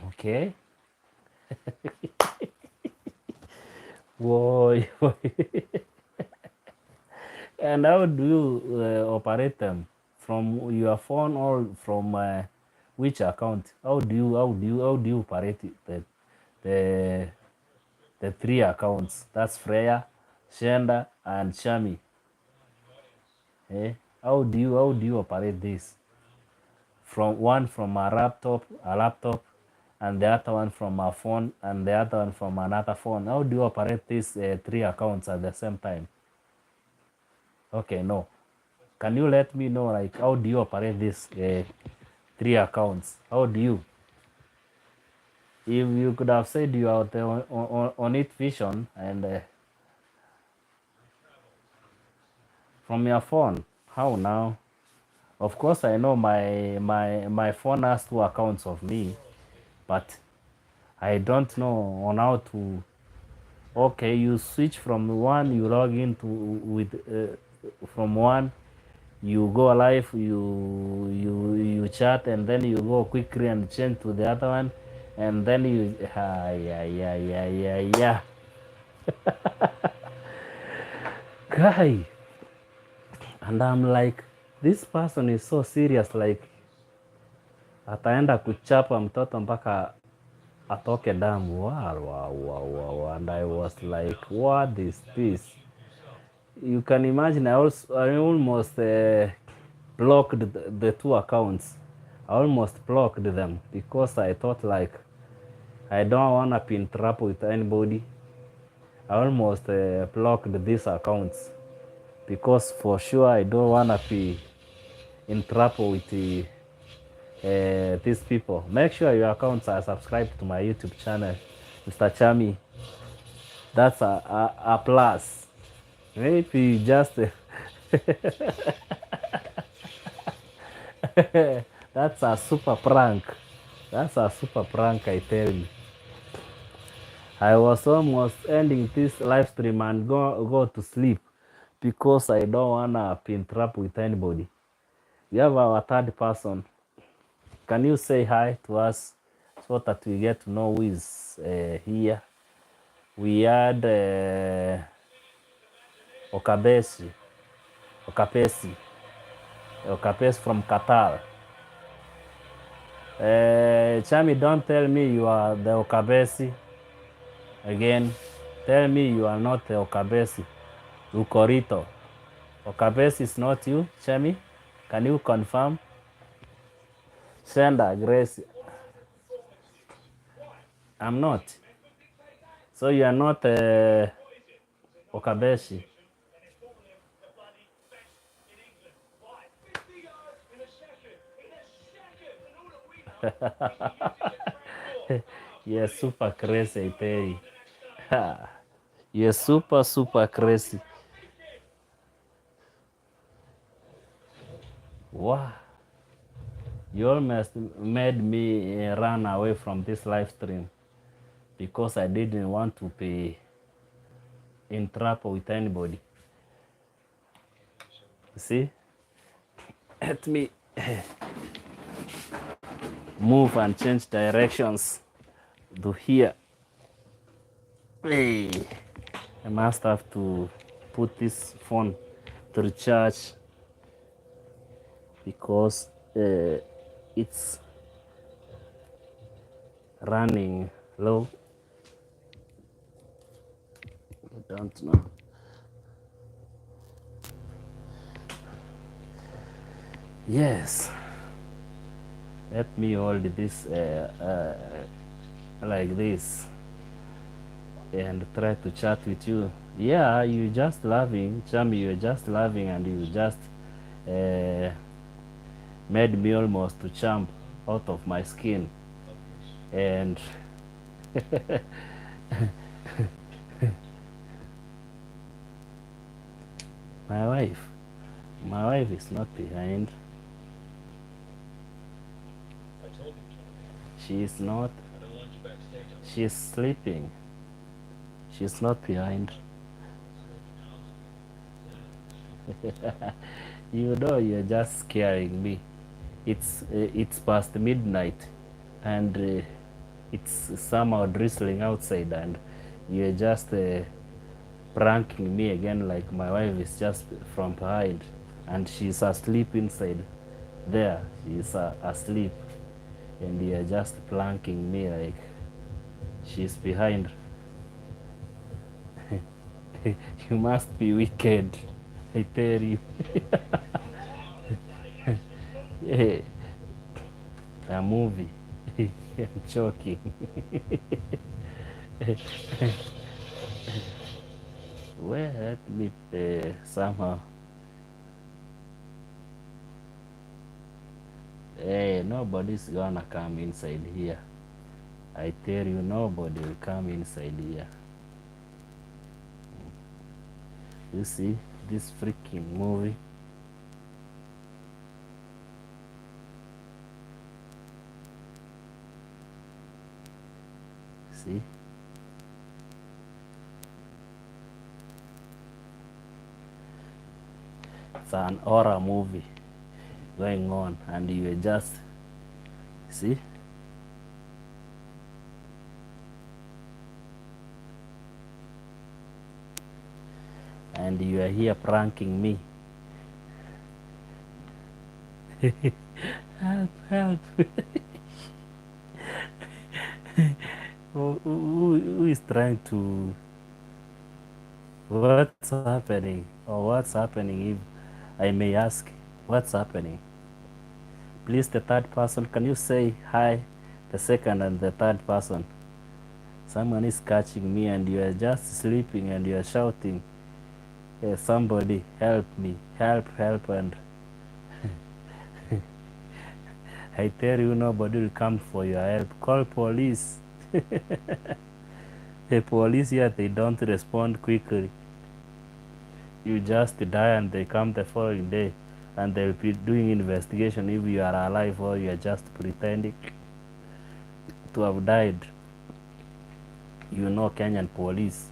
Okay. Whoa. And how do you operate them? From your phone or from which account? How do you operate the the three accounts? That's Freya, Shenda, and Shami. Eh? How do you operate this? From one from a laptop, and the other one from a phone, and the other one from another phone. How do you operate these three accounts at the same time? Okay, no. Can you let me know, like, how do you operate these three accounts? How do you? If you could have said you are on it vision and from your phone, how now? Of course, I know my phone has two accounts of me, but I don't know on how to. Okay, you switch from one, you log into with from one, you go live, you chat, and then you go quickly and change to the other one, and then you yeah. Guy, and I'm like, this person is so serious, like ataenda kuchapa mtoto mpaka atoke damu. Wow. And I was like, what is this? You can imagine, I almost blocked the two accounts. I almost blocked them because I thought like I don't want to be in trouble with anybody. I almost blocked these accounts because for sure I don't want to be in trouble with these people. Make sure your accounts are subscribed to my YouTube channel, Mr. Chami. That's a plus. Maybe just that's a super prank. That's a super prank, I tell you. I was almost ending this live stream and go to sleep because I don't wanna be in trouble with anybody. We have our third person. Can you say hi to us so that we get to know who is here? We had Okabesi, Okapesi, Okapesi from Qatar. Chami, don't tell me you are the Okabesi again. Tell me you are not the Okabesi. Ukorito. Okabesi is not you, Chami. Can you confirm? Sender, Grace. I'm not. So you are not Okabeshi. You're super crazy, I tell you. Ha. You're super, super crazy. Wow. You almost made me run away from this live stream because I didn't want to be in trouble with anybody. See? Let me move and change directions to here. Hey. I must have to put this phone to recharge because it's running low. I don't know. Yes. Let me hold this like this and try to chat with you. Yeah, you just laughing, Chami, you're just laughing and you just uh, made me almost to jump out of my skin. And my wife is not behind. She is not. She's sleeping. She's not behind. You know, you're just scaring me. It's past midnight, and it's somehow drizzling outside, and you're just pranking me again. Like my wife is just from behind, and she's asleep inside. There, she's asleep, and you're just pranking me like she's behind. You must be wicked, I tell you. Yeah, a movie. I'm joking. Well, let me somehow. Hey, nobody's gonna come inside here. I tell you, nobody will come inside here. You see this freaking movie? See? It's an horror movie going on, and you just see. And you are here pranking me. Help, help. Who is trying to. What's happening? Or what's happening, if I may ask? What's happening? Please, the third person, can you say hi? The second and the third person. Someone is catching me and you are just sleeping and you are shouting, hey, somebody help me, help, help. And I tell you, nobody will come for your help. Call police. The police here, they don't respond quickly. You just die and they come the following day and they'll be doing investigation if you are alive or you are just pretending to have died. You know, Kenyan police.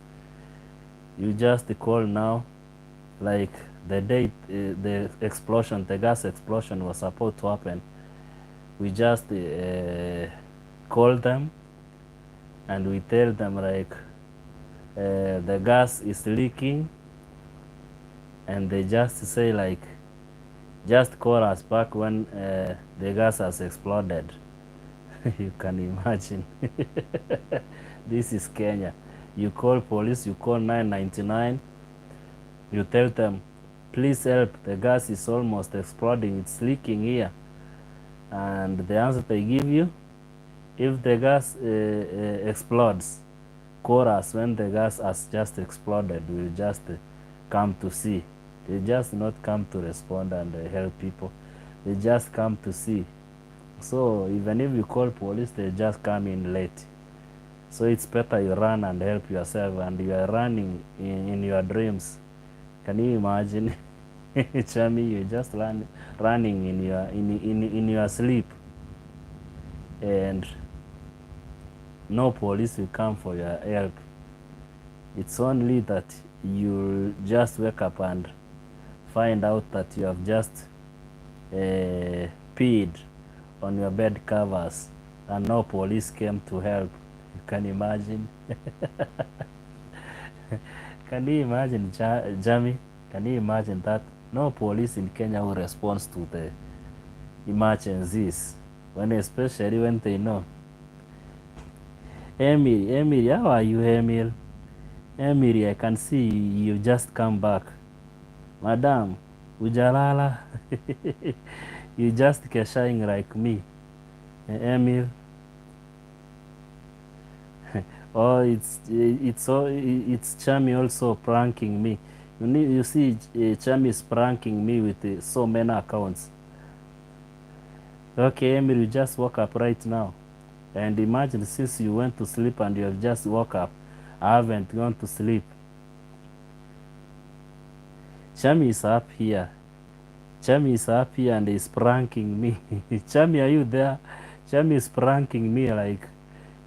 You just call now, like the day the explosion, the gas explosion was supposed to happen. We just call them and we tell them like the gas is leaking, and they just say like, just call us back when the gas has exploded. You can imagine. This is Kenya. You call police, you call 999, you tell them, please help, the gas is almost exploding, it's leaking here. And the answer they give you, if the gas explodes, call us when the gas has just exploded. We'll just come to see. They just not come to respond and help people. They just come to see. So even if you call police, they just come in late. So it's better you run and help yourself, and you are running in your dreams. Can you imagine? Chami, you just running in your sleep, and no police will come for your help. It's only that you just wake up and find out that you have just peed on your bed covers, and no police came to help. You can imagine. Can you imagine, Jamie? Can you imagine that? No police in Kenya who responds to the emergencies, especially when they know. Emil, how are you, Emil? Emil, I can see you just come back. Madam, ujalala. You just keshaing like me. Emil. Oh, it's Chami also pranking me. You see, Chami is pranking me with so many accounts. Okay, Emil, you just woke up right now. And imagine, since you went to sleep and you have just woke up, I haven't gone to sleep. Chami is up here. Chami is up here and is pranking me. Chami, are you there? Chami is pranking me like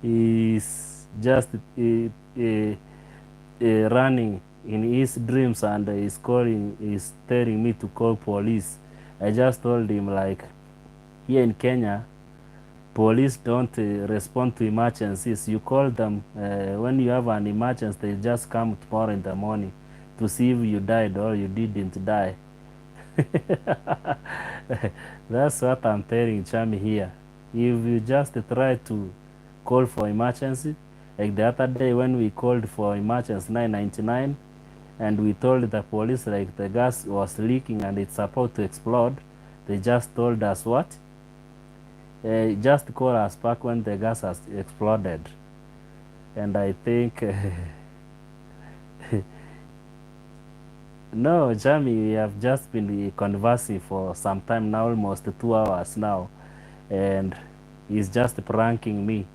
he's just running in his dreams, and he's telling me to call police. I just told him, like, here in Kenya, police don't respond to emergencies. You call them when you have an emergency, they just come tomorrow in the morning to see if you died or you didn't die. That's what I'm telling Chami here. If you just try to call for emergency, like the other day when we called for emergency 999, and we told the police like the gas was leaking and it's about to explode, they just told us what? Just call us back when the gas has exploded. And I think no, Jamie, we have just been conversing for some time now, almost 2 hours now, and he's just pranking me.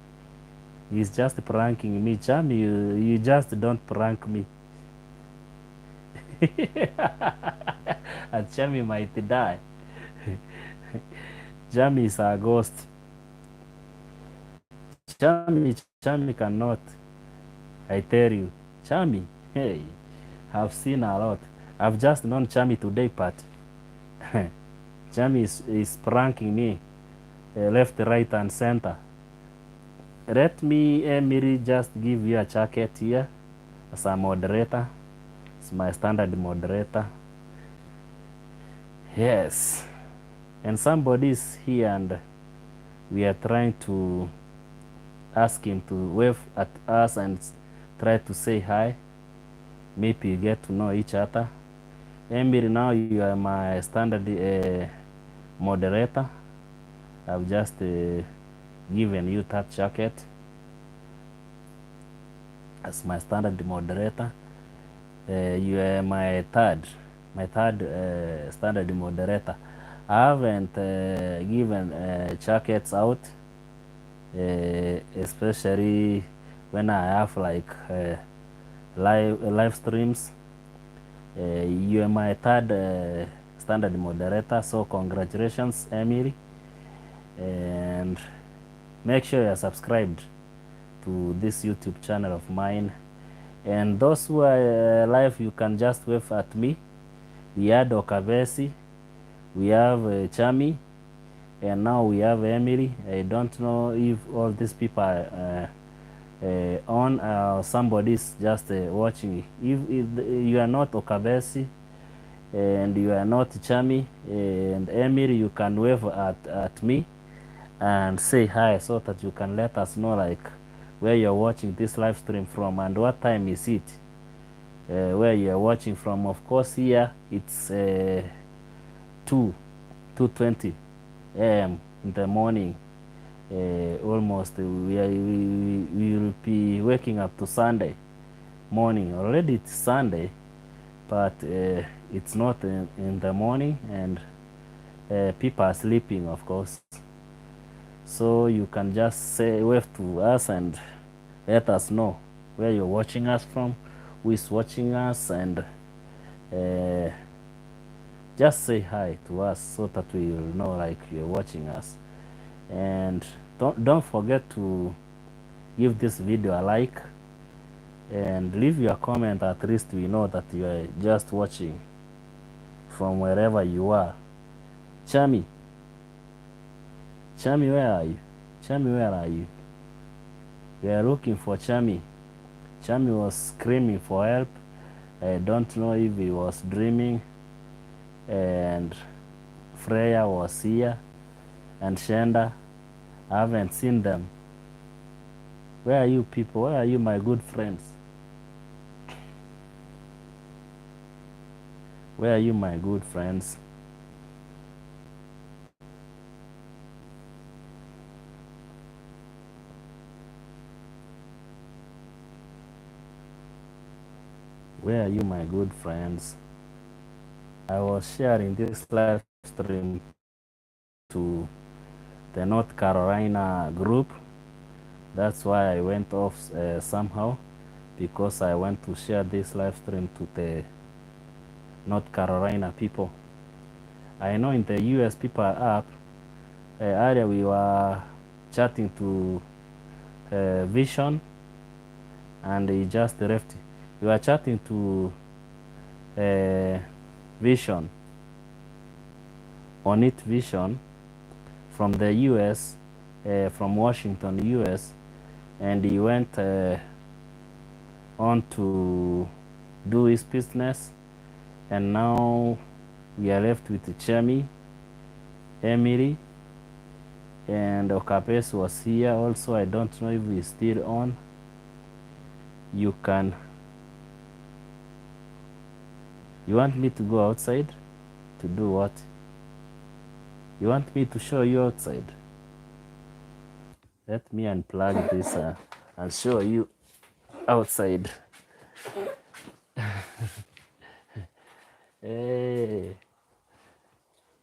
He's just pranking me. Jamie, you just don't prank me. And Jamie might die. Jamie is a ghost. Jamie cannot. I tell you, Jamie, hey, I've seen a lot. I've just known Chami today, but Chami is pranking me left, right, and center. Let me, Emily, just give you a jacket here as a moderator. It's my standard moderator. Yes. And somebody is here, and we are trying to ask him to wave at us and try to say hi. Maybe you get to know each other. Emily, now you are my standard moderator. I've just given you that jacket as my standard moderator. You are my third standard moderator. I haven't given jackets out, especially when I have like live streams. You are my third standard moderator, so congratulations, Emily, and make sure you're subscribed to this YouTube channel of mine. And those who are live, you can just wave at me. We had Okabesi, we have Chami, and now we have Emily. I don't know if all these people are on, somebody's just watching. If you are not Okabesi and you are not Chami and Emily, you can wave at me and say hi, so that you can let us know like where you're watching this live stream from and what time is it, where you're watching from. Of course, here it's 2:20 a.m. in the morning. Almost we will be waking up to Sunday morning. Already it's Sunday, but it's not in the morning, and people are sleeping, of course. So you can just say wave to us and let us know where you're watching us from, who is watching us, and uh, just say hi to us so that we will know like you're watching us. And don't forget to give this video a like and leave your comment. At least we know that you are just watching from wherever you are. Chami, Chami, where are you? Chami, where are you? We are looking for Chami. Chami was screaming for help. I don't know if he was dreaming. And Freya was here. And Shenda. I haven't seen them. Where are you people? Where are you, my good friends? Where are you, my good friends? Where are you, my good friends? I was sharing this live stream to the North Carolina group. That's why I went off somehow, because I want to share this live stream to the North Carolina people. I know in the US people are up. Earlier we were chatting to Vision, and he just left. We were chatting to Vision, on it Vision, from the US, from Washington, US, and he went on to do his business. And now we are left with Chami, Emily, and Okapes was here also. I don't know if he's still on. You want me to go outside? To do what? You want me to show you outside? Let me unplug this and show you outside. Hey,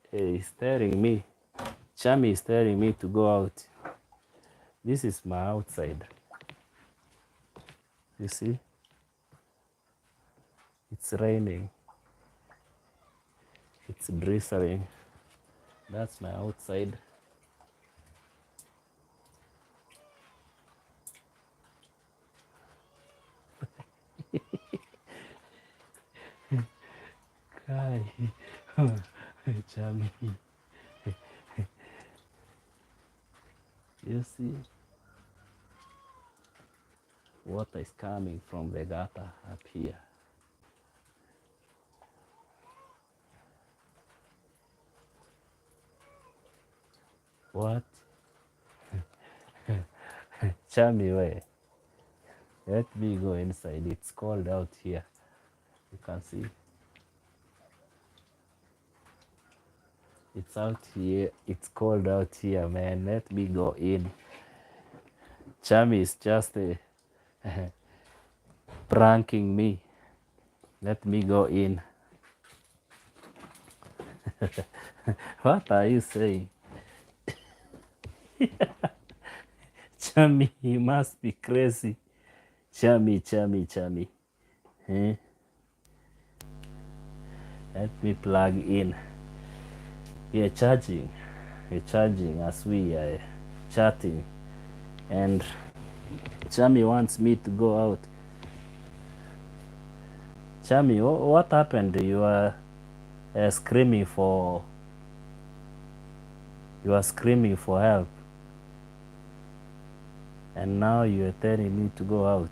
he's telling me. Chami is telling me to go out. This is my outside. You see? It's raining. It's drizzling. That's my outside. Hi. Chami. You see? Water is coming from the gutter up here. What? Chami, way. Let me go inside. It's cold out here. You can see. It's out here. It's cold out here, man. Let me go in. Chami is just pranking me. Let me go in. What are you saying? Chami, you must be crazy. Chami. Eh? Let me plug in. We are charging. We're charging as we are chatting. And Chami wants me to go out. Chami, what happened? You are screaming for. You are screaming for help. And now you are telling me to go out.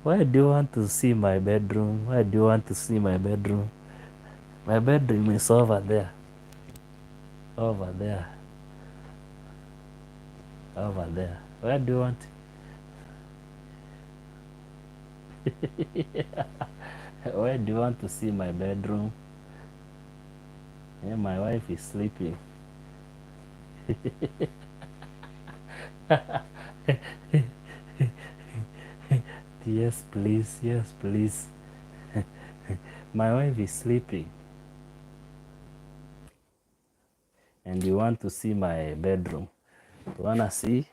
Why do you want to see my bedroom? Why do you want to see my bedroom? My bedroom is over there. Over there. Over there. Where do you want? Where do you want to see my bedroom? Yeah, my wife is sleeping. Yes, please. Yes, please. My wife is sleeping. And you want to see my bedroom. You wanna see?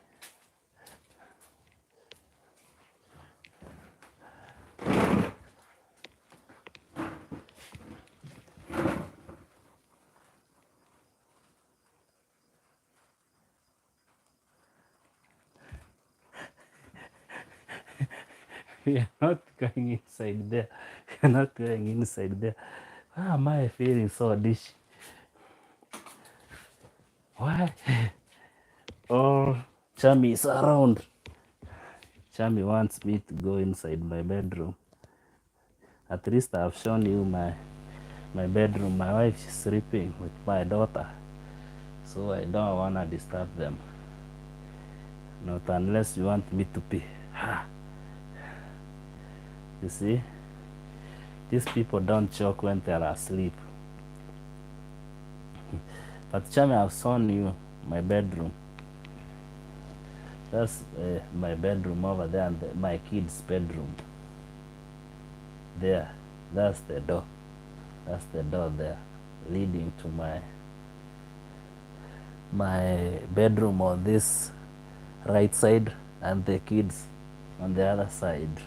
We are not going inside there. We are not going inside there. Why am I feeling so dish? Why? Oh, Chami is around. Chami wants me to go inside my bedroom. At least I've shown you my bedroom. My wife is sleeping with my daughter, so I don't wanna disturb them. Not unless you want me to pee. You see, these people don't joke when they're asleep. But Chami, I've shown you my bedroom. That's my bedroom over there, and my kids' bedroom. There, that's the door. That's the door there, leading to my bedroom on this right side, and the kids on the other side.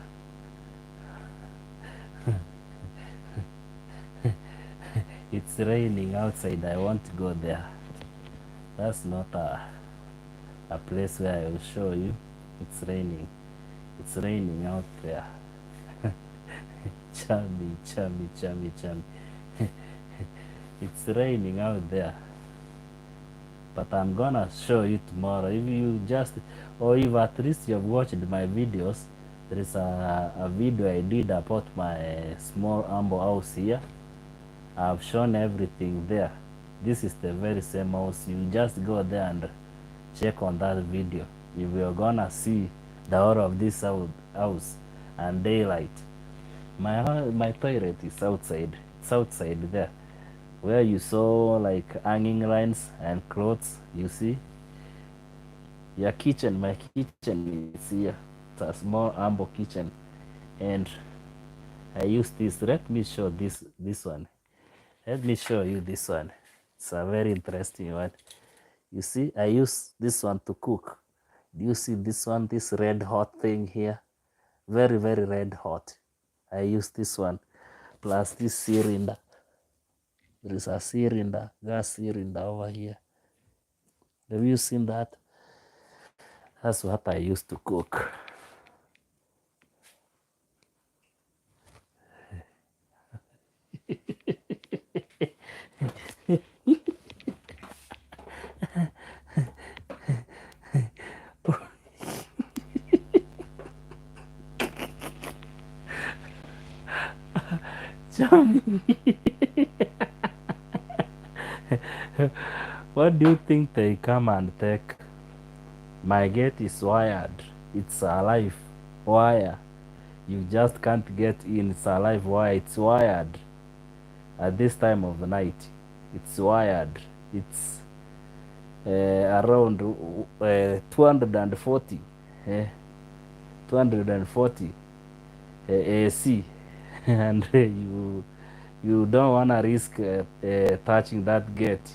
It's raining outside. I want to go there. That's not a place where I will show you. It's raining. It's raining out there. Chami, chami, chami, chami. It's raining out there. But I'm gonna show you tomorrow. If you just, or if at least you've watched my videos, there is a video I did about my small humble house here. I've shown everything there. This is the very same house. You just go there and check on that video. If you're gonna see the whole of this house and daylight. My toilet is outside. It's outside there, where you saw like hanging lines and clothes. You see, your kitchen. My kitchen is here. It's a small humble kitchen, and I use this. Let me show this one. Let me show you this one. It's a very interesting one. You see, I use this one to cook. Do you see this one? This red hot thing here, very very red hot. I use this one plus this cylinder. There is a cylinder, gas cylinder over here. Have you seen that? That's what I used to cook. What do you think they come and take? My gate is wired. It's a live wire. You just can't get in. It's a live wire. It's wired. At this time of the night, it's wired. It's around 240. 240 AC. And you don't want to risk touching that gate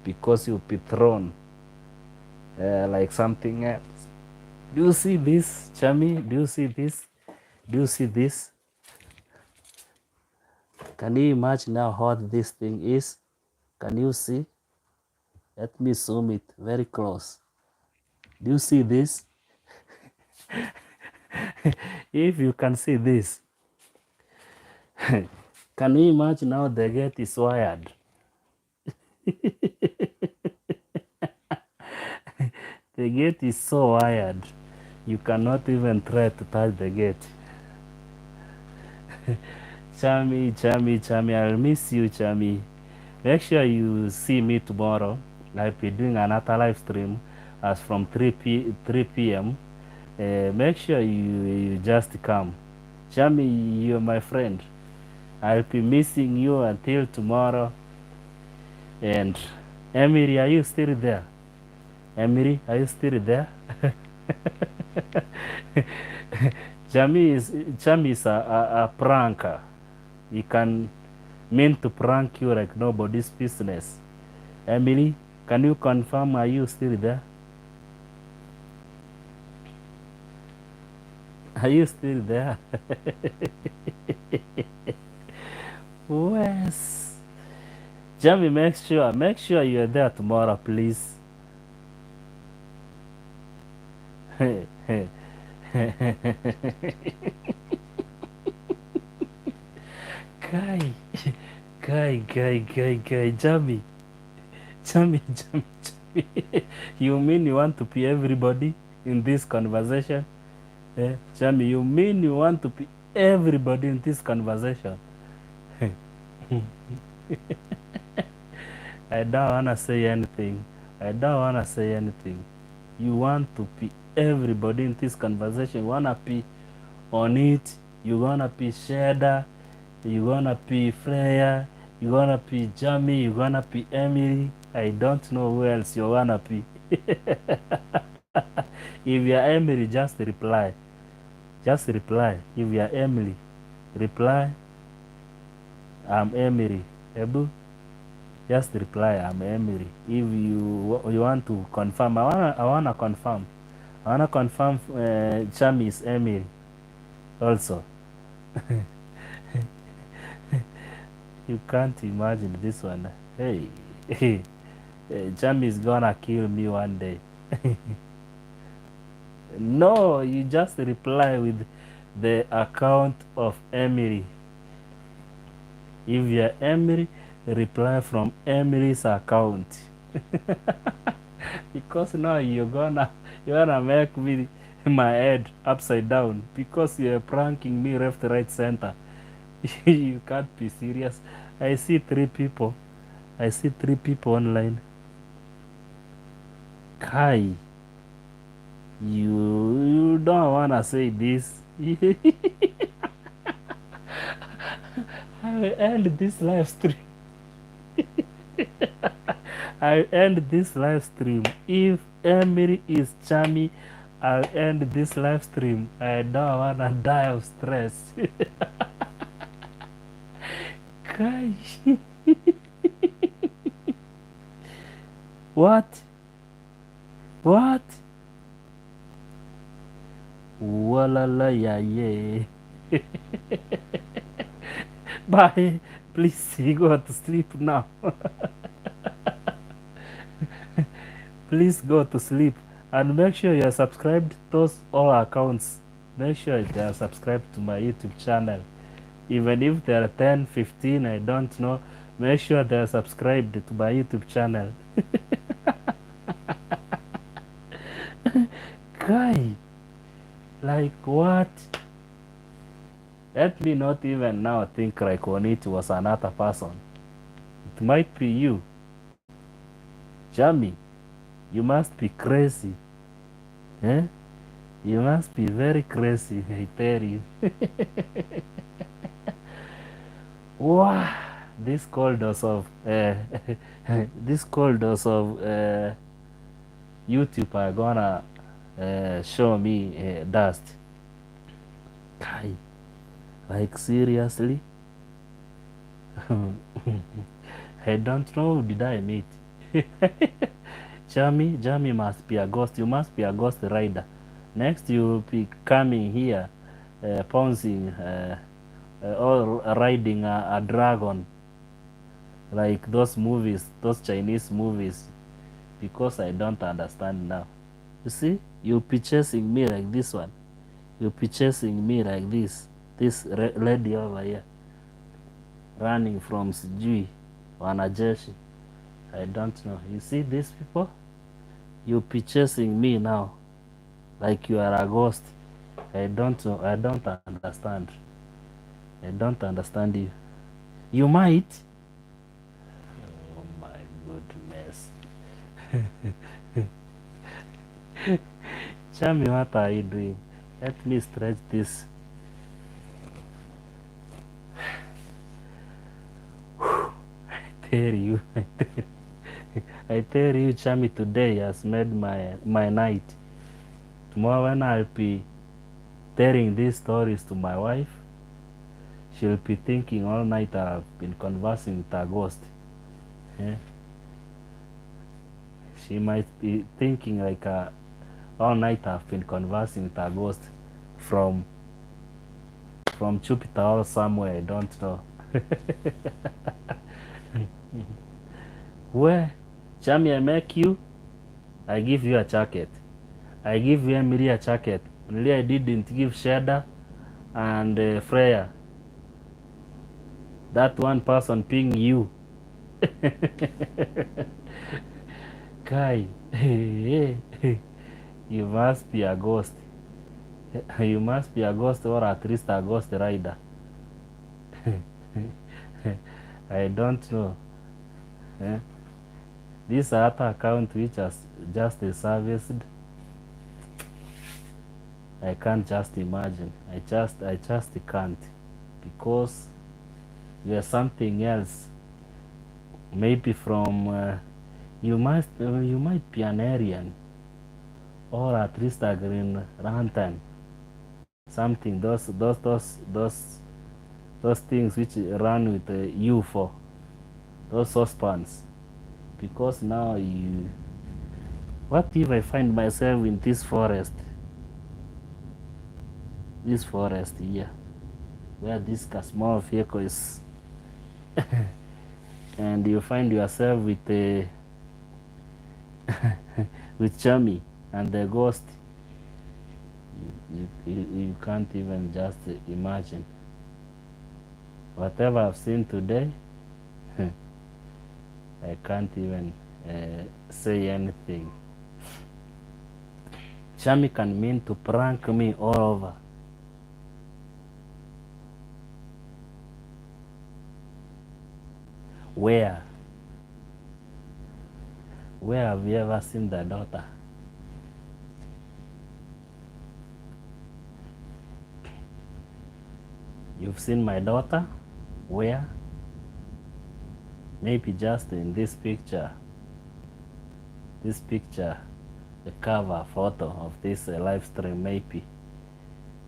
because you'll be thrown like something else. Do you see this, Chami? Do you see this? Do you see this? Can you imagine how hot this thing is? Can you see? Let me zoom it very close. Do you see this? If you can see this, can you imagine how the gate is wired? The gate is so wired, you cannot even try to touch the gate. Chami, Chami, Chami, I'll miss you, Chami. Make sure you see me tomorrow. I'll be doing another live stream as from 3 p.m. Make sure you just come. Chami, you're my friend. I'll be missing you until tomorrow. And Emily, are you still there? Emily, are you still there? Chami is a pranker. He can mean to prank you like nobody's business. Emily, can you confirm, are you still there? Are you still there? Yes. Jamie, make sure you're there tomorrow, please. Guy, Jamie, Jamie. You mean you want to be everybody in this conversation? Jamie, you mean you want to be everybody in this conversation? I don't wanna say anything. I don't wanna say anything. You want to be everybody in this conversation. You wanna be on it. You gonna be Sheda. You gonna be Freya. You gonna be Jamie. You gonna be Emily. I don't know who else you wanna be. If you're Emily, just reply. Just reply. If you're Emily, reply. I'm Emily. Ebu, just reply. I'm Emily. If you want to confirm, I wanna confirm. I wanna confirm. Jamie is Emily. Also, you can't imagine this one. Hey, Jamie is gonna kill me one day. No, you just reply with the account of Emily. If you're Emily, reply from Emily's account. Because now you're gonna make me my head upside down because you're pranking me left, right, center. You can't be serious. I see 3 people. I see 3 people online. Kai, you don't wanna say this. I will end this live stream. I will end this live stream. If Emily is Jamie, I'll end this live stream. I don't wanna die of stress. Gosh. What? What? Walala ya ye. Bye. Please go to sleep now. Please go to sleep and make sure you are subscribed to those all accounts. Make sure they are subscribed to my YouTube channel. Even if they are 10, 15, I don't know. Make sure they are subscribed to my YouTube channel. Guy, like what? Let me not even now think like on it was another person. It might be you. Jamie, you must be crazy. Eh? You must be very crazy, I tell you. Wow, this coldness of this coldness of YouTube are gonna show me dust. Kai, like seriously? I don't know who did I meet. Jamie must be a ghost. You must be a ghost rider. Next you will be coming here, pouncing or riding a dragon, like those movies, those Chinese movies, because I don't understand now. You see, you'll be chasing me like this one. You'll be chasing me like this lady over here, running from Sijui, wanajeshi. I don't know. You see these people? You'll be chasing me now, like you are a ghost. I don't know. I don't understand. I don't understand you. You might. Oh my goodness. Tell me, what are you doing? Let me stretch this. I tell you. I tell you, Chami, today has made my night. Tomorrow when I'll be telling these stories to my wife, She'll be thinking all night I've been conversing with a ghost. Yeah? She might be thinking like all night I've been conversing with a ghost from Jupiter or somewhere, I don't know. Where? Chami, I make you, I give you a jacket. I give Emily a jacket. Only I didn't give Shada and Freya. That one person ping you. Kai, you must be a ghost. You must be a ghost or at least a ghost rider. I don't know. Eh? This other account which has just serviced, I can't just imagine. I just can't, because there's something else. Maybe from you might be an Aryan, or at least a Green Lantern. Something those things which run with UFO, those saucepans. Because now you, what if I find myself in this forest here, where this small vehicle is, and you find yourself with with Chami and the ghost. You can't even just imagine. Whatever I've seen today, I can't even say anything. Chami can mean to prank me all over. Where? Where have you ever seen the daughter? You've seen my daughter? Where? Maybe just in this picture. This picture, the cover photo of this live stream, maybe.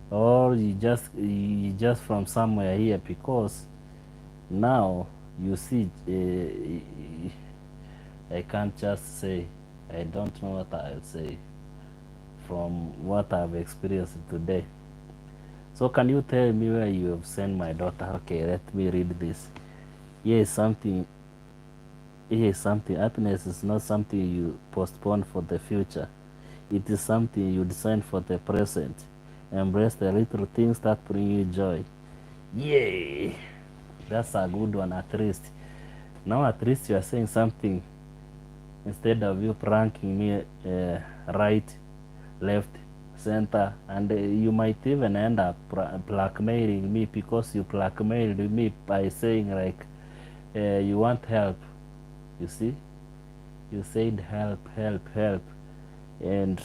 Or you just from somewhere here, because now you see, I can't just say. I don't know what I'll say from what I've experienced today. So can you tell me where you have sent my daughter? Okay, let me read this. Here is something. Happiness is not something you postpone for the future. It is something you design for the present. Embrace the little things that bring you joy. Yay! That's a good one, at least. Now at least you are saying something, instead of you pranking me right, left, center, and you might even end up blackmailing me, because you blackmailed me by saying like you want help. You see, you said help, and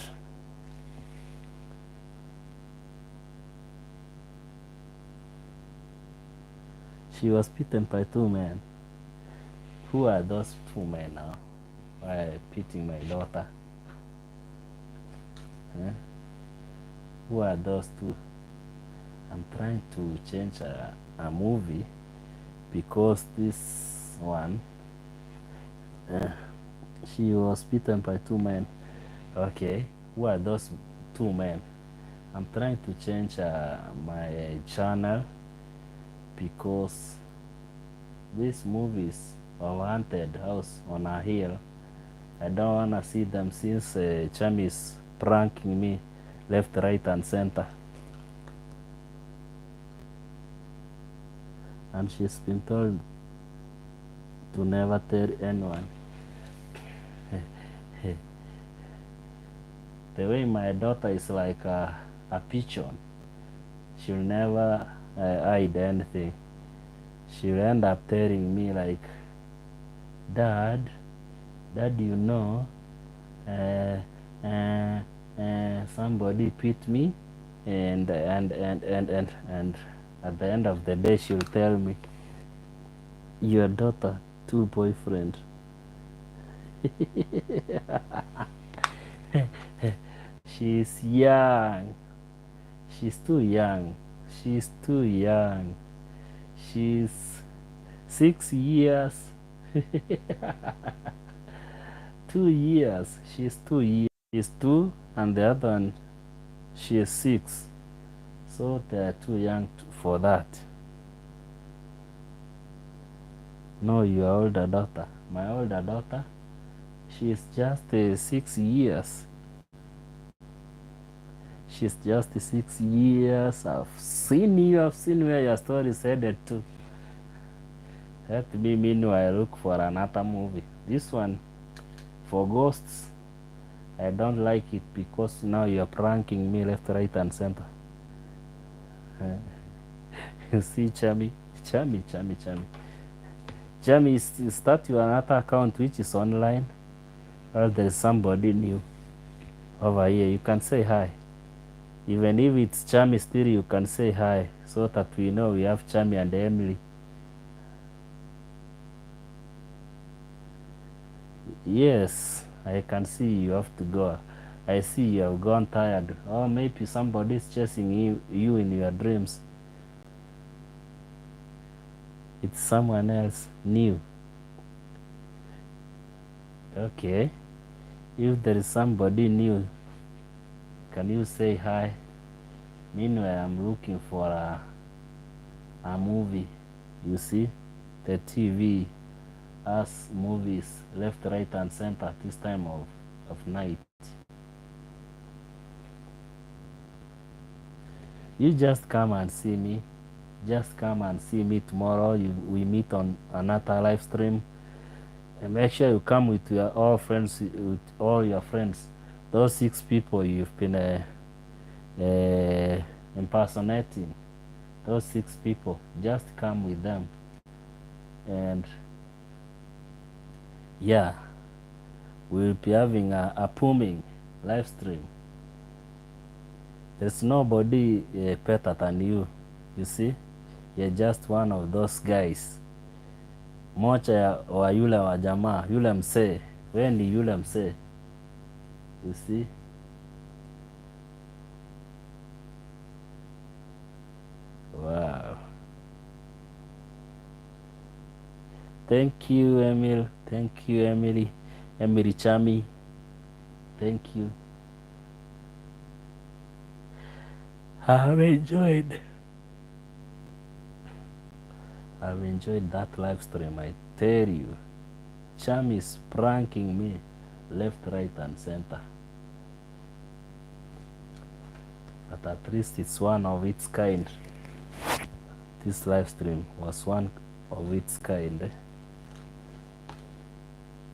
she was beaten by 2 men. Who are those 2 men now? Why beating my daughter? Eh? Who are those 2? I'm trying to change a movie, because this one, she was beaten by 2 men. Okay, who are those 2 men? I'm trying to change my channel, because these movies of haunted house on a hill, I don't wanna see them, since Chami is pranking me left, right, and center. And she's been told to never tell anyone. The way my daughter is like a pigeon, she'll never hide anything. She'll end up telling me like, Dad, you know, somebody beat me, and at the end of the day she'll tell me, your daughter 2 boyfriend. She's young. She's too young. She's 6 years. 2 years. She's 2 years. She's two, and the other one, she is 6. So they are too young for that. No, your older daughter. My older daughter, she is just 6 years. She's just 6 years. I've seen where your story is headed to. Let me meanwhile look for another movie. This one, for ghosts, I don't like it because now you're pranking me left, right, and center. You see, Chami, Chami, Chami, Chami. Chami, is that your another account which is online? Or there is somebody new over here? You can say hi. Even if it's Chami still, you can say hi so that we know we have Chami and Emily. Yes, I can see you have to go. I see you have gone tired. Or maybe somebody is chasing you in your dreams. It's someone else new. Okay. If there is somebody new, can you say hi? Meanwhile, I'm looking for a movie. You see, the TV has movies left, right, and center at this time of night. You just come and see me. Just come and see me tomorrow. We meet on another live stream. And make sure you come with your all friends, with all your friends. Those 6 people you've been impersonating. Those 6 people, just come with them. And yeah, we'll be having a booming live stream. There's nobody better than you. You see, you're just one of those guys. Mocha wa yule wa jamaa, yule msee. Wewe ni yule msee. You see? Wow. Thank you, Emil. Thank you, Emily. Emily Chami. Thank you. I've enjoyed that live stream, I tell you. Chami is pranking me left, right, and center. But at least it's one of its kind. This live stream was one of its kind.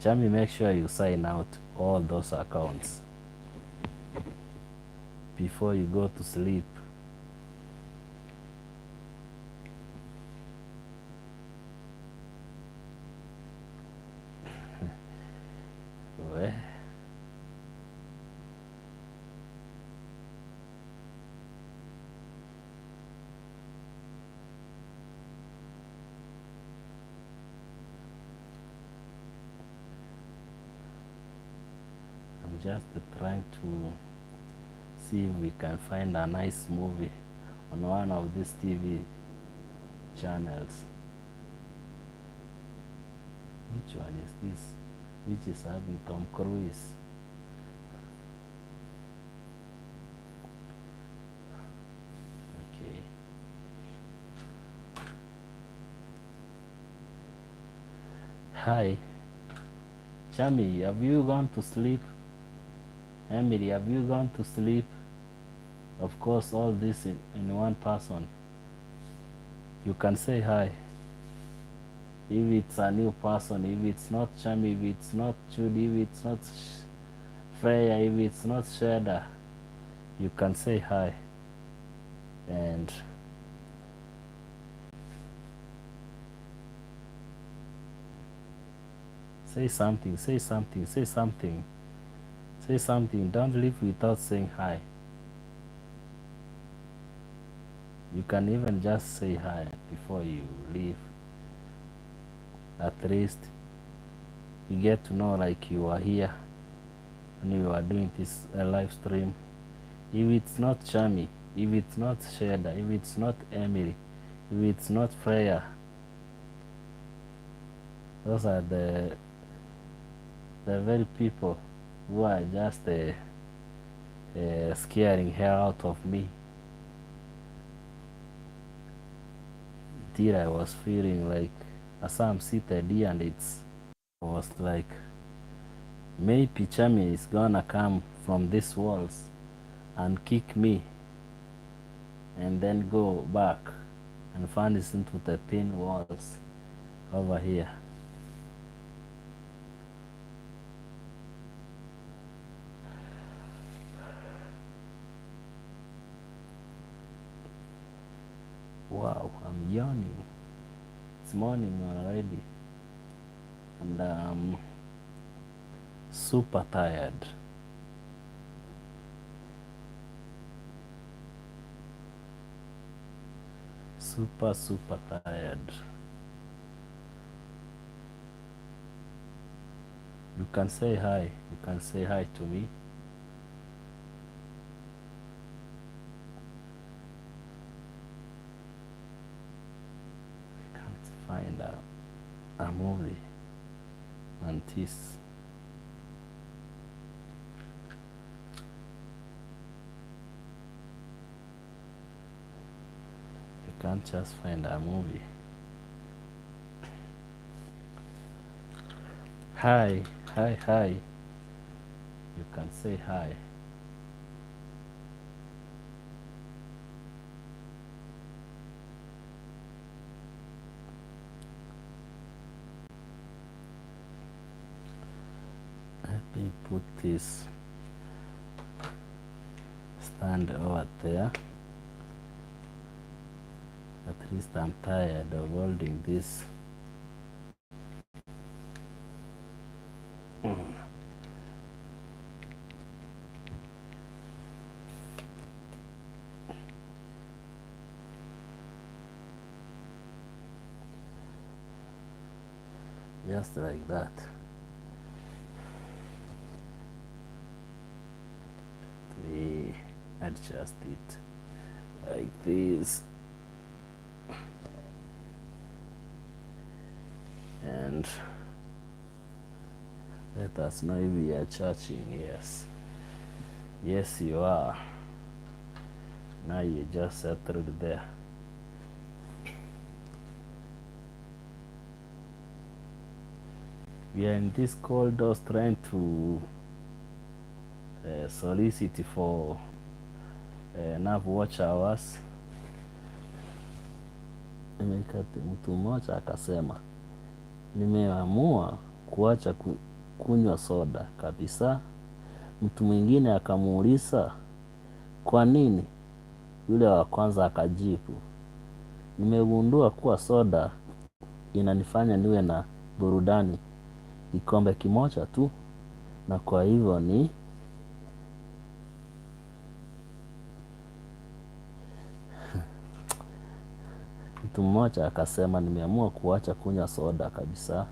Chami, make sure you sign out all those accounts before you go to sleep. Well, I'm just trying to see if we can find a nice movie on one of these TV channels. Which one is this? Which is having Tom Cruise? Okay. Hi. Chami, have you gone to sleep? Emily, have you gone to sleep? Of course, all this in one person. You can say hi. If it's a new person, if it's not Chami, if it's not Judy, if it's not Freya, if it's not Sheda, you can say hi. And say something, say something, say something. Say something. Don't leave without saying hi. You can even just say hi before you leave. At least you get to know like you are here and you are doing this live stream. If it's not Chami, if it's not Sheda, if it's not Emily, If it's not prayer, those are the very people who are just scaring hell out of me. Till I was feeling like as I'm seated here, and it's was like maybe Chami is gonna come from these walls and kick me and then go back and vanish into the thin walls over here. Wow, I'm yawning. It's morning already, and I'm super tired. Super tired. You can say hi. You can say hi to me. I can't find a movie and this. I can't just find a movie. Hi, hi. You can say hi. Let me put this stand over there. At least I'm tired of holding this. Just like that. We adjust it like this. And let us know if we are charging. Yes you are. Now you just settled there. We are in this cold house trying to solicit for enough watch hours. Mtu mmoja akasema nimeamua kuacha kunywa soda kabisa. Mtu mwingine akamuuliza kwa nini? Yule wa kwanza akajibu, nimegundua kuwa soda inanifanya niwe na burudani kikombe kimoja tu, na kwa hivyo ni mtu mmoja akasema nimeamua kuacha kunywa soda kabisa.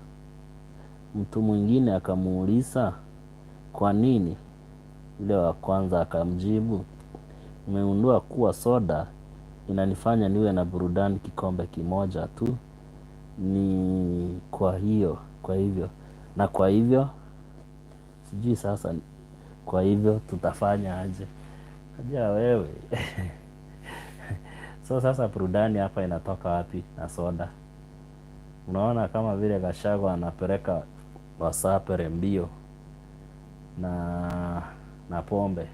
Mtu mwingine akamuuliza kwa nini? Yule wa kwanza akamjibu, nimegundua kuwa soda inanifanya niwe na burudani kikombe kimoja tu, ni kwa hivyo na kwa hivyo sijui sasa kwa hivyo tutafanya aje. Aja wewe. So sasa burudani hapa inatoka wapi na soda? Unaona kama vile Gachagua anapeleka Wasapere mbio na pombe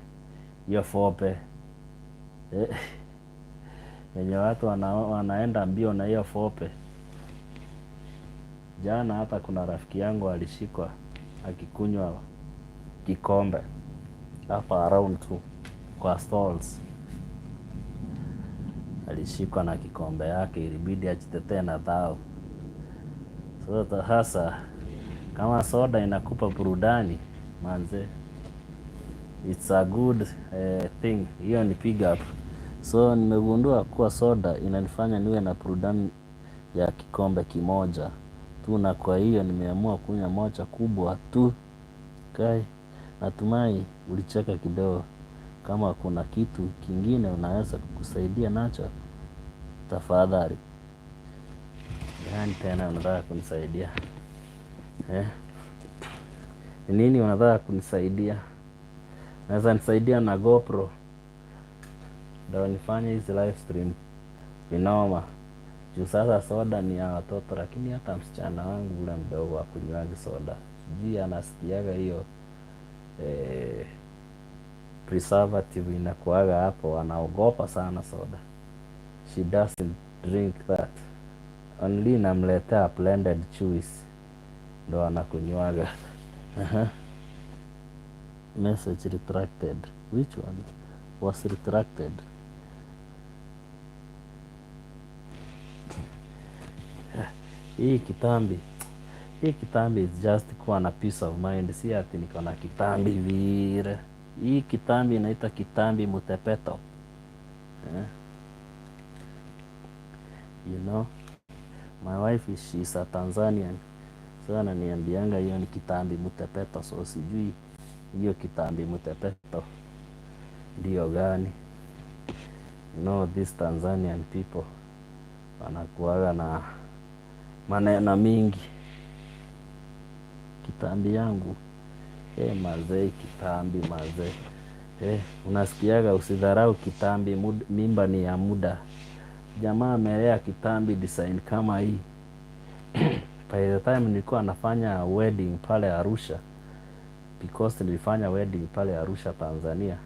hiyo fope yenye watu wanaenda mbio na hiyo fope. Jana hata kuna rafiki yangu alishikwa akikunywa kikombe hapa around tu kwa stalls. Alishikwa na kikombe yake, ilibidi ajitetee na dhao. So hasa kama soda inakupa burudani manze, it's a good thing. Hiyo ni pick up. So nimegundua kuwa soda inanifanya niwe na burudani ya kikombe kimoja tu, na kwa hiyo nimeamua kunywa moja kubwa tu. Okay. Natumai ulicheka kidogo. Kama kuna kitu kingine unaweza kukusaidia nacho, tafadhali. Gani tena unataka kunisaidia? Nini unataka kunisaidia? Naweza nisaidia na GoPro. Ndio nifanye hizi live stream vinoma. Juu sasa soda ni ya watoto, lakini hata msichana wangu ule mdogo hakunywangi soda. Sijui anasikiaga hiyo preservative inakuaga hapo, anaogopa sana soda. She doesn't drink that. Only namletea blended juice ndo anakunywaga. Message retracted. Which one was retracted? Hii kitambi is just kuwa na peace of mind. Si ati niko na kitambi vile. Hii kitambi inaitwa kitambi mutepeto. You know, my wife she's a Tanzanian. So ananiambianga hiyo ni kitambi mutepeto. So sijui hiyo kitambi mutepeto ndio gani. You know, these Tanzanian people wanakuwaga na maneno mingi. Kitambi yangu mazee, kitambi mazee. Unasikiaga usidharau kitambi, mimba ni ya muda. Jamaa amelea kitambi design kama hii. By the time nilikuwa nafanya wedding pale Arusha, because nilifanya wedding pale Arusha Tanzania,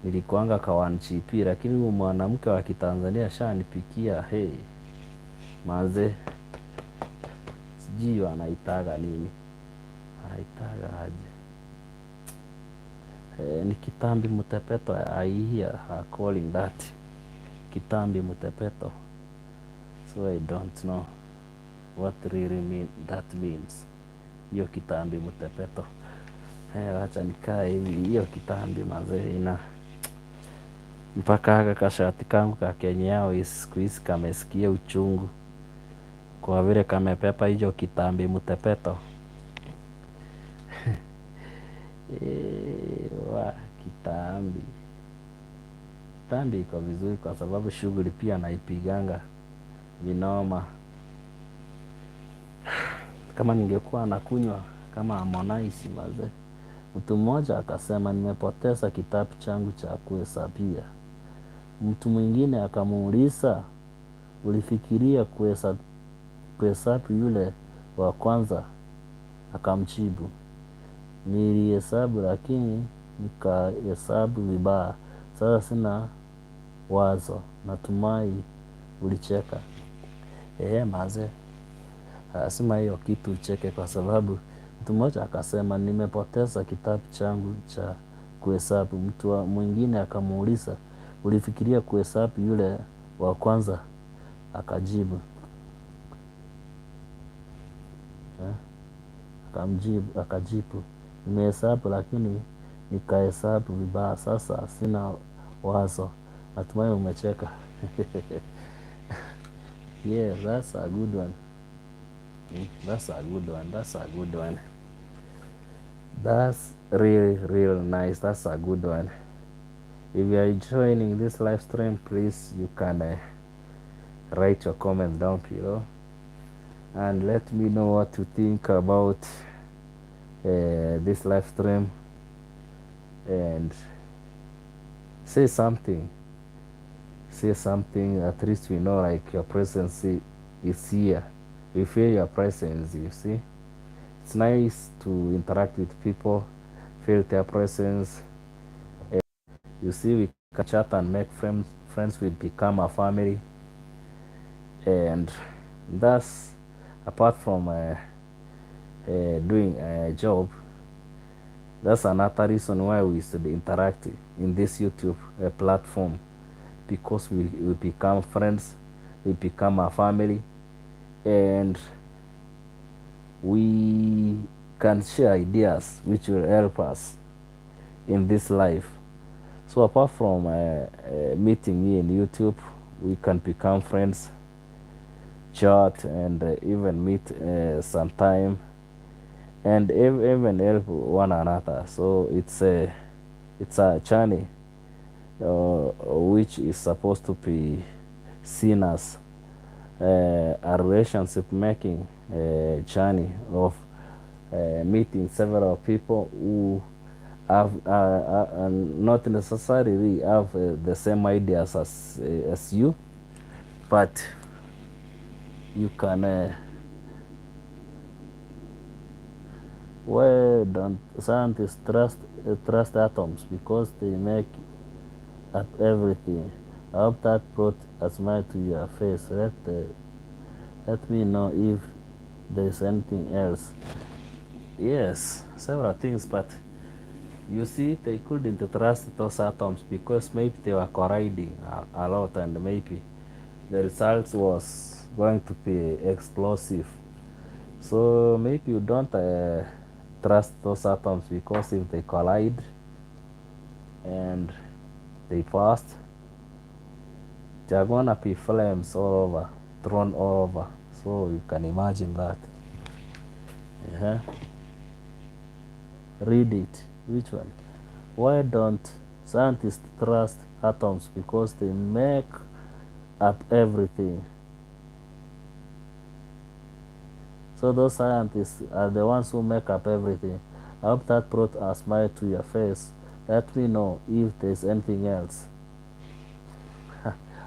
nilikuanga kwa 1GP, lakini huyu mwanamke wa Kitanzania shanipikia mazee. Sijui anaitaga nini. Anaitaga aje? Ni kitambi mutepeto. I hear her calling that kitambi mutepeto. So I don't know what really that means. Hiyo kitambi mutepeto. Wacha nikae hivi. Hiyo kitambi mazee ina mpaka haka kashati kangu ka Kenya yao siku hizi kamesikia uchungu kwa vile kamepepa hiyo kitambi mutepeto. Kitambi iko vizuri kwa sababu shughuli pia naipiganga vinoma. Kama ningekuwa nakunywa kama Harmonize mazee. Mtu mmoja akasema nimepoteza kitabu changu cha kuhesabia. Mtu mwingine akamuuliza, ulifikiria kuhesabu yule wa kwanza? Akamjibu, nilihesabu lakini nikahesabu vibaya. Sasa sina wazo. Natumai ulicheka. Mazee, lazima hiyo kitu ucheke kwa sababu mtu mmoja akasema nimepoteza kitabu changu cha kuhesabu. Mtu mwingine akamuuliza, ulifikiria kuhesabu yule wa kwanza? Akajibu, nimehesabu lakini nikahesabu vibaya. Sasa sina wazo. Natumai umecheka. Yeah, that's a good one. That's really nice. That's a good one. If you are joining this live stream, please you can write your comments down below and let me know what you think about this live stream, and say something. At least we know like your presence is here. We feel your presence. You see, it's nice to interact with people, feel their presence. You see, we can chat and make friends will become a family. And that's apart from doing a job, that's another reason why we should interact in this YouTube platform, because we become friends, we become a family, and we can share ideas which will help us in this life. So apart from meeting me in YouTube, we can become friends, chat, and even meet sometime, and even help one another. So it's a journey which is supposed to be seen as a relationship making journey of meeting several people who have not necessarily have the same ideas as you, but you can why don't scientists trust atoms? Because they make up everything. I hope that brought a smile to your face. Let me know if there's anything else. Yes, several things, but you see, they couldn't trust those atoms because maybe they were colliding a lot, and maybe the result was going to be explosive. So maybe you don't trust those atoms because if they collide and they burst, there are gonna be flames all over, thrown all over. So you can imagine that. Yeah. Read it. Which one? Why don't scientists trust atoms? Because they make up everything. So those scientists are the ones who make up everything. I hope that brought a smile to your face. Let me know if there's anything else.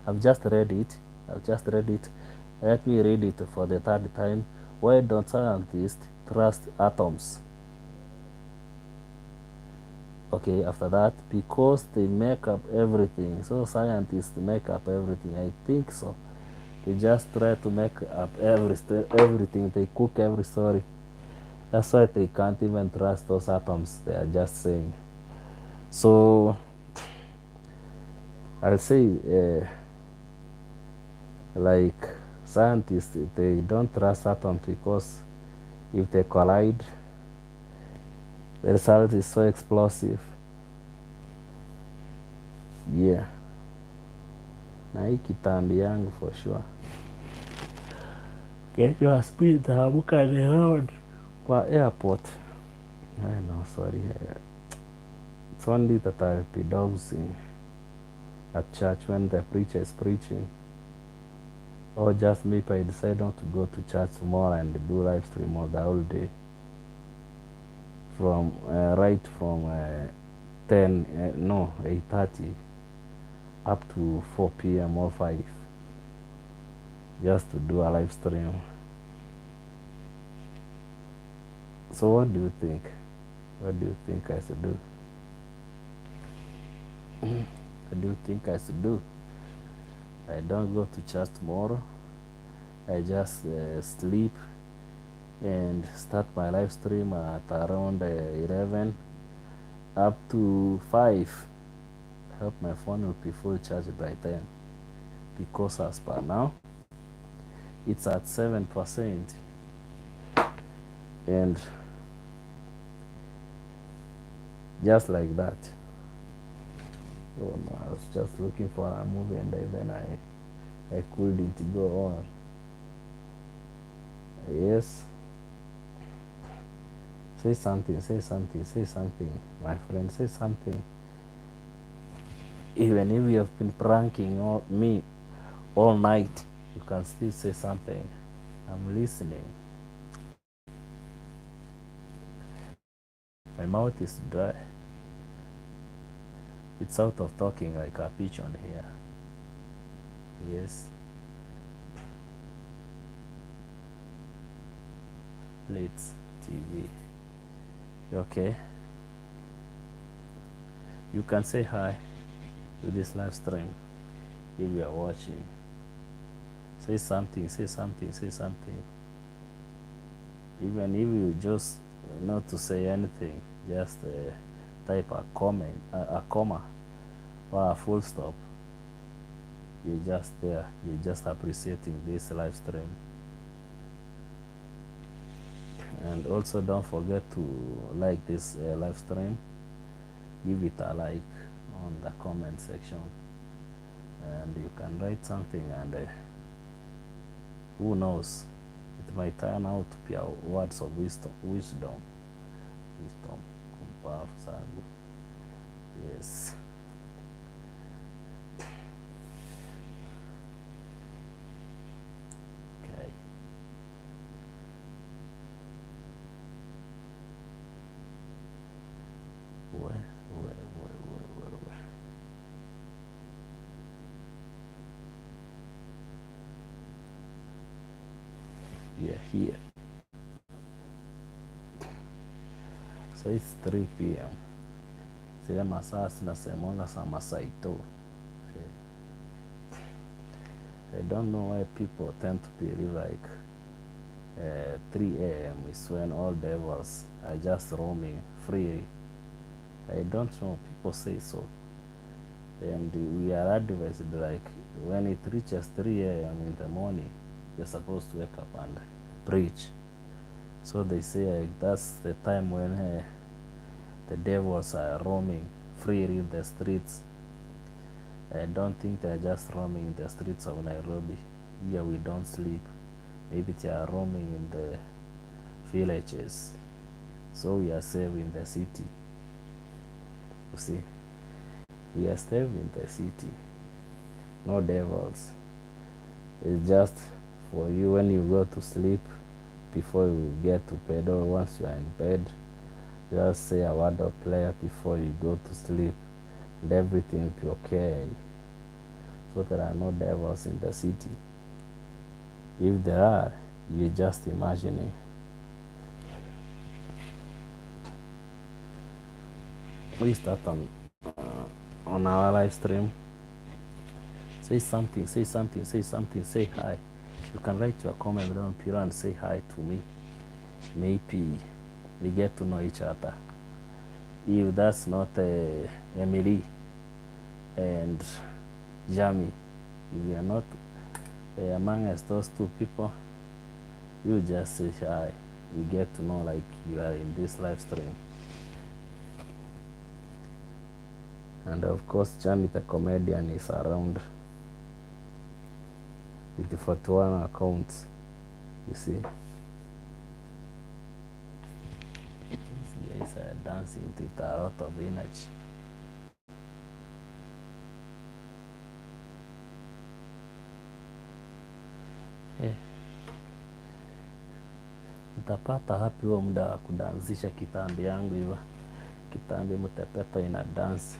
I've just read it. I've just read it. Let me read it for the third time. Why don't scientists trust atoms? Okay, after that, because they make up everything. So scientists make up everything. I think so. They just try to make up everything. They cook every story. That's why they can't even trust those atoms. They are just saying. So I'll say, like scientists, they don't trust atoms because if they collide, the result is so explosive. Yeah, na hii kitambi yangu for sure. Get your speed, taamka the road kwa airport. I know, sorry. It's only that I'll be dozing at church when the preacher is preaching. Or just maybe I decide not to go to church tomorrow and do live stream all the whole day. From right from 10, no, 8:30 up to 4 p.m. or 5. Just to do a live stream. So what do you think? What do you think I should do? What do you think I should do? I don't go to church tomorrow. I just sleep and start my live stream at around 11 up to 5. I hope my phone will be full charged by then. Because as per now, it's at 7%. And just like that. Oh no, I was just looking for a movie and then I couldn't go on. Yes. Say something, say something, say something. My friend, say something. Even if you have been pranking me all night, you can still say something. I'm listening. My mouth is dry. It's out of talking like a pigeon here. Yes. Let's TV. Okay. You can say hi to this live stream if you are watching. Say something, say something, say something. Even if you just not to say anything, just type a comment, a comma, or a full stop. You're just there. You're just appreciating this live stream. And also don't forget to like this live stream. Give it a like on the comment section. And you can write something and who knows, it might turn out to be words of wisdom. Yes. we are here. So it's 3 p.m. Zile masaa zinasemanga za masaito. I don't know why people tend to believe like 3 a.m. is when all devils are just roaming freely. I don't know, people say so. And we are advised like when it reaches 3 a.m. in the morning, you're supposed to wake up and preach. So they say like, that's the time when the devils are roaming freely in the streets. I don't think they're just roaming in the streets of Nairobi. Here we don't sleep. Maybe they are roaming in the villages. So we are safe in the city. You see, we are safe in the city. No devils. It's just for you when you go to sleep, before you get to bed, or once you are in bed, just say a word of prayer before you go to sleep, and everything will be okay. So there are no devils in the city. If there are, you're just imagining. We start on our live stream. Say something, say something, say something, say hi. You can write your comment down below and say hi to me. Maybe we get to know each other. If that's not Emily and Jamie, if you are not among us, those two people, you just say hi. We get to know like you are in this live stream. And of course, Jamie the comedian is around with the 41 accounts. You see, these guys are dancing with a lot of energy. Nitapata hapi huo muda wa kudanzisha kitambi yangu hivyo. Kitambi mtepeto ina dance.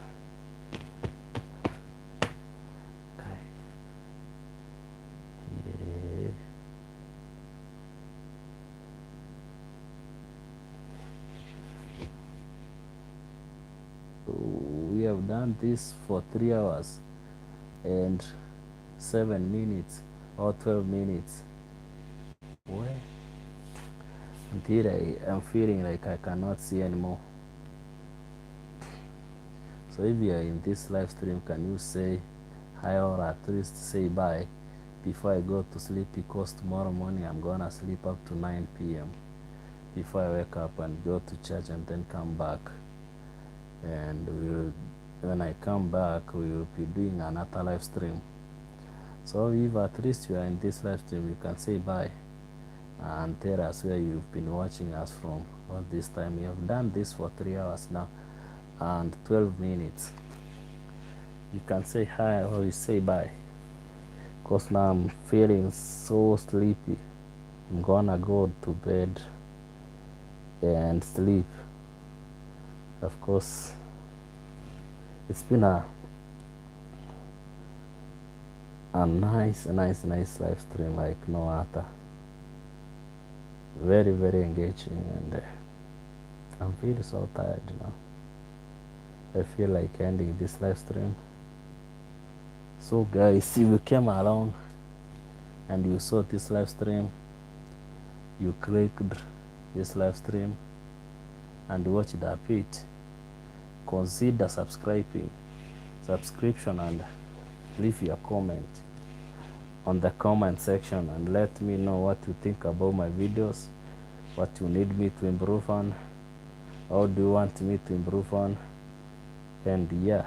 We have done this for 3 hours and 7 minutes or 12 minutes. Well, until I am feeling like I cannot see anymore. So if you are in this live stream, can you say hi or at least say bye before I go to sleep, because tomorrow morning I'm gonna sleep up to 9 p.m. before I wake up and go to church and then come back. And when I come back, we will be doing another live stream. So if at least you are in this live stream, you can say bye and tell us where you've been watching us from all this time. We have done this for 3 hours now and 12 minutes. You can say hi or you say bye, because now I'm feeling so sleepy. I'm gonna go to bed and sleep. Of course, it's been a nice live stream like no other. Very engaging, and I'm feeling so tired now. I feel like ending this live stream. So guys, if you came along and you saw this live stream, you clicked this live stream and watched a bit, consider subscription and leave your comment on the comment section and let me know what you think about my videos, what you need me to improve on, how do you want me to improve on. And yeah,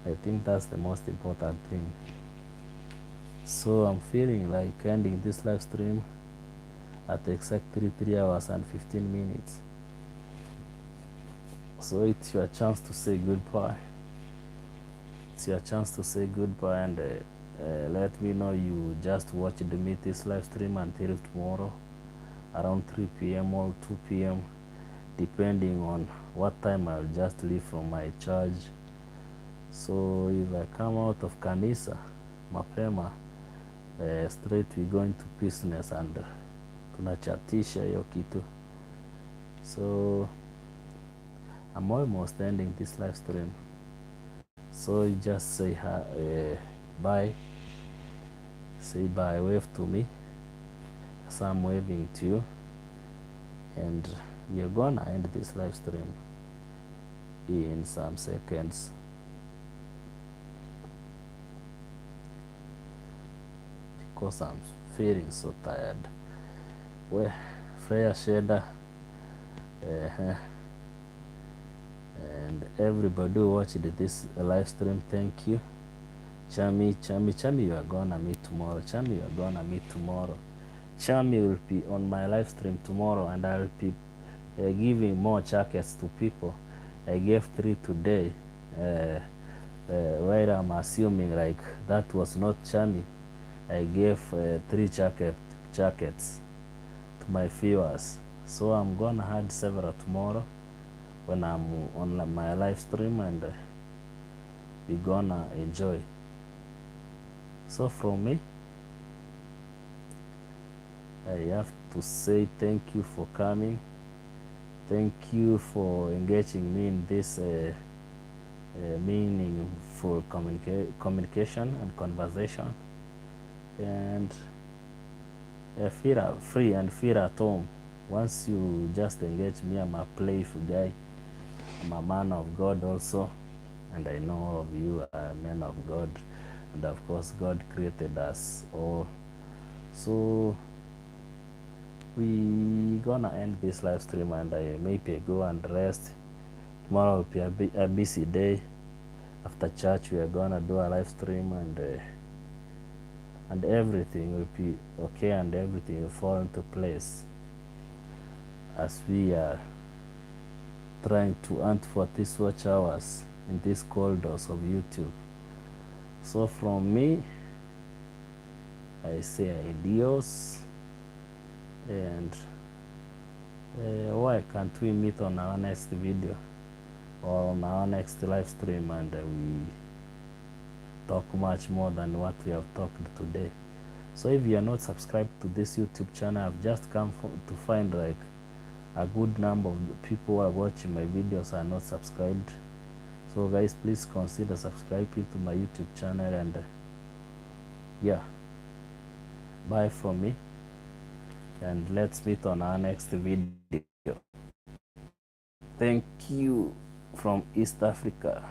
I think that's the most important thing. So I'm feeling like ending this live stream at exactly 3 hours and 15 minutes. So it's your chance to say goodbye. It's your chance to say goodbye, and let me know you just watched me this live stream until tomorrow around 3 p.m. or 2 p.m. depending on what time I'll just leave from my church. So if I come out of kanisa mapema, straight we going to business and tunachatisha hiyo kitu. So I'm almost ending this live stream, so you just say bye, say bye, wave to me as I'm waving to you, and we're gonna end this live stream in some seconds. Because I'm feeling so tired. Well, Freya Sheda, and everybody who watched this live stream, thank you. Chami, you are gonna meet tomorrow. Chami, you are gonna meet tomorrow. Chami will be on my live stream tomorrow, and I'll be giving more jackets to people. I gave 3 today, where I'm assuming like that was not Chami. I gave 3 jackets to my viewers. So I'm gonna add several tomorrow when I'm on my live stream, and we're gonna enjoy. So from me, I have to say thank you for coming. Thank you for engaging me in this meaningful communication and conversation. And feel free and feel at home. Once you just engage me, I'm a playful guy. I'm a man of God also, and I know all of you are men of God, and of course God created us all. So we gonna end this live stream, and I maybe go and rest. Tomorrow will be a busy day. After church we are gonna do a live stream, and everything will be okay, and everything will fall into place as we are trying to hunt for these watch hours in these corridors of YouTube. So from me, I say adios, and why can't we meet on our next video or on our next live stream, and we talk much more than what we have talked today. So if you are not subscribed to this YouTube channel, I've just come to find like a good number of people who are watching my videos are not subscribed. So guys, please consider subscribing to my YouTube channel, and yeah, bye from me, and let's meet on our next video. Thank you from East Africa.